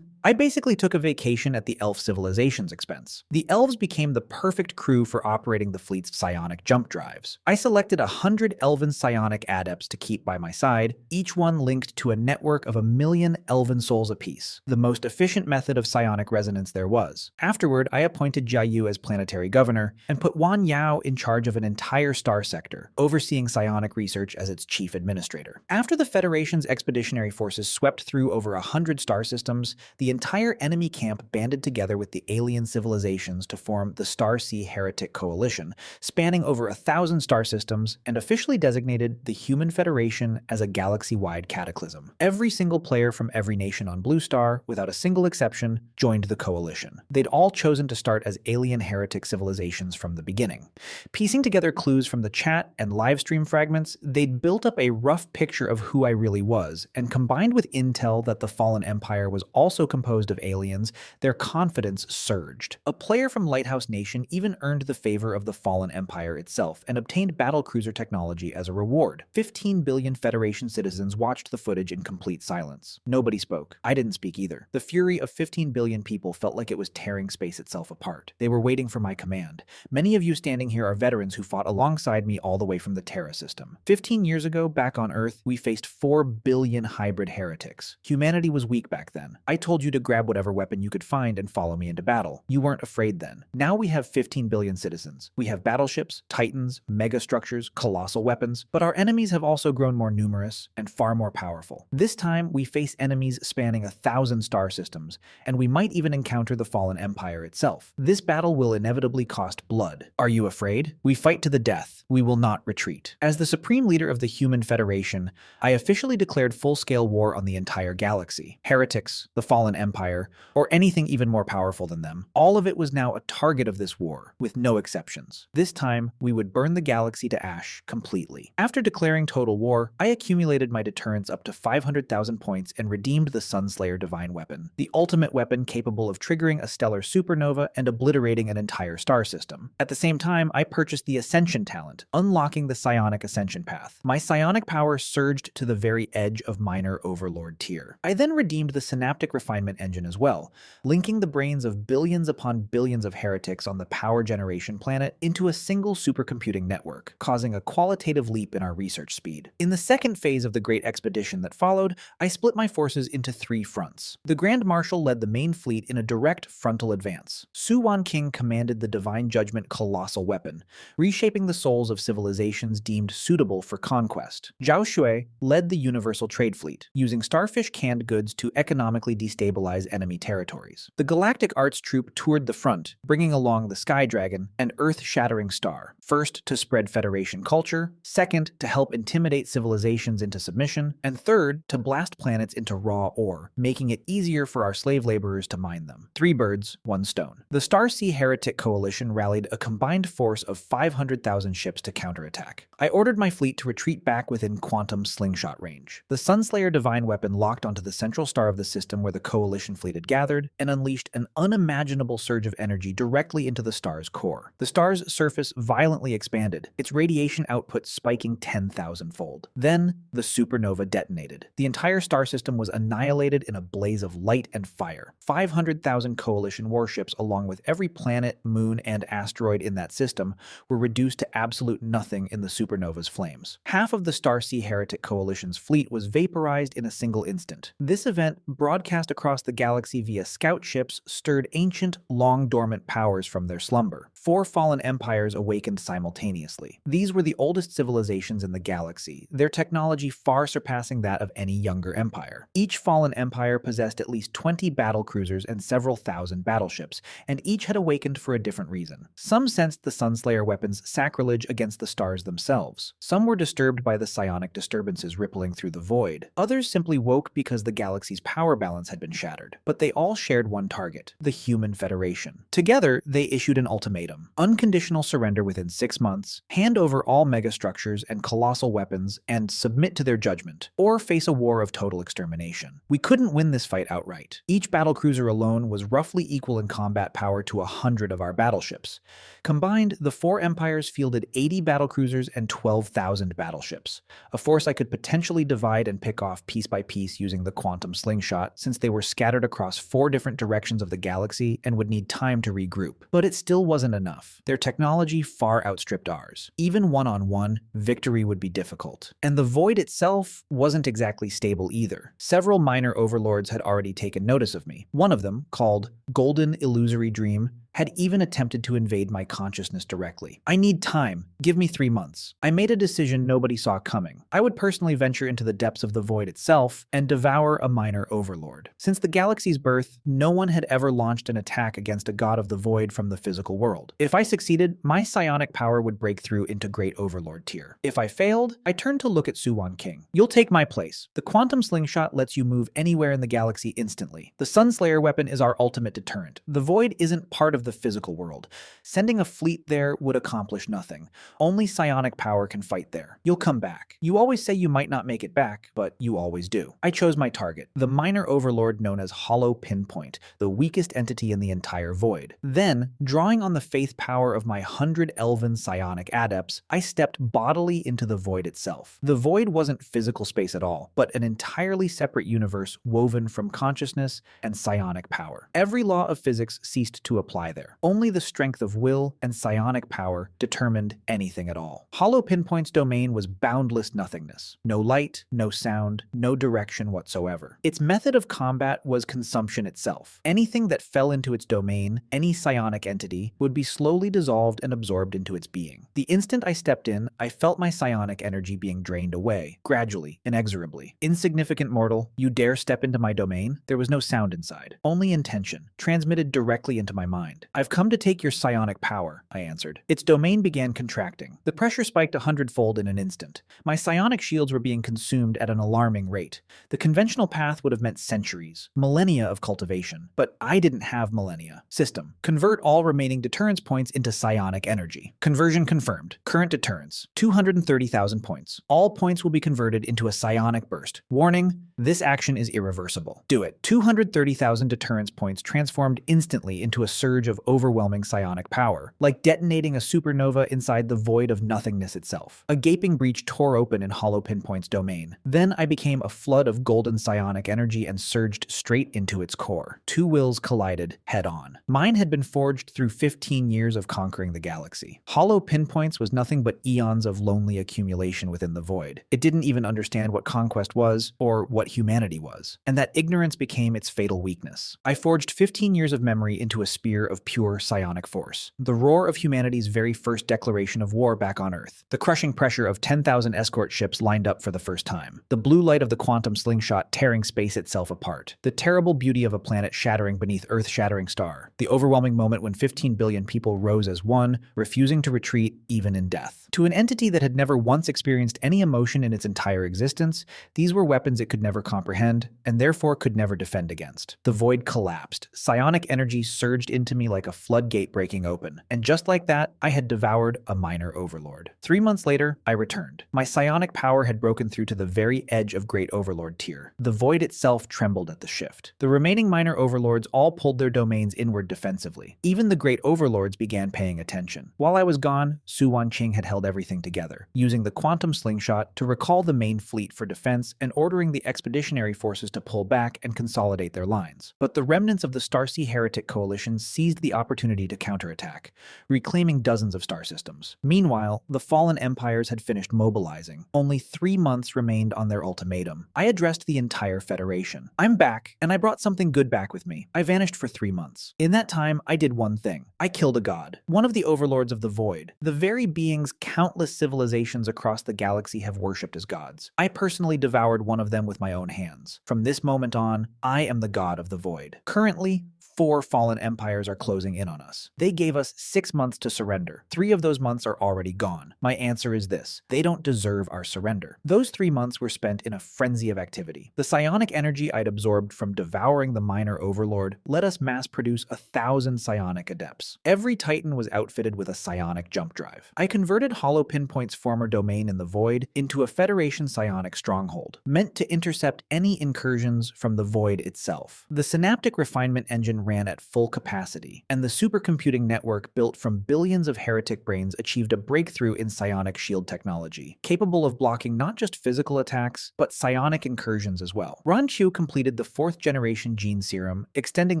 I basically took a vacation at the elf civilization's expense. The elves became the perfect crew for operating the fleet's psionic jump drives. I selected 100 elven psionic adepts to keep by my side, each one linked to a network of 1 million elven souls apiece, the most efficient method of psionic resonance there was. Afterward, I appointed Jiayu as planetary governor and put Wan Yao in charge of an entire star sector, overseeing psionic research as its chief administrator. After the Federation's expeditionary forces swept through over 100 star systems, the entire enemy camp banded together with the alien civilizations to form the Star Sea Heretic Coalition, spanning over 1,000 star systems, and officially designated the Human Federation as a galaxy-wide cataclysm. Every single player from every nation on Blue Star, without a single exception, joined the coalition. They'd all chosen to start as alien heretic civilizations from the beginning. Piecing together clues from the chat and livestream fragments, they'd built up a rough picture of who I really was, and combined with intel that the Fallen Empire was also composed of aliens, their confidence surged. A player from Lighthouse Nation even earned the favor of the Fallen Empire itself and obtained battlecruiser technology as a reward. 15 billion Federation citizens watched the footage in complete silence. Nobody spoke. I didn't speak either. The fury of 15 billion people felt like it was tearing space itself apart. They were waiting for my command. Many of you standing here are veterans who fought alongside me all the way from the Terra system. 15 years ago, back on Earth, we faced 4 billion hybrid heretics. Humanity was weak back then. I told you to grab whatever weapon you could find and follow me into battle. You weren't afraid then. Now we have 15 billion citizens. We have battleships, titans, megastructures, colossal weapons, but our enemies have also grown more numerous and far more powerful. This time, we face enemies spanning 1,000 star systems, and we might even encounter the Fallen Empire itself. This battle will inevitably cost blood. Are you afraid? We fight to the death. We will not retreat. As the supreme leader of the Human Federation, I officially declared full-scale war on the entire galaxy. Heretics, the Fallen Empire, or anything even more powerful than them. All of it was now a target of this war, with no exceptions. This time, we would burn the galaxy to ash completely. After declaring total war, I accumulated my deterrence up to 500,000 points and redeemed the Sunslayer Divine Weapon, the ultimate weapon capable of triggering a stellar supernova and obliterating an entire star system. At the same time, I purchased the Ascension talent, unlocking the Psionic Ascension path. My psionic power surged to the very edge of Minor Overlord tier. I then redeemed the Synaptic Refinement engine as well, linking the brains of billions upon billions of heretics on the power generation planet into a single supercomputing network, causing a qualitative leap in our research speed. In the second phase of the Great Expedition that followed, I split my forces into 3 fronts. The Grand Marshal led the main fleet in a direct frontal advance. Su Wan King commanded the Divine Judgment Colossal Weapon, reshaping the souls of civilizations deemed suitable for conquest. Zhao Shui led the Universal Trade Fleet, using starfish canned goods to economically destabilize enemy territories. The Galactic Arts Troop toured the front, bringing along the Sky Dragon, an earth-shattering star, first to spread Federation culture, second to help intimidate civilizations into submission, and third to blast planets into raw ore, making it easier for our slave laborers to mine them. 3 birds, 1 stone. The Star Sea Heretic Coalition rallied a combined force of 500,000 ships to counterattack. I ordered my fleet to retreat back within quantum slingshot range. The Sunslayer Divine Weapon locked onto the central star of the system where the coalition coalition fleet had gathered and unleashed an unimaginable surge of energy directly into the star's core. The star's surface violently expanded, its radiation output spiking 10,000-fold. Then, the supernova detonated. The entire star system was annihilated in a blaze of light and fire. 500,000 coalition warships, along with every planet, moon, and asteroid in that system, were reduced to absolute nothing in the supernova's flames. Half of the Starsea Heretic Coalition's fleet was vaporized in a single instant. This event, broadcast across the galaxy via scout ships, stirred ancient, long-dormant powers from their slumber. 4 fallen empires awakened simultaneously. These were the oldest civilizations in the galaxy, their technology far surpassing that of any younger empire. Each fallen empire possessed at least 20 battle cruisers and several thousand battleships, and each had awakened for a different reason. Some sensed the Sunslayer weapons sacrilege against the stars themselves. Some were disturbed by the psionic disturbances rippling through the void. Others simply woke because the galaxy's power balance had been shattered. But they all shared one target: the Human Federation. Together, they issued an ultimatum: unconditional surrender within 6 months, hand over all megastructures and colossal weapons, and submit to their judgment, or face a war of total extermination. We couldn't win this fight outright. Each battlecruiser alone was roughly equal in combat power to 100 of our battleships. Combined, the 4 empires fielded 80 battlecruisers and 12,000 battleships, a force I could potentially divide and pick off piece by piece using the quantum slingshot, since they were scattered across 4 different directions of the galaxy and would need time to regroup. But it still wasn't enough. Their technology far outstripped ours. Even one-on-one, victory would be difficult. And the void itself wasn't exactly stable either. Several minor overlords had already taken notice of me. One of them, called Golden Illusory Dream, had even attempted to invade my consciousness directly. I need time. Give me 3 months. I made a decision nobody saw coming. I would personally venture into the depths of the void itself and devour a minor overlord. Since the galaxy's birth, no one had ever launched an attack against a god of the void from the physical world. If I succeeded, my psionic power would break through into Great Overlord tier. If I failed, I turned to look at Suwon King. You'll take my place. The quantum slingshot lets you move anywhere in the galaxy instantly. The Sunslayer weapon is our ultimate deterrent. The void isn't part of the physical world. Sending a fleet there would accomplish nothing. Only psionic power can fight there. You'll come back. You always say you might not make it back, but you always do. I chose my target, the minor overlord known as Hollow Pinpoint, the weakest entity in the entire void. Then, drawing on the faith power of my 100 elven psionic adepts, I stepped bodily into the void itself. The void wasn't physical space at all, but an entirely separate universe woven from consciousness and psionic power. Every law of physics ceased to apply there. Only the strength of will and psionic power determined anything at all. Hollow Pinpoint's domain was boundless nothingness. No light, no sound, no direction whatsoever. Its method of combat was consumption itself. Anything that fell into its domain, any psionic entity, would be slowly dissolved and absorbed into its being. The instant I stepped in, I felt my psionic energy being drained away, gradually, inexorably. Insignificant mortal, you dare step into my domain? There was no sound inside, only intention, transmitted directly into my mind. I've come to take your psionic power, I answered. Its domain began contracting. The pressure spiked 100-fold in an instant. My psionic shields were being consumed at an alarming rate. The conventional path would have meant centuries, millennia of cultivation. But I didn't have millennia. System: convert all remaining deterrence points into psionic energy. Conversion confirmed. Current deterrence: 230,000 points. All points will be converted into a psionic burst. Warning: this action is irreversible. Do it. 230,000 deterrence points transformed instantly into a surge of overwhelming psionic power, like detonating a supernova inside the void of nothingness itself. A gaping breach tore open in Hollow Pinpoint's domain. Then I became a flood of golden psionic energy and surged straight into its core. 2 wills collided head-on. Mine had been forged through 15 years of conquering the galaxy. Hollow Pinpoint's was nothing but eons of lonely accumulation within the void. It didn't even understand what conquest was, or what humanity was. And that ignorance became its fatal weakness. I forged 15 years of memory into a spear of pure psionic force. The roar of humanity's very first declaration of war back on Earth. The crushing pressure of 10,000 escort ships lined up for the first time. The blue light of the quantum slingshot tearing space itself apart. The terrible beauty of a planet shattering beneath Earth-shattering star. The overwhelming moment when 15 billion people rose as one, refusing to retreat even in death. To an entity that had never once experienced any emotion in its entire existence, these were weapons it could never comprehend, and therefore could never defend against. The void collapsed. Psionic energy surged into me me like a floodgate breaking open, and just like that, I had devoured a minor overlord. 3 months later, I returned. My psionic power had broken through to the very edge of Great Overlord tier. The void itself trembled at the shift. The remaining minor overlords all pulled their domains inward defensively. Even the Great Overlords began paying attention. While I was gone, Su Wanqing had held everything together, using the quantum slingshot to recall the main fleet for defense and ordering the expeditionary forces to pull back and consolidate their lines. But the remnants of the Starsea Heretic Coalition seized the opportunity to counterattack, reclaiming dozens of star systems. Meanwhile, the fallen empires had finished mobilizing. Only 3 months remained on their ultimatum. I addressed the entire Federation. I'm back, and I brought something good back with me. I vanished for 3 months. In that time, I did one thing. I killed a god, one of the overlords of the void, the very beings countless civilizations across the galaxy have worshipped as gods. I personally devoured one of them with my own hands. From this moment on, I am the god of the void. Currently, 4 fallen empires are closing in on us. They gave us 6 months to surrender. 3 of those months are already gone. My answer is this: they don't deserve our surrender. Those 3 months were spent in a frenzy of activity. The psionic energy I'd absorbed from devouring the minor overlord let us mass produce 1,000 psionic adepts. Every titan was outfitted with a psionic jump drive. I converted Hollow Pinpoint's former domain in the void into a Federation psionic stronghold, meant to intercept any incursions from the void itself. The synaptic refinement engine ran at full capacity, and the supercomputing network built from billions of heretic brains achieved a breakthrough in psionic shield technology, capable of blocking not just physical attacks, but psionic incursions as well. Ranqiu completed the 4th generation gene serum, extending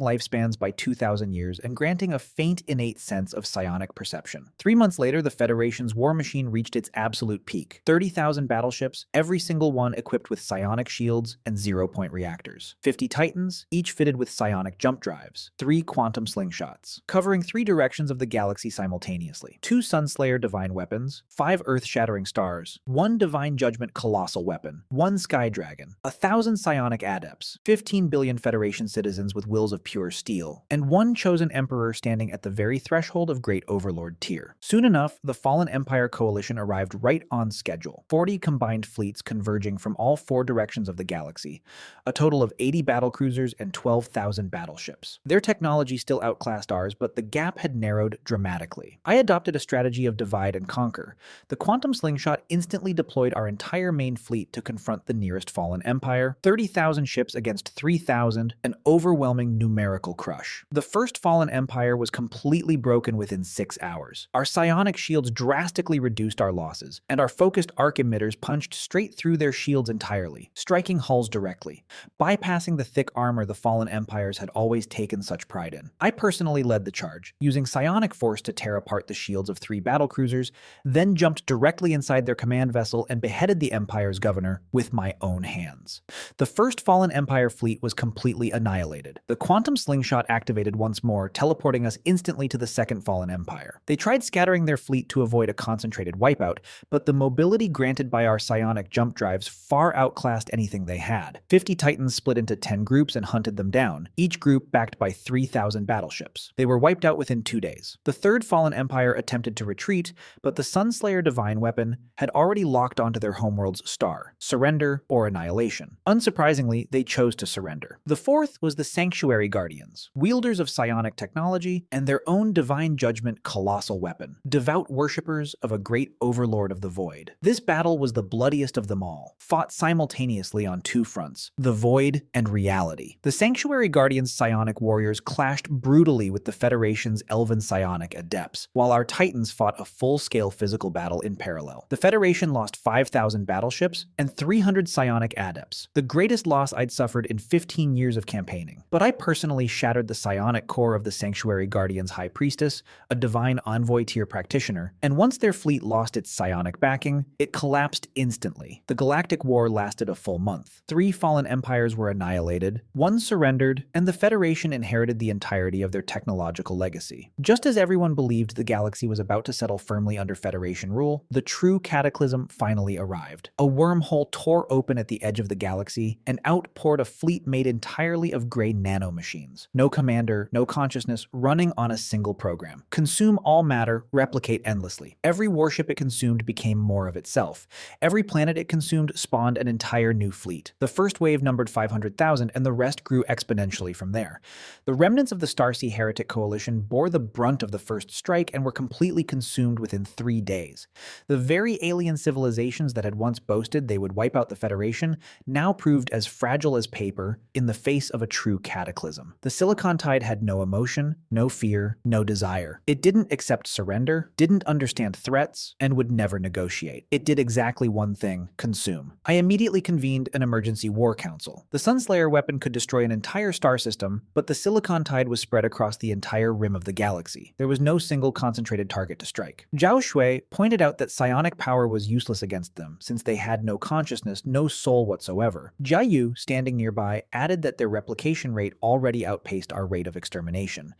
lifespans by 2,000 years and granting a faint innate sense of psionic perception. 3 months later, the Federation's war machine reached its absolute peak. 30,000 battleships, every single one equipped with psionic shields and zero-point reactors. 50 titans, each fitted with psionic jump drives. 3 quantum slingshots, covering 3 directions of the galaxy simultaneously. 2 Sunslayer divine weapons, 5 earth-shattering stars, 1 divine judgment colossal weapon, 1 sky dragon, 1,000 psionic adepts, 15 billion Federation citizens with wills of pure steel, and 1 chosen emperor standing at the very threshold of Great Overlord tier. Soon enough, the Fallen Empire Coalition arrived right on schedule. 40 combined fleets converging from all 4 directions of the galaxy, a total of 80 battlecruisers and 12,000 battleships. Their technology still outclassed ours, but the gap had narrowed dramatically. I adopted a strategy of divide and conquer. The quantum slingshot instantly deployed our entire main fleet to confront the nearest fallen empire. 30,000 ships against 3,000, an overwhelming numerical crush. The first fallen empire was completely broken within 6 hours. Our psionic shields drastically reduced our losses, and our focused arc emitters punched straight through their shields entirely, striking hulls directly, bypassing the thick armor the fallen empires had always taken such pride in. I personally led the charge, using psionic force to tear apart the shields of 3 battlecruisers, then jumped directly inside their command vessel and beheaded the Empire's governor with my own hands. The first Fallen Empire fleet was completely annihilated. The quantum slingshot activated once more, teleporting us instantly to the second Fallen Empire. They tried scattering their fleet to avoid a concentrated wipeout, but the mobility granted by our psionic jump drives far outclassed anything they had. 50 Titans split into 10 groups and hunted them down, each group backed by 3,000 battleships. They were wiped out within 2 days. The third Fallen Empire attempted to retreat, but the Sunslayer divine weapon had already locked onto their homeworld's star: surrender or annihilation. Unsurprisingly, they chose to surrender. The fourth was the Sanctuary Guardians, wielders of psionic technology and their own divine judgment colossal weapon, devout worshippers of a great overlord of the void. This battle was the bloodiest of them all, fought simultaneously on 2 fronts: the void and reality. The Sanctuary Guardians' psionic warriors clashed brutally with the Federation's elven psionic adepts, while our titans fought a full-scale physical battle in parallel. The Federation lost 5,000 battleships and 300 psionic adepts, the greatest loss I'd suffered in 15 years of campaigning. But I personally shattered the psionic core of the Sanctuary Guardians' High Priestess, a divine envoy tier practitioner, and once their fleet lost its psionic backing, it collapsed instantly. The Galactic War lasted a full month. 3 fallen empires were annihilated, 1 surrendered, and the Federation inherited the entirety of their technological legacy. Just as everyone believed the galaxy was about to settle firmly under Federation rule, the true cataclysm finally arrived. A wormhole tore open at the edge of the galaxy, and out poured a fleet made entirely of gray nanomachines. No commander, no consciousness, running on a single program. Consume all matter, replicate endlessly. Every warship it consumed became more of itself. Every planet it consumed spawned an entire new fleet. The first wave numbered 500,000, and the rest grew exponentially from there. The remnants of the Starsea anti-heretic coalition bore the brunt of the first strike and were completely consumed within 3 days. The very alien civilizations that had once boasted they would wipe out the Federation now proved as fragile as paper in the face of a true cataclysm. The Silicon Tide had no emotion, no fear, no desire. It didn't accept surrender, didn't understand threats, and would never negotiate. It did exactly one thing: consume. I immediately convened an emergency war council. The Sunslayer weapon could destroy an entire star system, but the Silicon Tide was spread across the entire rim of the galaxy. There was no single concentrated target to strike. Zhao Shui pointed out that psionic power was useless against them, since they had no consciousness, no soul whatsoever. Jia Yu, standing nearby, added that their replication rate already outpaced our rate of extermination.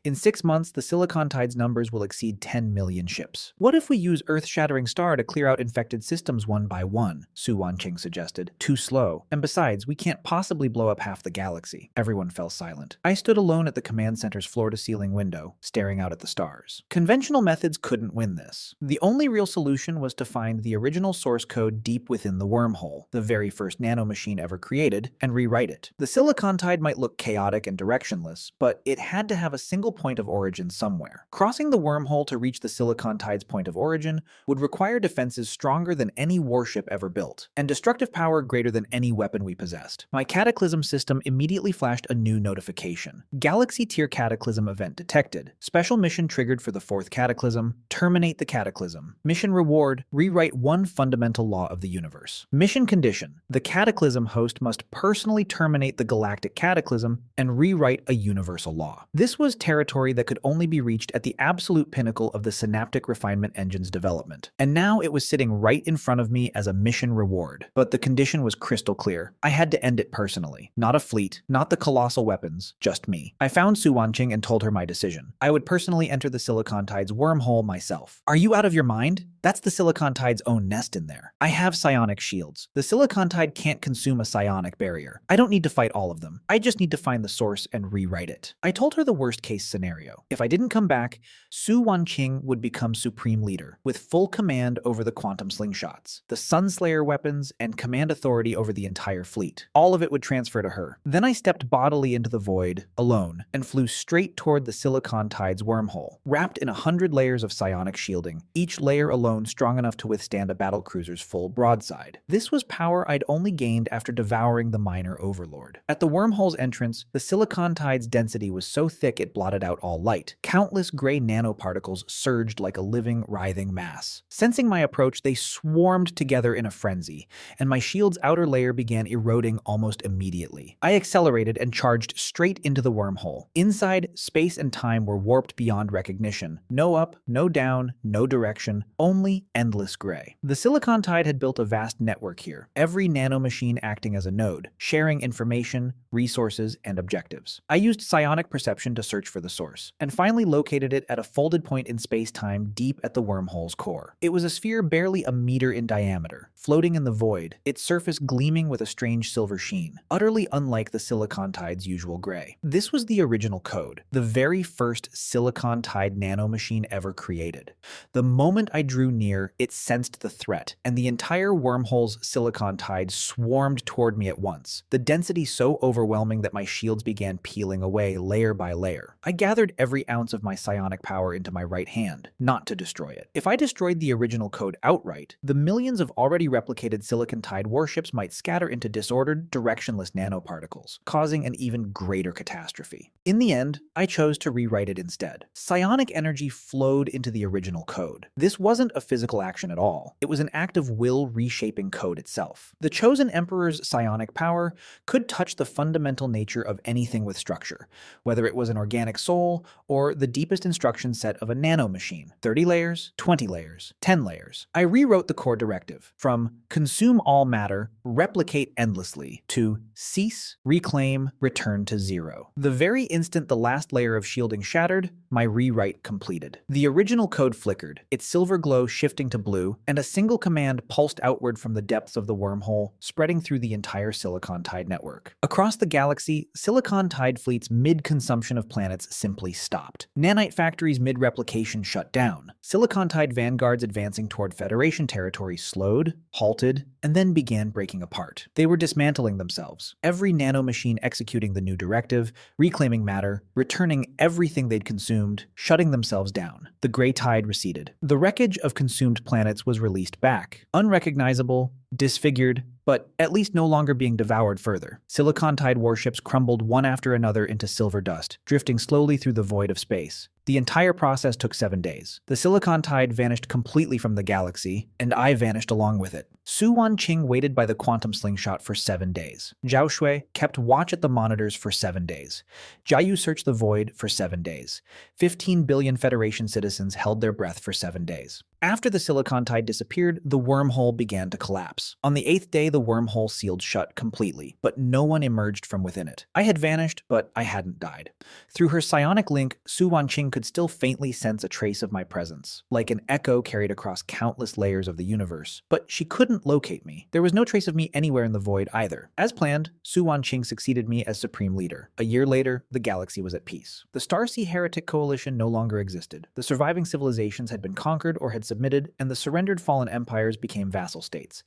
In 6 months, the Silicon Tide's numbers will exceed 10 million ships. What if we use Earth-shattering star to clear out infected systems one by one? Su Wanqing suggested. Too slow. And besides, we can't possibly blow up half the galaxy. Everyone fell silent. I stood alone at the command center's floor-to-ceiling window, staring out at the stars. Conventional methods couldn't win this. The only real solution was to find the original source code deep within the wormhole, the very first nanomachine ever created, and rewrite it. The Silicon Tide might look chaotic and directionless, but it had to have a single point of origin somewhere. Crossing the wormhole to reach the Silicon Tide's point of origin would require defenses stronger than any warship ever built, and destructive power greater than any weapon we possessed. My Cataclysm system immediately flashed a new notification. Galaxy Tier Cataclysm event detected. Special mission triggered for the Fourth Cataclysm. Terminate the Cataclysm. Mission reward: rewrite one fundamental law of the universe. Mission condition: the Cataclysm host must personally terminate the galactic cataclysm and rewrite a universal law. This was territory that could only be reached at the absolute pinnacle of the synaptic refinement engine's development. And now it was sitting right in front of me as a mission reward. But the condition was crystal clear. I had to end it personally. Not a fleet, not the colossal weapons, just me. I found Su Wanqing and told her my decision. I would personally enter the Silicon Tide's wormhole myself. Are you out of your mind? That's the Silicon Tide's own nest in there. I have psionic shields. The Silicon Tide can't consume a psionic barrier. I don't need to fight all of them. I just need to find the source and rewrite it. I told her the worst case scenario. If I didn't come back, Su Wanqing would become supreme leader, with full command over the quantum slingshots, the Sunslayer weapons, and command authority over the entire fleet. All of it would transfer to her. Then I stepped bodily into the void, alone, and flew straight toward the Silicon Tide's wormhole, wrapped in 100 layers of psionic shielding, each layer alone strong enough to withstand a battlecruiser's full broadside. This was power I'd only gained after devouring the minor overlord. At the wormhole's entrance, the Silicon Tide's density was so thick it blotted out all light. Countless gray nanoparticles surged like a living, writhing mass. Sensing my approach, they swarmed together in a frenzy, and my shield's outer layer began eroding almost immediately. I accelerated and charged straight into the wormhole. Inside, space and time were warped beyond recognition. No up, no down, no direction, only endless gray. The Silicon Tide had built a vast network here, every nanomachine acting as a node, sharing information, resources, and objectives. I used psionic perception to search for the source, and finally located it at a folded point in space-time deep at the wormhole's core. It was a sphere barely a meter in diameter, floating in the void, its surface gleaming with a strange silver sheen, utterly unlike the Silicon Tide's usual gray. This was the original code, the very first Silicon Tide nanomachine ever created. The moment I drew near, it sensed the threat, and the entire wormhole's Silicon Tide swarmed toward me at once, the density so overwhelming that my shields began peeling away layer by layer. I gathered every ounce of my psionic power into my right hand, not to destroy it. If I destroyed the original code outright, the millions of already replicated Silicon Tide warships might scatter into disordered, directionless nanoparticles, causing an even greater catastrophe. In the end, I chose to rewrite it instead. Psionic energy flowed into the original code. This wasn't a physical action at all. It was an act of will reshaping code itself. The chosen emperor's psionic power could touch the fundamental nature of anything with structure, whether it was an organic soul or the deepest instruction set of a nanomachine. 30 layers, 20 layers, 10 layers. I rewrote the core directive from consume all matter, replicate endlessly, to cease, reclaim, return to zero. The very instant the last layer of shielding shattered, my rewrite completed. The original code flickered, its silver glow shifting to blue, and a single command pulsed outward from the depths of the wormhole, spreading through the entire Silicon Tide network. Across the galaxy, Silicon Tide fleet's mid-consumption of planets simply stopped. Nanite factories mid-replication shut down. Silicon Tide vanguards advancing toward Federation territory slowed, halted, and then began breaking apart. They were dismantling themselves, every nanomachine executing the new directive, reclaiming matter, returning everything they'd consumed, shutting themselves down. The gray tide receded. The wreckage of consumed planets was released back, unrecognizable, disfigured, but at least no longer being devoured further. Silicon Tide warships crumbled one after another into silver dust, drifting slowly through the void of space. The entire process took 7 days. The Silicon Tide vanished completely from the galaxy, and I vanished along with it. Su Wanqing waited by the quantum slingshot for 7 days. Zhao Shui kept watch at the monitors for 7 days. Jiayu searched the void for 7 days. 15 billion Federation citizens held their breath for 7 days. After the Silicon Tide disappeared, the wormhole began to collapse. On the 8th day, the wormhole sealed shut completely, but no one emerged from within it. I had vanished, but I hadn't died. Through her psionic link, Su Wanqing could still faintly sense a trace of my presence, like an echo carried across countless layers of the universe. But she couldn't locate me. There was no trace of me anywhere in the void either. As planned, Su Wanqing succeeded me as supreme leader. A year later, the galaxy was at peace. The Starsea Heretic Coalition no longer existed. The surviving civilizations had been conquered or had submitted, and the surrendered fallen empires became vassal states.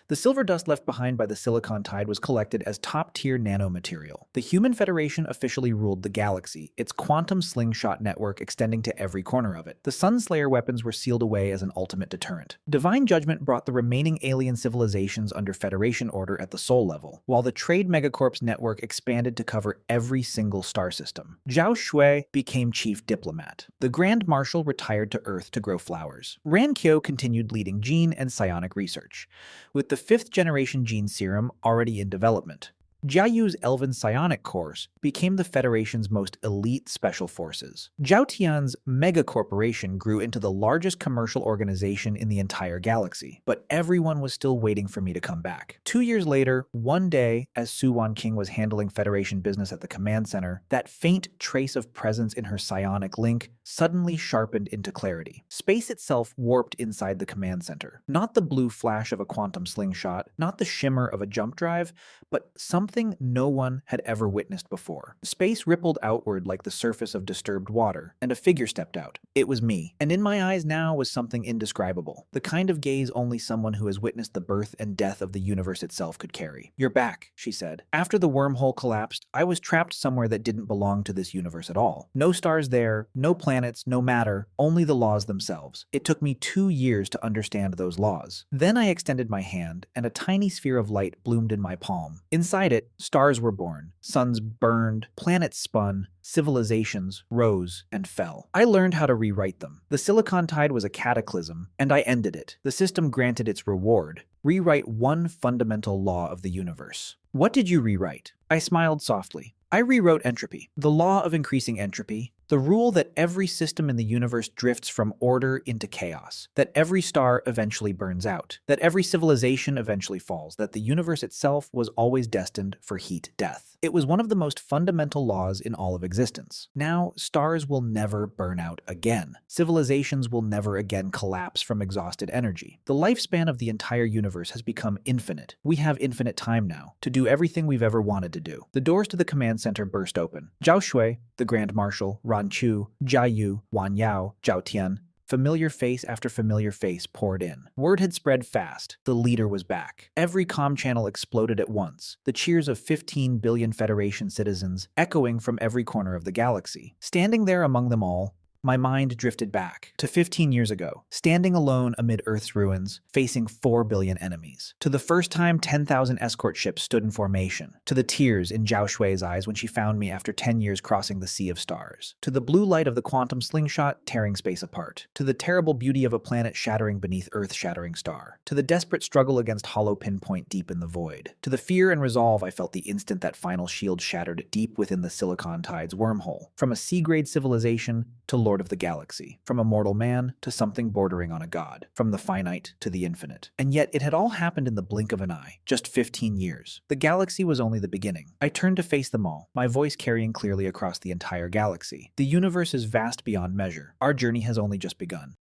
The silver dust left behind by the Silicon Tide was collected as top-tier nanomaterial. The Human Federation officially ruled the galaxy, its quantum slingshot network extending to every corner of it. The Sunslayer weapons were sealed away as an ultimate deterrent. Divine Judgment brought the remaining alien civilizations under Federation order at the Sol level, while the Trade Megacorp's network expanded to cover every single star system. Zhao Shui became chief diplomat. The Grand Marshal retired to Earth to grow flowers. Ran Kyo continued leading gene and psionic research, with the 5th generation gene serum already in development. Jiayu's Elven Psionic Corps became the Federation's most elite special forces. Zhao Tian's mega corporation grew into the largest commercial organization in the entire galaxy, but everyone was still waiting for me to come back. 2 years later, one day, as Su Wanqing was handling Federation business at the command center, that faint trace of presence in her psionic link suddenly sharpened into clarity. Space itself warped inside the command center. Not the blue flash of a quantum slingshot, not the shimmer of a jump drive, but something no one had ever witnessed before. Space rippled outward like the surface of disturbed water, and a figure stepped out. It was me, and in my eyes now was something indescribable, the kind of gaze only someone who has witnessed the birth and death of the universe itself could carry. "You're back," she said. After the wormhole collapsed, I was trapped somewhere that didn't belong to this universe at all. No stars there, no planets, no matter, only the laws themselves. It took me 2 years to understand those laws. Then I extended my hand, and a tiny sphere of light bloomed in my palm. Inside it, stars were born, suns burned, planets spun, civilizations rose and fell. I learned how to rewrite them. The Silicon Tide was a cataclysm, and I ended it. The system granted its reward: rewrite one fundamental law of the universe. What did you rewrite? I smiled softly. I rewrote entropy, the law of increasing entropy, the rule that every system in the universe drifts from order into chaos, that every star eventually burns out, that every civilization eventually falls, that the universe itself was always destined for heat death. It was one of the most fundamental laws in all of existence. Now, stars will never burn out again. Civilizations will never again collapse from exhausted energy. The lifespan of the entire universe has become infinite. We have infinite time now to do everything we've ever wanted to do. The doors to the command center burst open. Zhao Shui, the Grand Marshal, Ran Chu, Jiayu, Wan Yao, Zhao Tian, familiar face after familiar face poured in. Word had spread fast. The leader was back. Every comm channel exploded at once, the cheers of 15 billion Federation citizens echoing from every corner of the galaxy. Standing there among them all, my mind drifted back to 15 years ago, standing alone amid Earth's ruins, facing 4 billion enemies. To the first time 10,000 escort ships stood in formation. To the tears in Zhao Shui's eyes when she found me after 10 years crossing the sea of stars. To the blue light of the quantum slingshot tearing space apart. To the terrible beauty of a planet shattering beneath Earth's shattering star. To the desperate struggle against hollow pinpoint deep in the void. To the fear and resolve I felt the instant that final shield shattered deep within the Silicon Tide's wormhole. From a C-grade civilization to Lord of the Galaxy, from a mortal man to something bordering on a god, from the finite to the infinite. And yet it had all happened in the blink of an eye, just 15 years. The galaxy was only the beginning. I turned to face them all, my voice carrying clearly across the entire galaxy. The universe is vast beyond measure. Our journey has only just begun.